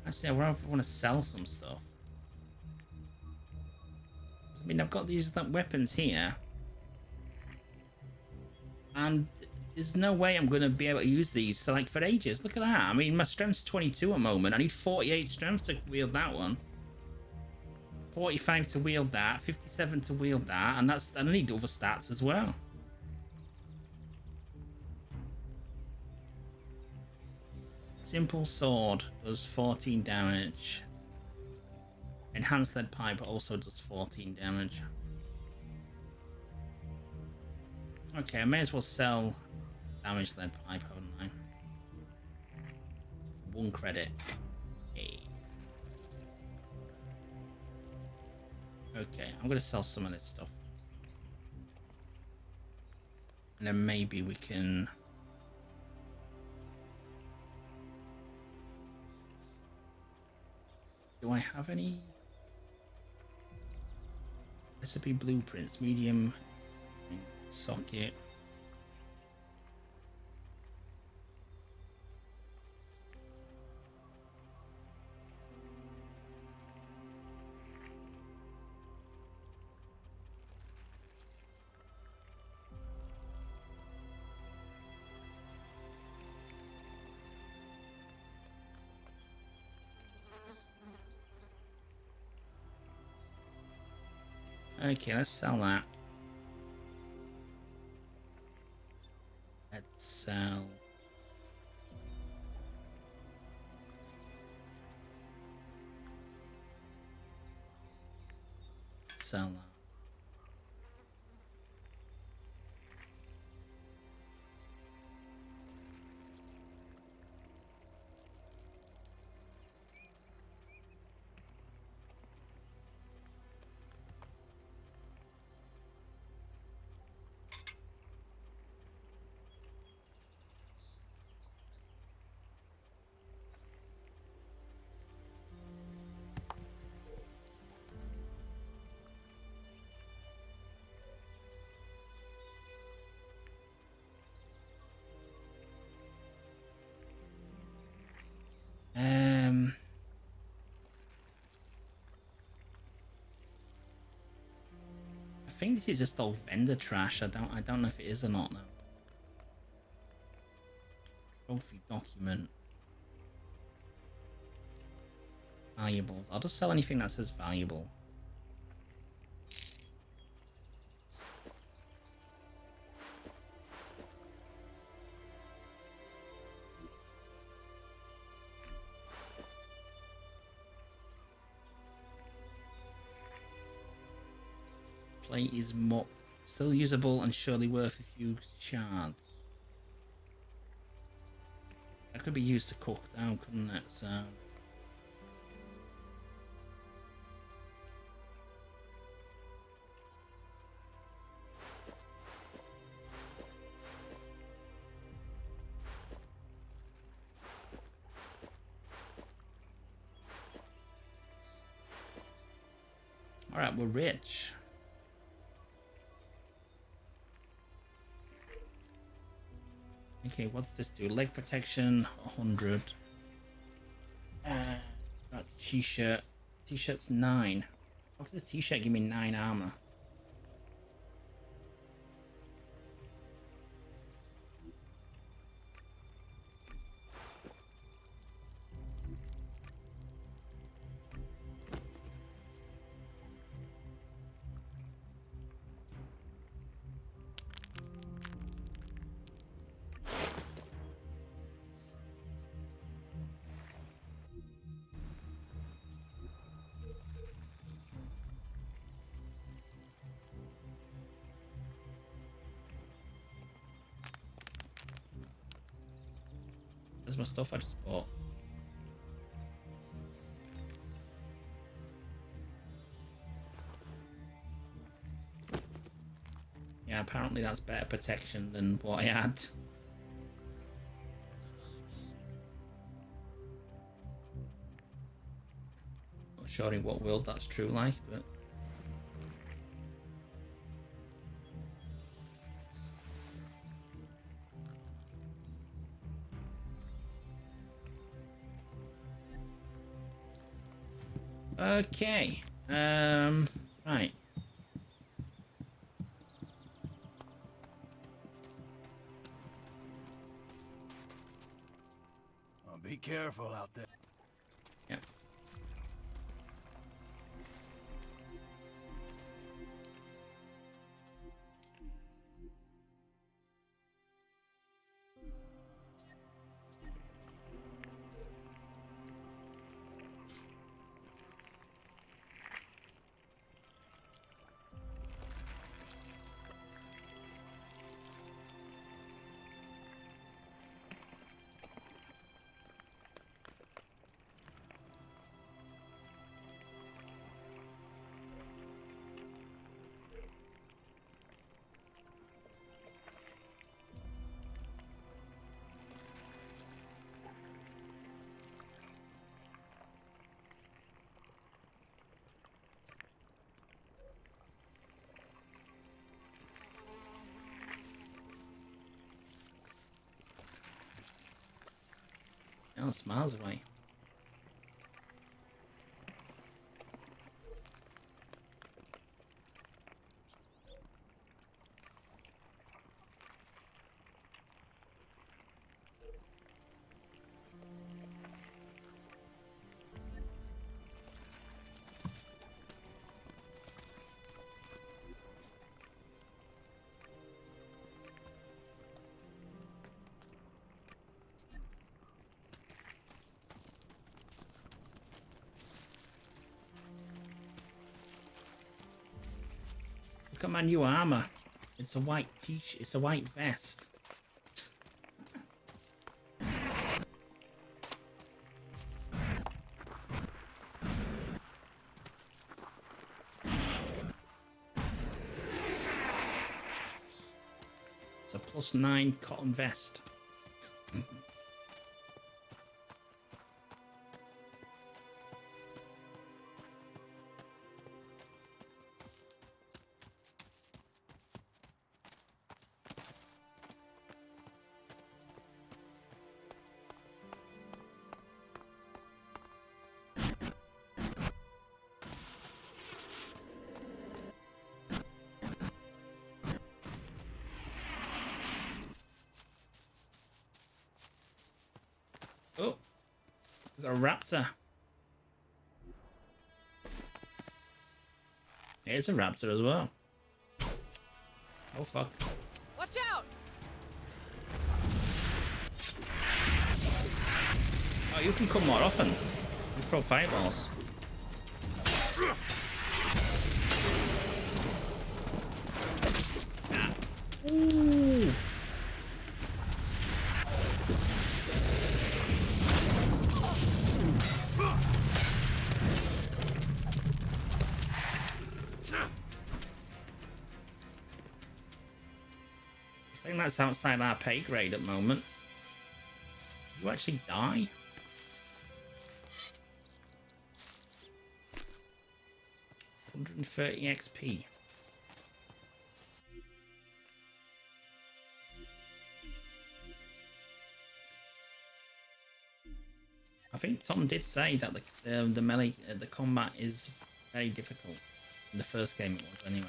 Actually, I want to sell some stuff. I mean, I've got these weapons here, and there's no way I'm going to be able to use these for ages. Look at that. I mean, my strength's 22 at the moment. I need 48 strength to wield that one. 45 to wield that. 57 to wield that. And I need other stats as well. Simple sword does 14 damage. Enhanced lead pipe also does 14 damage. Okay, I may as well sell damage lead pipe, haven't I? 1 credit. Hey. Okay, I'm gonna sell some of this stuff. And then maybe we can... Do I have any recipe blueprints? Medium socket. Okay, let's sell that. Let's sell... Sell that. I think this is just all vendor trash. I don't know if it is or not now. Trophy document. Valuables. I'll just sell anything that says valuable. Plate is more still usable and surely worth a few shards. That could be used to cook down, couldn't it? So Alright, we're rich. Okay, what does this do? Leg protection, 100. That's t-shirt. T-shirt's 9. How does the t-shirt give me 9 armor? There's my stuff I just bought. Yeah, apparently that's better protection than what I had. Not sure in what world that's true like, but... Okay, right. Be careful out there. Yep. Oh, it's miles away. Look at my new armor. It's a white t-shirt. It's a white vest. It's a +9 cotton vest. Oh, we got a raptor. It's a raptor as well. Oh fuck. Watch out! Oh, you can come more often. You throw fireballs. Ooh. I think that's outside our pay grade at the moment. You actually die? 130 XP. I think Tom did say that the melee, the combat is very difficult. In the first game it was anyway.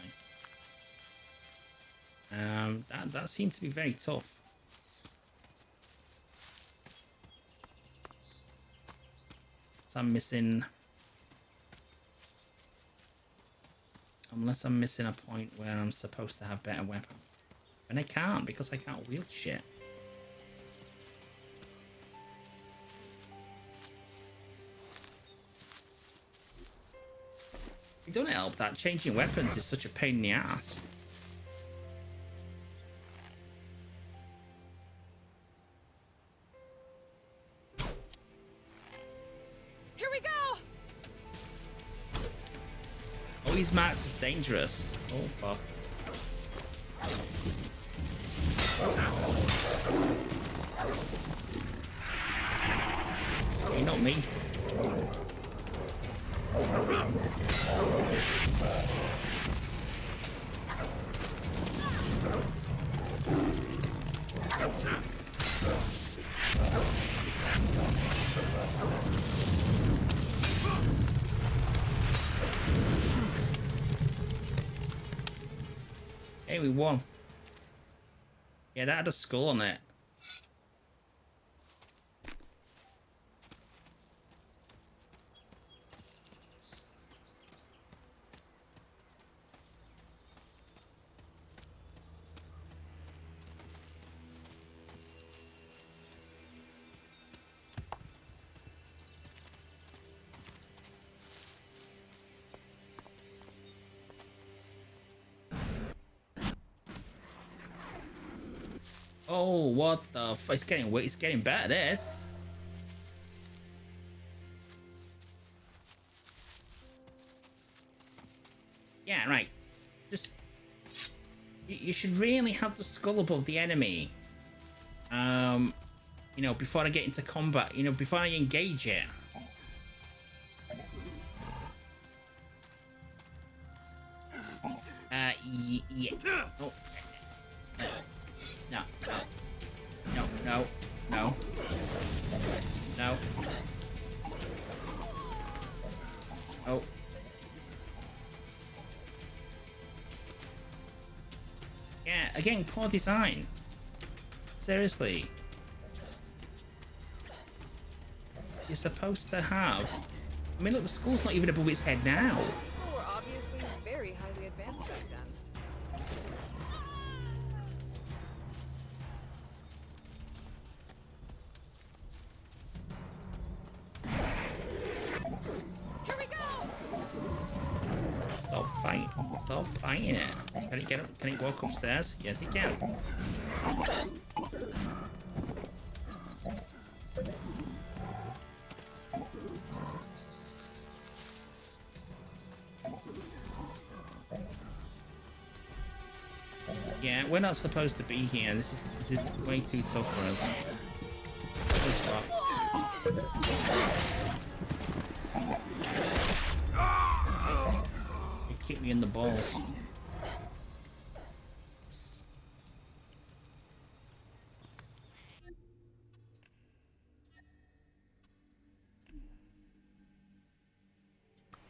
That seems to be very tough. So I'm missing... Unless I'm missing a point where I'm supposed to have better weapons. And I can't because I can't wield shit. It doesn't help that changing weapons is such a pain in the ass. Here we go! Oh, he's marked as dangerous. Oh, fuck. Hey, not me. Hey, we won. Yeah, that had a skull on it. Oh, what the fuck? It's getting better, this. Yeah, right. Just... You should really have the skull above the enemy. You know, before I get into combat. You know, before I engage it. Yeah. Oh. No, no, no, no, no. Oh. Yeah, again, poor design. Seriously. You're supposed to have... I mean, look, the skull's not even above its head now. People were obviously very highly advanced back then. Stop fighting it. Can it get up? Can it walk upstairs? Yes, it can. Yeah, we're not supposed to be here. This is way too tough for us. It kicked me in the balls.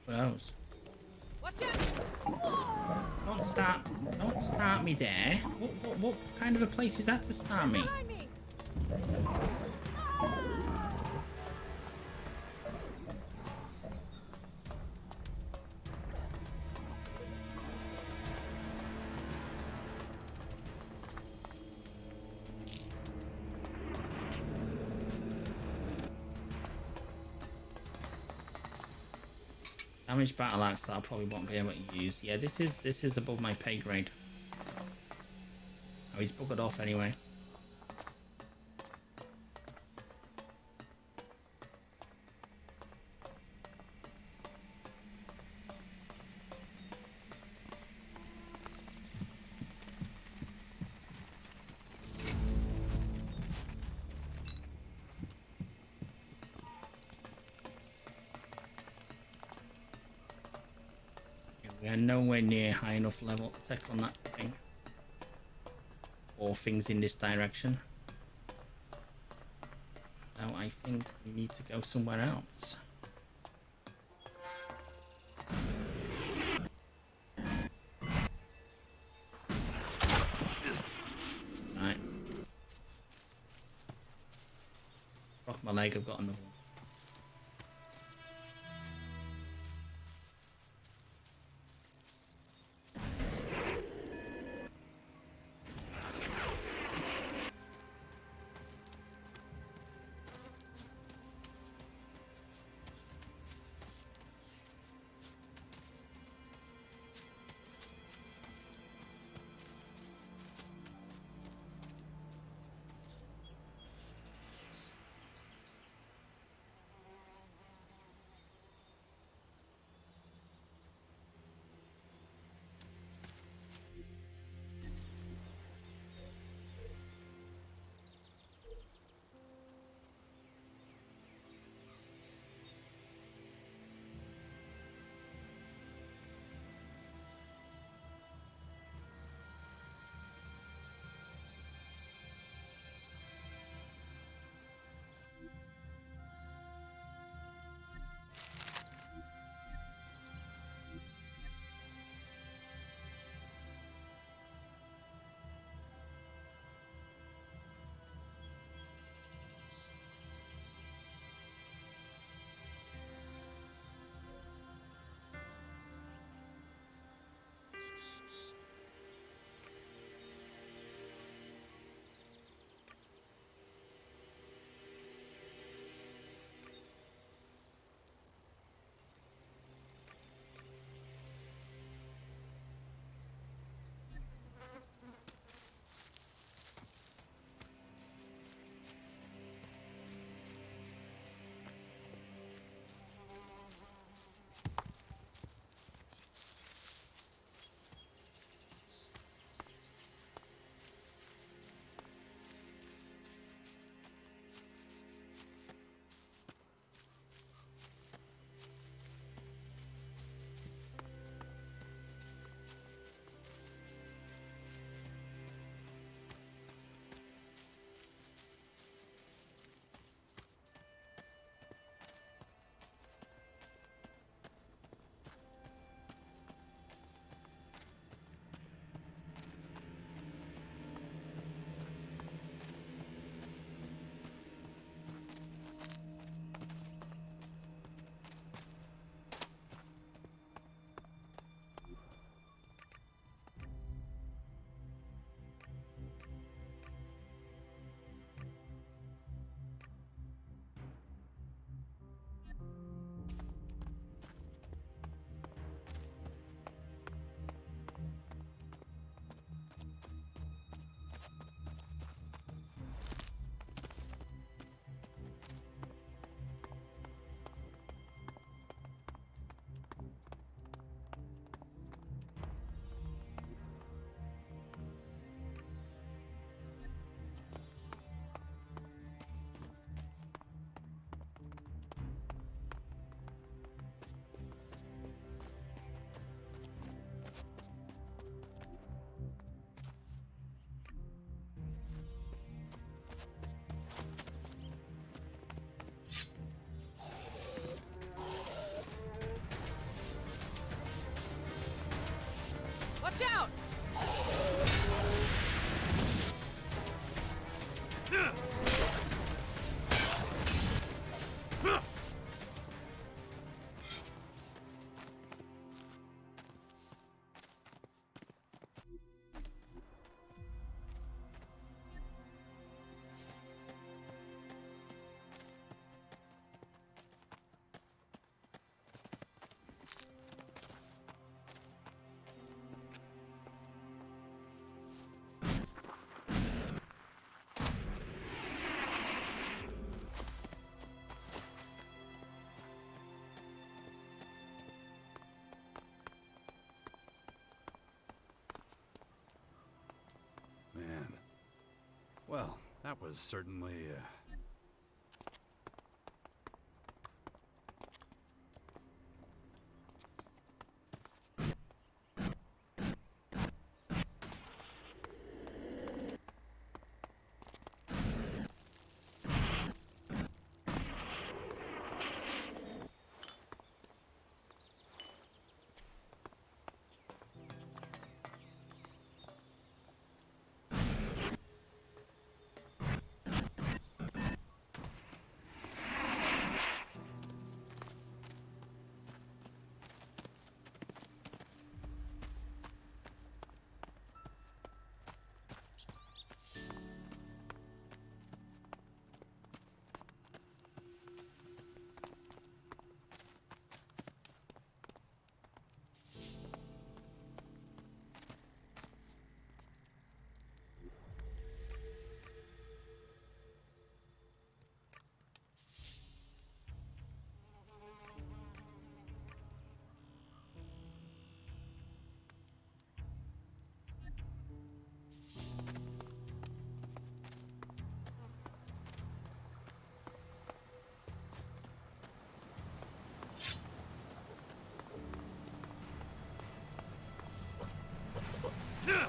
What else? Watch out! Don't start me there. What kind of a place is that to start me? Damaged battle axe that I probably won't be able to use. Yeah, this is above my pay grade. Oh, he's buggered off anyway. We are nowhere near high enough level to take on that thing. Or things in this direction. So I think we need to go somewhere else. Right. Broke my leg, I've got another one. Watch out! Man. Well, that was certainly, Here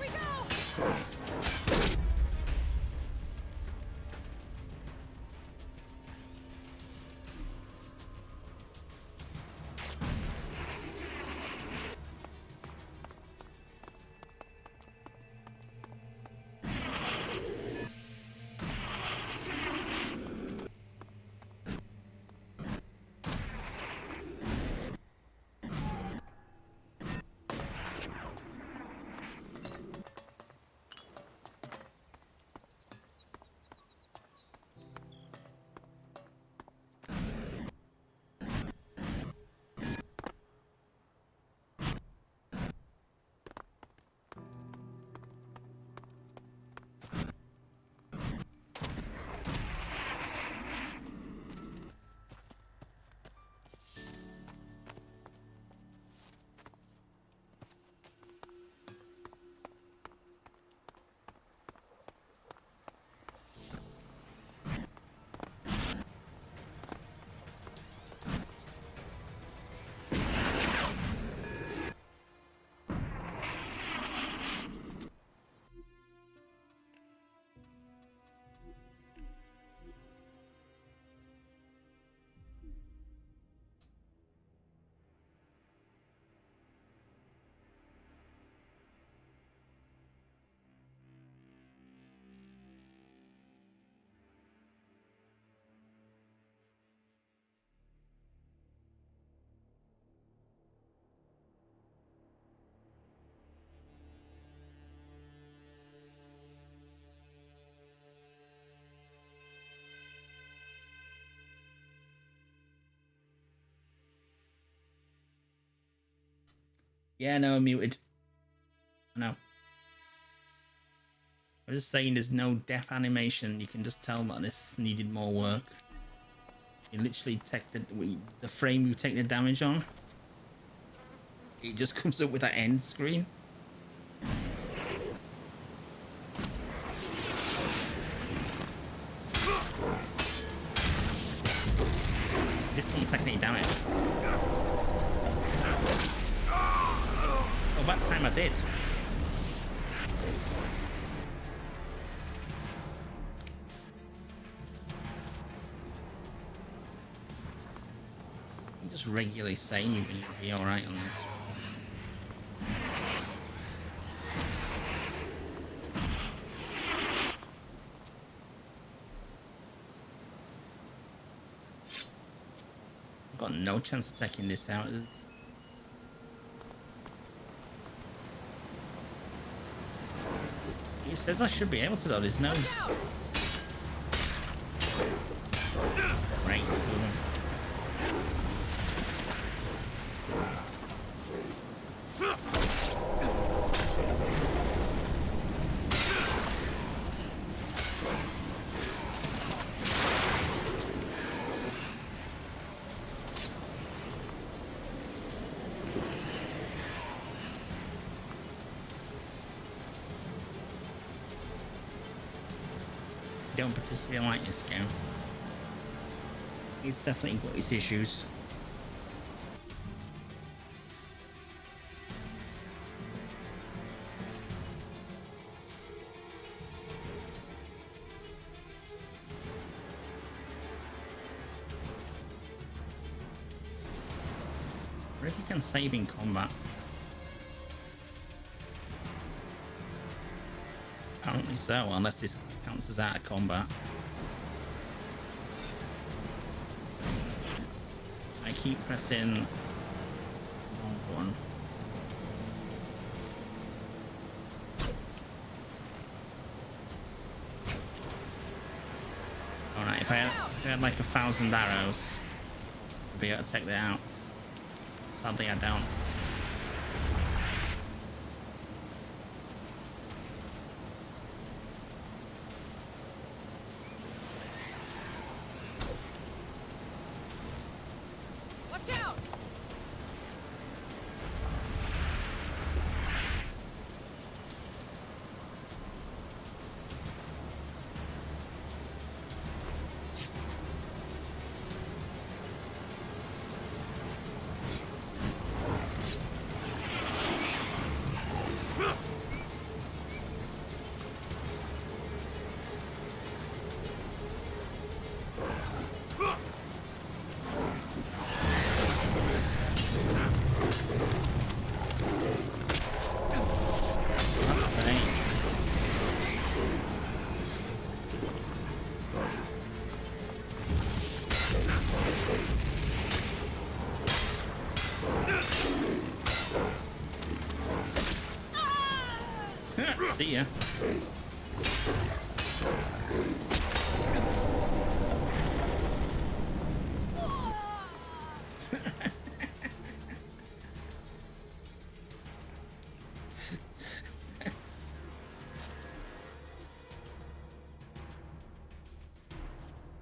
we go! Yeah, no, I'm muted. I know. I'm just saying there's no death animation. You can just tell that this needed more work. You literally take the frame you take the damage on. It just comes up with that end screen. This doesn't take any damage. Oh, that time I did. I'm just regularly saying you'll be alright on this. I've got no chance of taking this out. It says I should be able to though, there's no... Right, don't particularly like this game. It's definitely got its issues. Or if you can save in combat. Apparently so, unless this counts as out of combat. I keep pressing wrong one. Alright, if I had like 1,000 arrows, I'd be able to take that out. Sadly I don't. Watch out! See ya.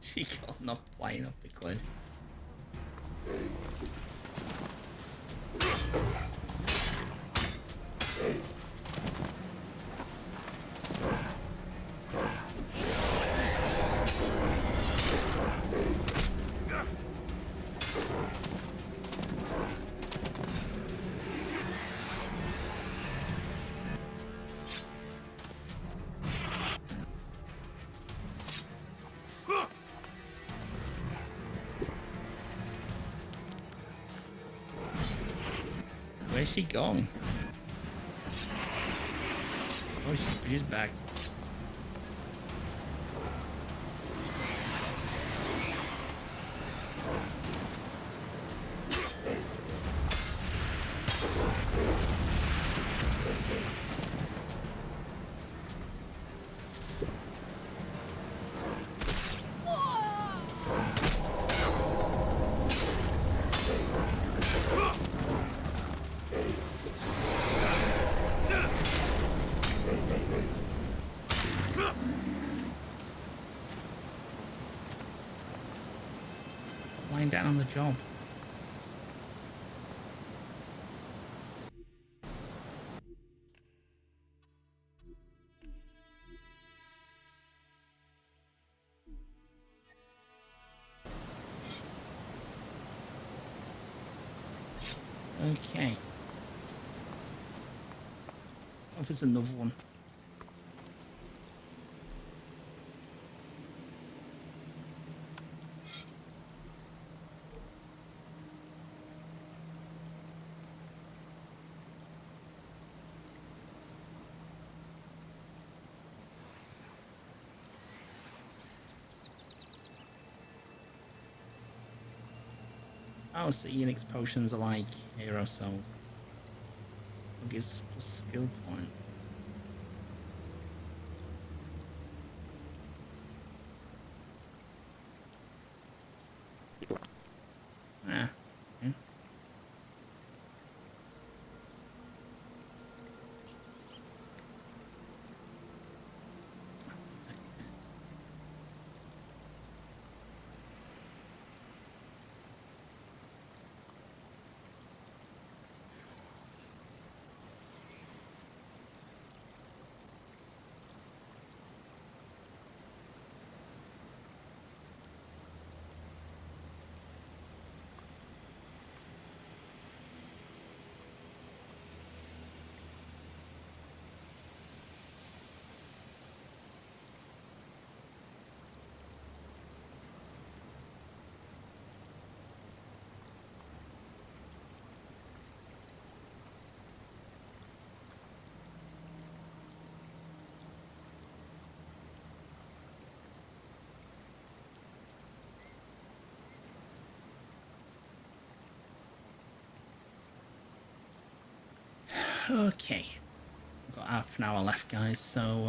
She got knocked flying off the cliff. Where's she gone? Oh, she's back. Lying down on the job. Okay. Oh, if there's another one. Oh, so Elex potions are like hero souls. It gives plus skill point. Ah. Okay. Okay. Got half an hour left, guys, so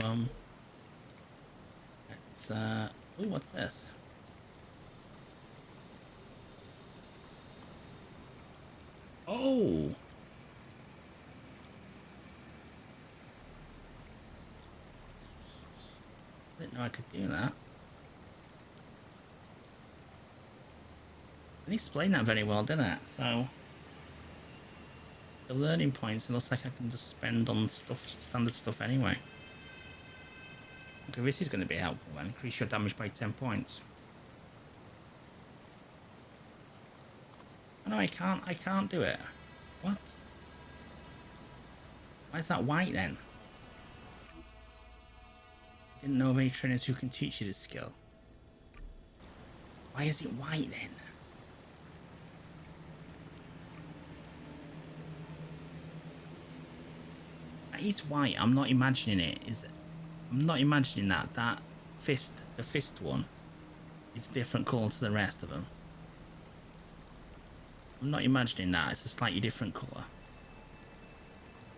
let's ooh, what's this? Oh, didn't know I could do that. didn't explain that very well, did it? So the learning points, it looks like I can just spend on stuff, standard stuff anyway. Okay, this is going to be helpful then. Increase your damage by 10 points. Oh, no, I can't do it. What? Why is that white then? Didn't know of any trainers who can teach you this skill. Why is it white then? That is white. I'm not imagining it. I'm not imagining that. The fist one, is a different colour to the rest of them. I'm not imagining that. It's a slightly different colour.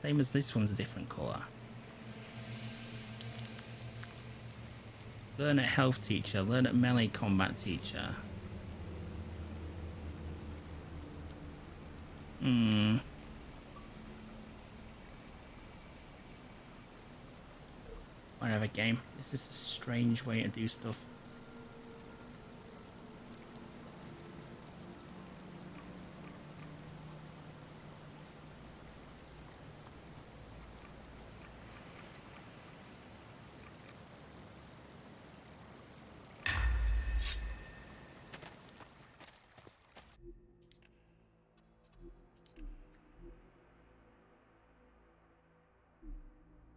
Same as this one's a different colour. Learn at health teacher. Learn at melee combat teacher. Whatever, game. This is a strange way to do stuff.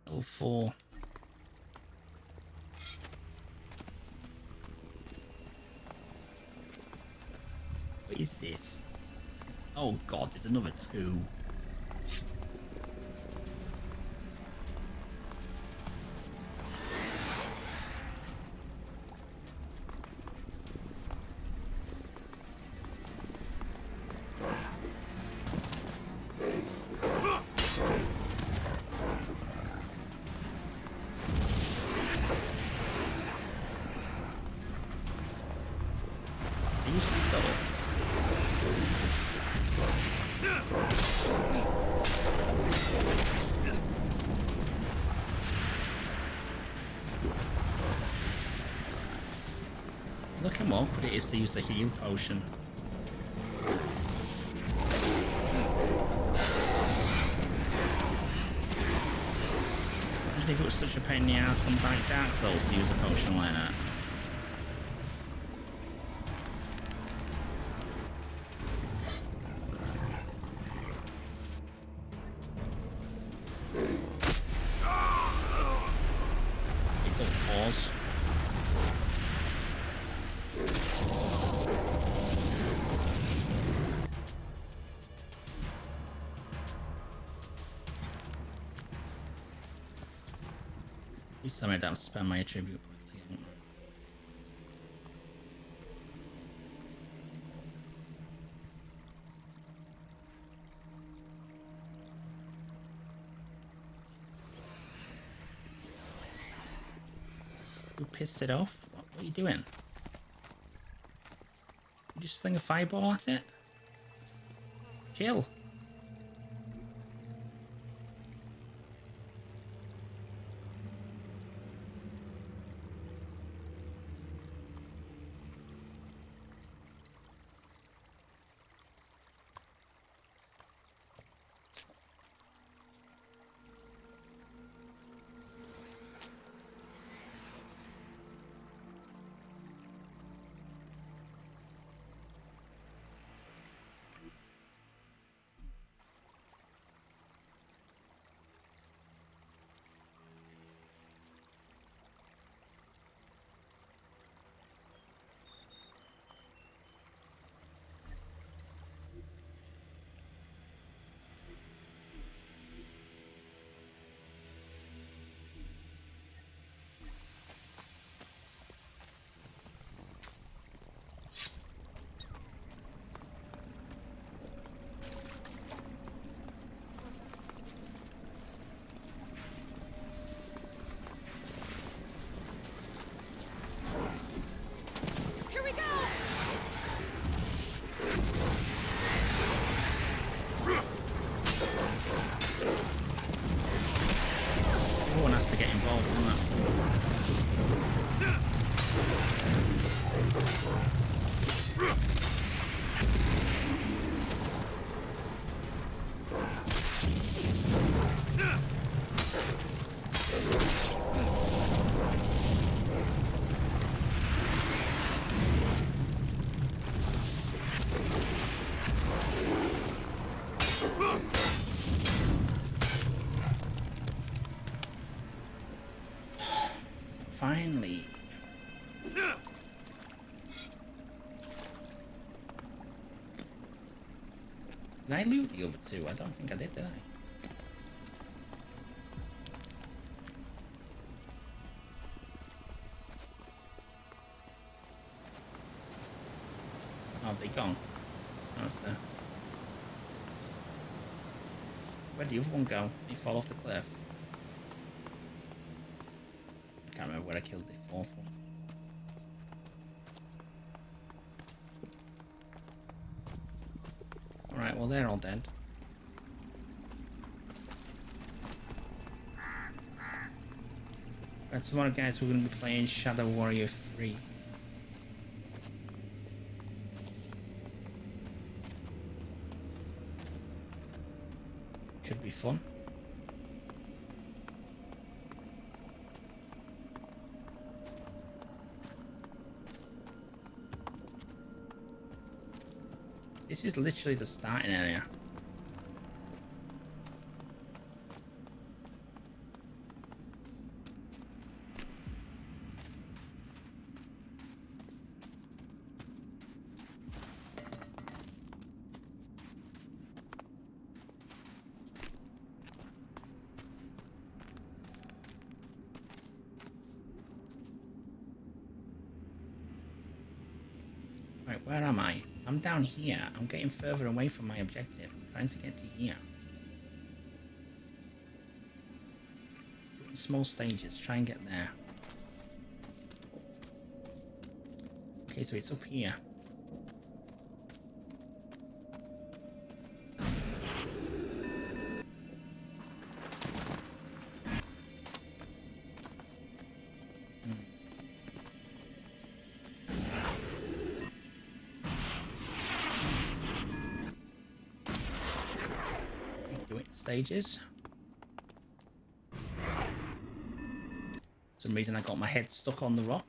Level 4. What is this? Oh god, there's another 2. Are you stuck? Look how awkward it is to use the heal potion. Imagine if it was such a pain in the ass on Dark Souls to use a potion like that. Pause. At least I don't have to spend my attribute points again. You pissed it off? What are you doing? You just sling a fireball at it? Chill. Did I loot the other two? I don't think I did I? Oh, they gone. Oh, it's there. Where'd the other one go? Did he fall off the cliff? I can't remember where I killed the fourth one. Alright, well they're all dead. Right, tomorrow guys we're going to be playing Shadow Warrior 3. Should be fun. This is literally the starting area. Right, where am I? I'm down here. I'm getting further away from my objective. I'm trying to get to here. Small stages. Try and get there. Okay, so it's up here. Stages. For some reason I got my head stuck on the rock.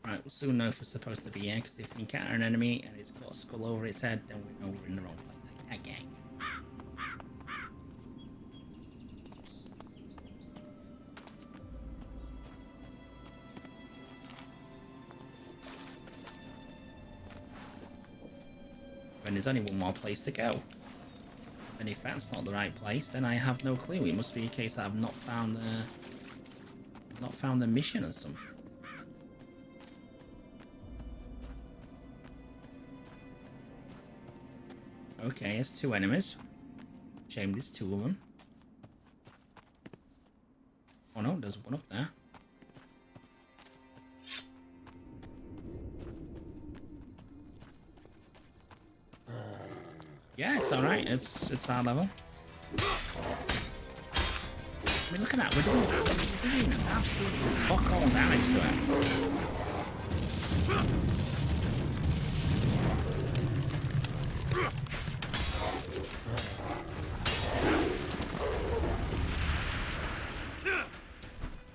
Right, we'll soon know if we're supposed to be here, because if we encounter an enemy and it's got a skull over its head, then we know we're in the wrong place again. And there's only one more place to go. And if that's not the right place, then I have no clue. It must be a case that I've not found the mission or something. Okay, it's two enemies. Shame there's two of them. Oh no, there's one up there. Yeah, it's alright. It's our level. I mean, look at that. We're doing absolutely fuck all damage to it.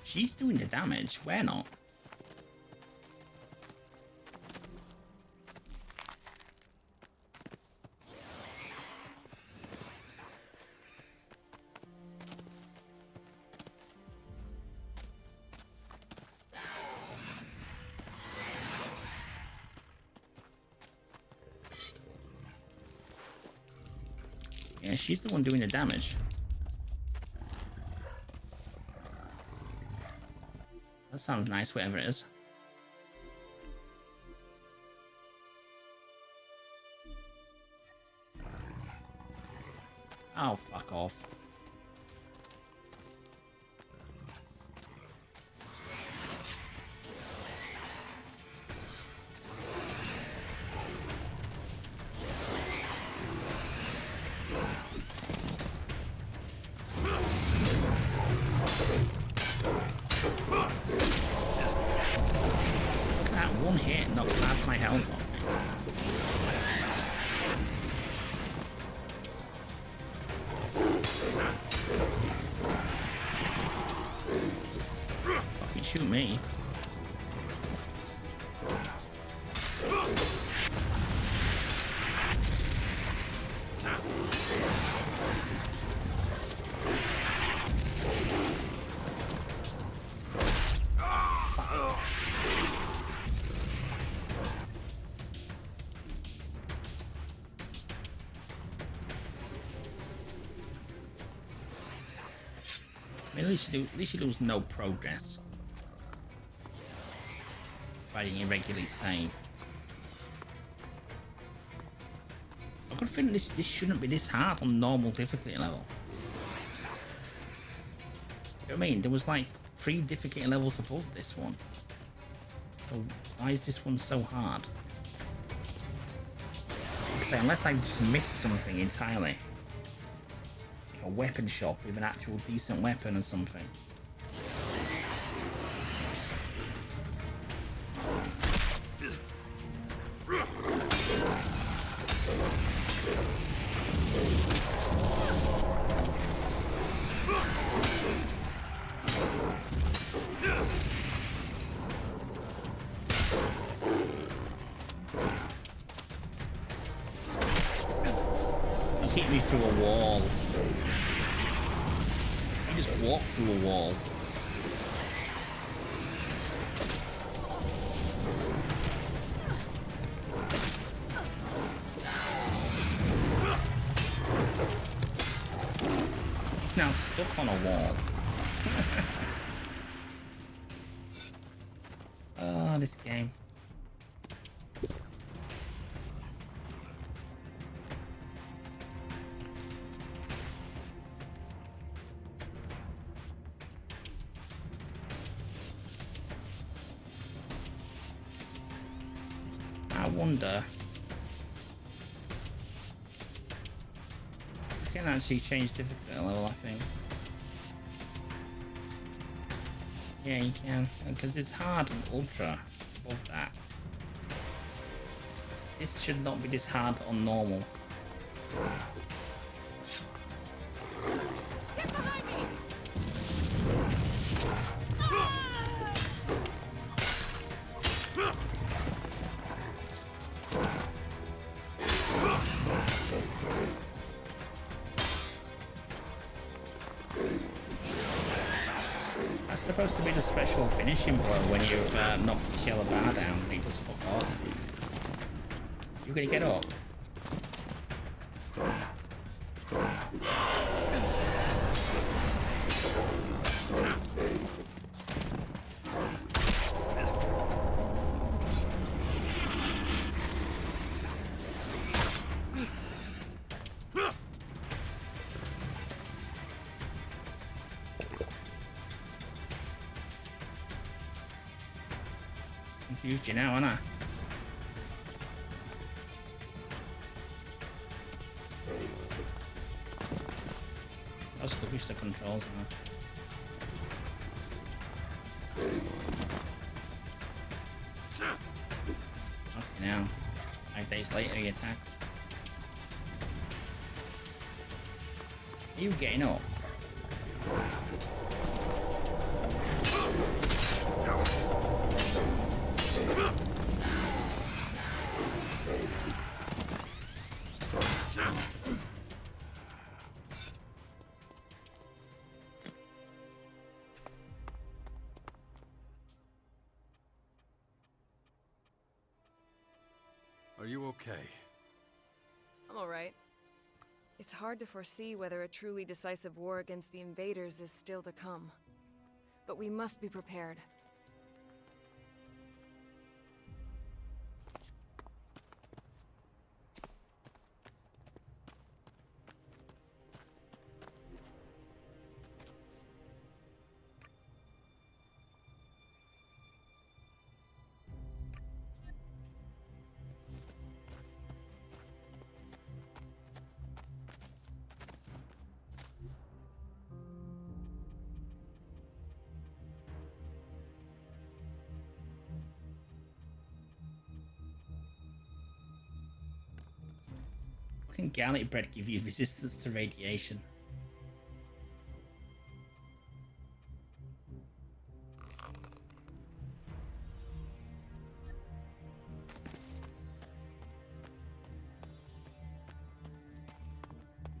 She's doing the damage. We're not. Yeah, she's the one doing the damage. That sounds nice, whatever it is. Oh, fuck off. Fucking shoot me. I mean, at least you lose no progress. Fighting irregularly save. I could think this shouldn't be this hard on normal difficulty level. You know what I mean? There was like 3 difficulty levels above this one. So why is this one so hard? Like I say, unless I just missed something entirely. Like a weapon shop with an actual decent weapon or something. He hit me through a wall. He just walked through a wall. He's now stuck on a wall. Oh, this game. I wonder. You can actually change difficulty level, I think. Yeah, you can, because it's hard and ultra above that. This should not be this hard on normal. Get behind me! That's supposed to be the special finishing blow when you've knocked the yellow bar down and he just fuck off. You gonna get up? Confused you now, aren't I? How sluggish the controls are. Okay, now 5 days later he attacks. Are you getting up? Are you okay? I'm alright. It's hard to foresee whether a truly decisive war against the invaders is still to come. But we must be prepared. What can garlic bread give you resistance to radiation?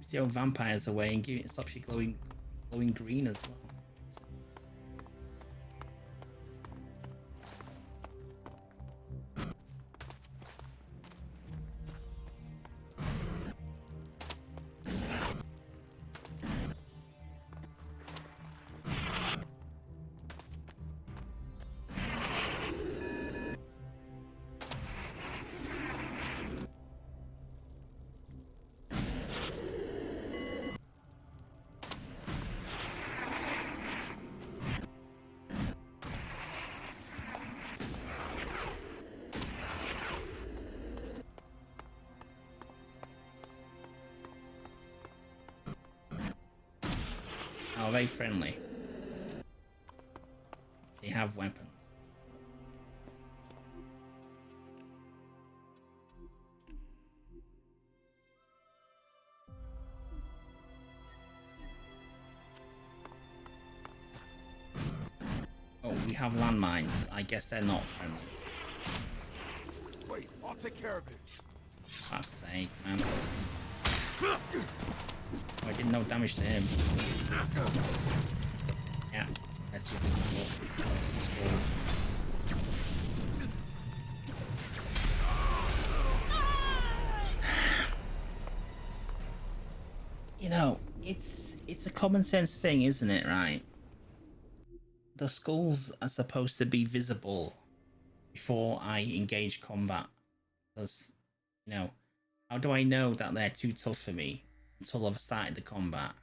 Keeps your vampires away and it stops you glowing green as well. Oh, very friendly. They have weapons. Oh, we have landmines. I guess they're not friendly. Wait, I'll take care of it. Fuck's sake, man. Oh, I did no damage to him. Yeah, that's your score. You know, it's a common sense thing, isn't it, right? The skulls are supposed to be visible before I engage combat. Because, you know, how do I know that they're too tough for me until I've started the combat?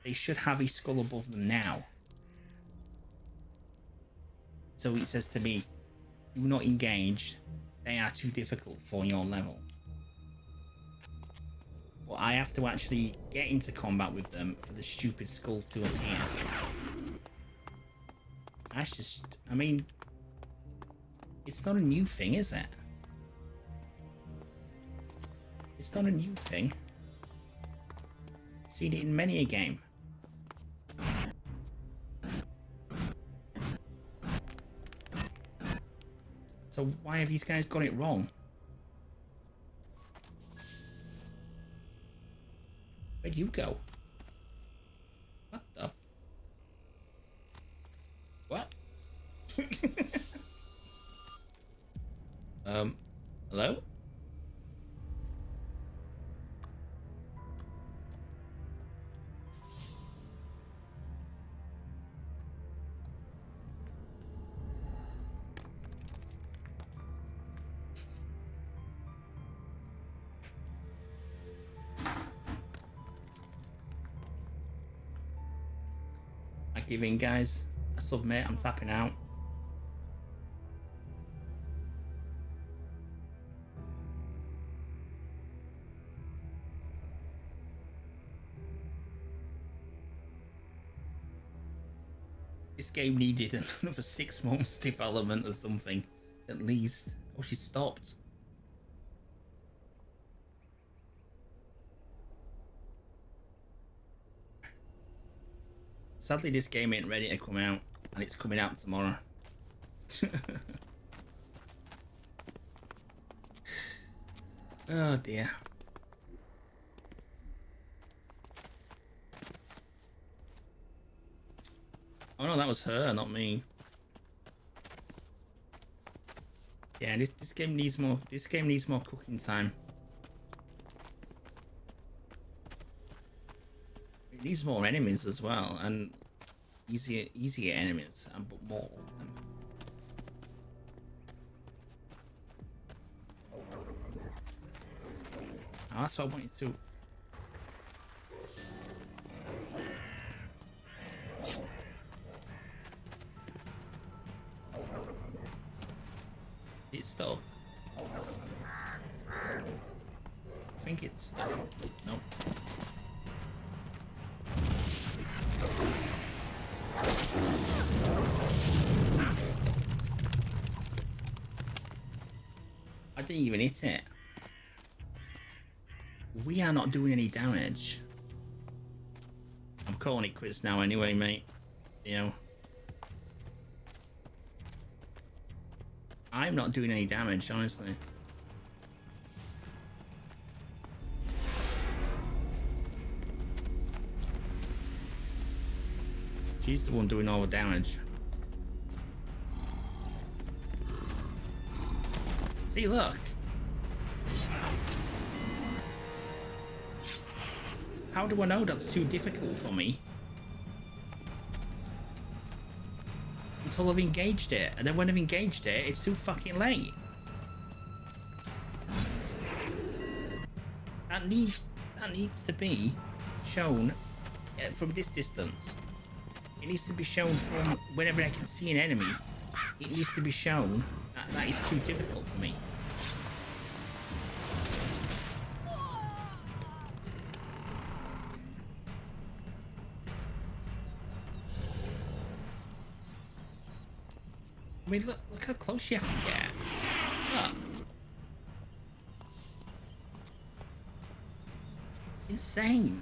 They should have a skull above them now. So it says to me, do not engage. They are too difficult for your level. But I have to actually get into combat with them for the stupid skull to appear. That's just, I mean, it's not a new thing, is it? It's not a new thing. Seen it in many a game. So why have these guys got it wrong? Where'd you go? What the? What? Hello? I give in, guys. I submit. I'm tapping out. This game needed another 6 months development or something, at least. Oh, she stopped. Sadly, this game ain't ready to come out, and it's coming out tomorrow. Oh dear. Oh no, that was her, not me. Yeah, this game needs more. This game needs more cooking time. It needs more enemies as well, and easier enemies, but more of them. Oh, that's what I want you to. It's stuck. I think it's stuck. Nope. I didn't even hit it. We are not doing any damage. I'm calling it quits now anyway, mate. You know. I'm not doing any damage, honestly. She's the one doing all the damage. See, look. How do I know that's too difficult for me? Until I've engaged it, and then when I've engaged it, it's too fucking late. That needs to be shown from this distance. It needs to be shown from whenever I can see an enemy. It needs to be shown that that is too difficult for me. I mean, look how close you have to get. Look. Insane.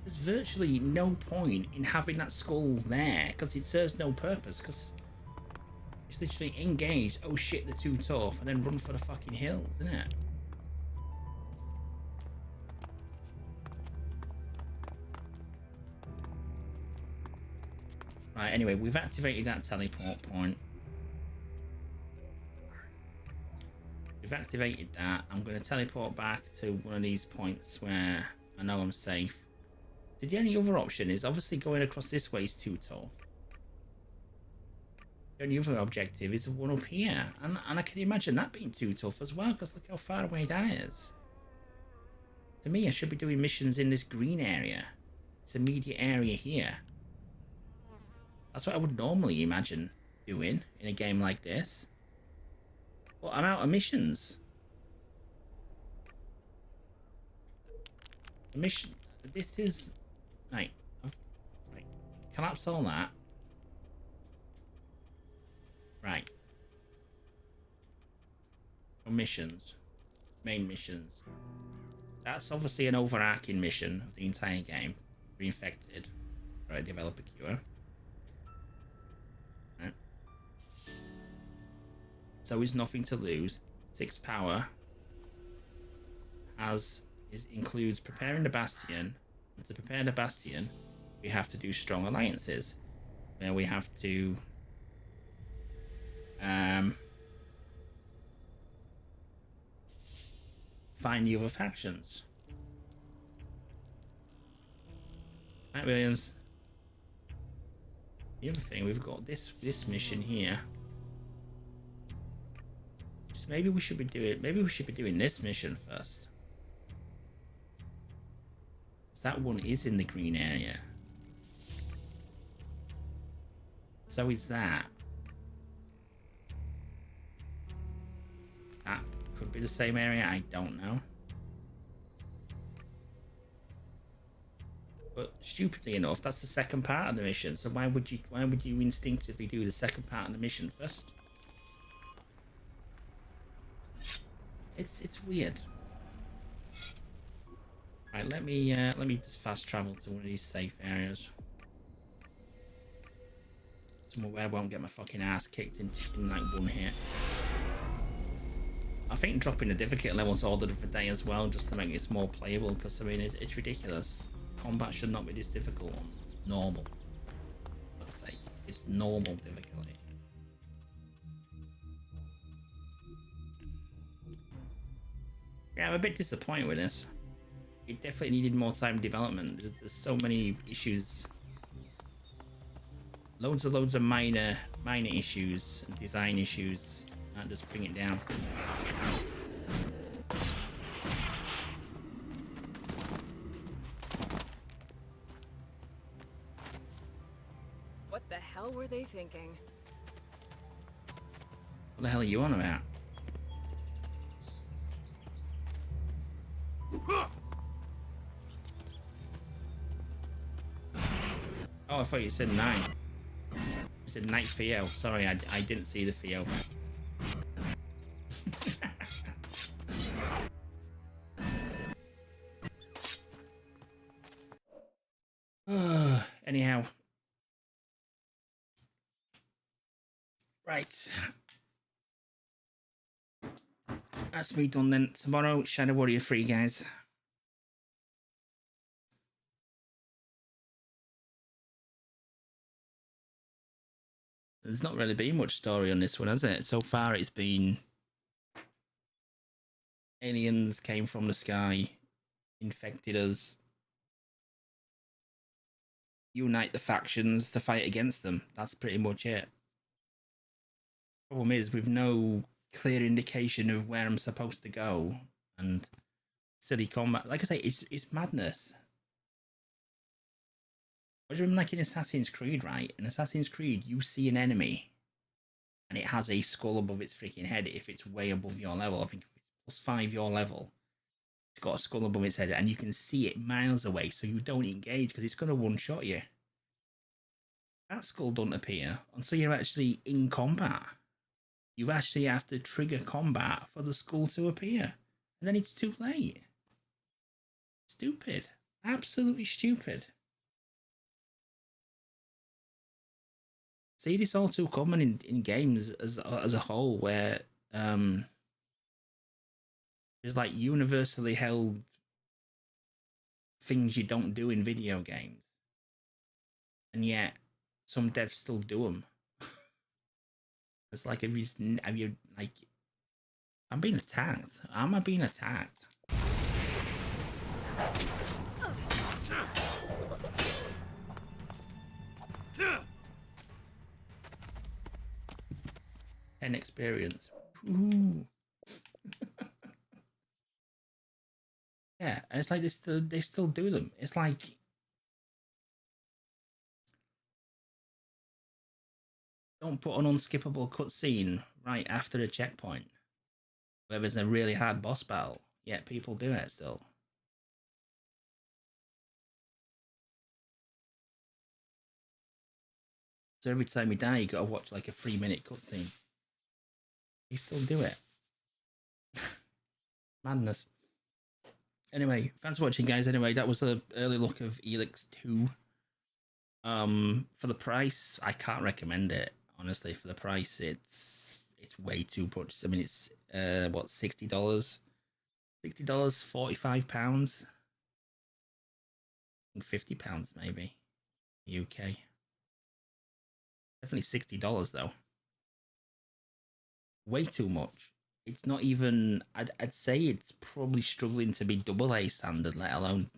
There's virtually no point in having that skull there because it serves no purpose because it's literally engaged, oh shit, they're too tough, and then run for the fucking hills, isn't it? Right, anyway, we've activated that teleport point. We've activated that. I'm going to teleport back to one of these points where I know I'm safe. So the only other option is obviously going across this way is too tall. The only other objective is the one up here. And I can imagine that being too tough as well, because look how far away that is. To me, I should be doing missions in this green area. This immediate area here. That's what I would normally imagine doing in a game like this. But I'm out of missions. The mission... This is... Right. Right. Collapse all that. Right. Missions. Main missions. That's obviously an overarching mission of the entire game. Reinfected. Right, develop a cure. Right. So is nothing to lose. 6 power includes preparing the Bastion. And to prepare the Bastion, we have to do strong alliances, where we have to find the other factions. Right, Williams. The other thing, we've got this mission here. Just maybe we should be doing this mission first. That one is in the green area. So is that. That could be the same area, I don't know. But stupidly enough, that's the second part of the mission. So why would you instinctively do the second part of the mission first? It's weird. Right, let me just fast travel to one of these safe areas. Somewhere where I won't get my fucking ass kicked in like one hit. I think dropping the difficulty levels ordered for day as well, just to make this more playable, because I mean it's ridiculous. Combat should not be this difficult. Normal. Let's say it's normal difficulty. Yeah, I'm a bit disappointed with this. It definitely needed more time development. There's so many issues. Loads of minor issues and design issues that just bring it down. What the hell were they thinking? What the hell are you on about? Oh, I thought you said 9. You said night Theo. Sorry, I didn't see the Theo. Anyhow. Right. That's me done then. Tomorrow, Shadow Warrior 3, guys. There's not really been much story on this one, has it? So far, it's been aliens came from the sky, infected us, unite the factions to fight against them. That's pretty much it. Problem is, with no clear indication of where I'm supposed to go, and silly combat. Like I say, it's madness. I just remember, like in Assassin's Creed, right? In Assassin's Creed, you see an enemy, and it has a skull above its freaking head. If it's way above your level, I think if it's +5 your level, it's got a skull above its head, and you can see it miles away, so you don't engage because it's going to one-shot you. That skull doesn't appear until you're actually in combat. You actually have to trigger combat for the skull to appear, and then it's too late. Stupid. Absolutely stupid. See this all too common in games as a whole, where there's like universally held things you don't do in video games, and yet some devs still do them. It's like, have you like, I'm being attacked. Am I being attacked? And experience. Ooh. Yeah, and it's like they still do them. It's like, don't put an unskippable cutscene right after a checkpoint where there's a really hard boss battle, yet people do it still. So every time you die, you gotta watch like a 3-minute cutscene. You still do it. Madness. Anyway, thanks for watching, guys. Anyway, that was an early look of Elex 2. For the price, I can't recommend it. Honestly, for the price, it's way too much. I mean, it's what, $60? $60, £45, and £50 maybe. UK. Definitely $60 though. Way too much. It's not even. I'd say it's probably struggling to be AA standard, let alone,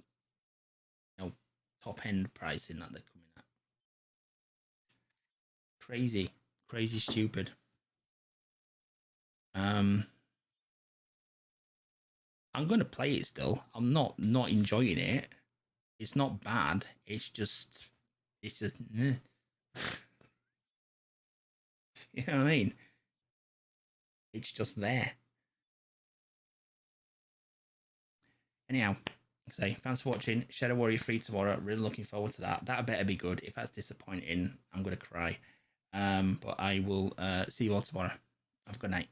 you know, top end pricing that they're coming at. Crazy stupid. I'm going to play it still. I'm not enjoying it. It's not bad. It's just you know what I mean? It's just there. Anyhow, say thanks for watching. Shadow Warrior 3 tomorrow. Really looking forward to that. That better be good. If that's disappointing, I'm gonna cry. But I will see you all tomorrow. Have a good night.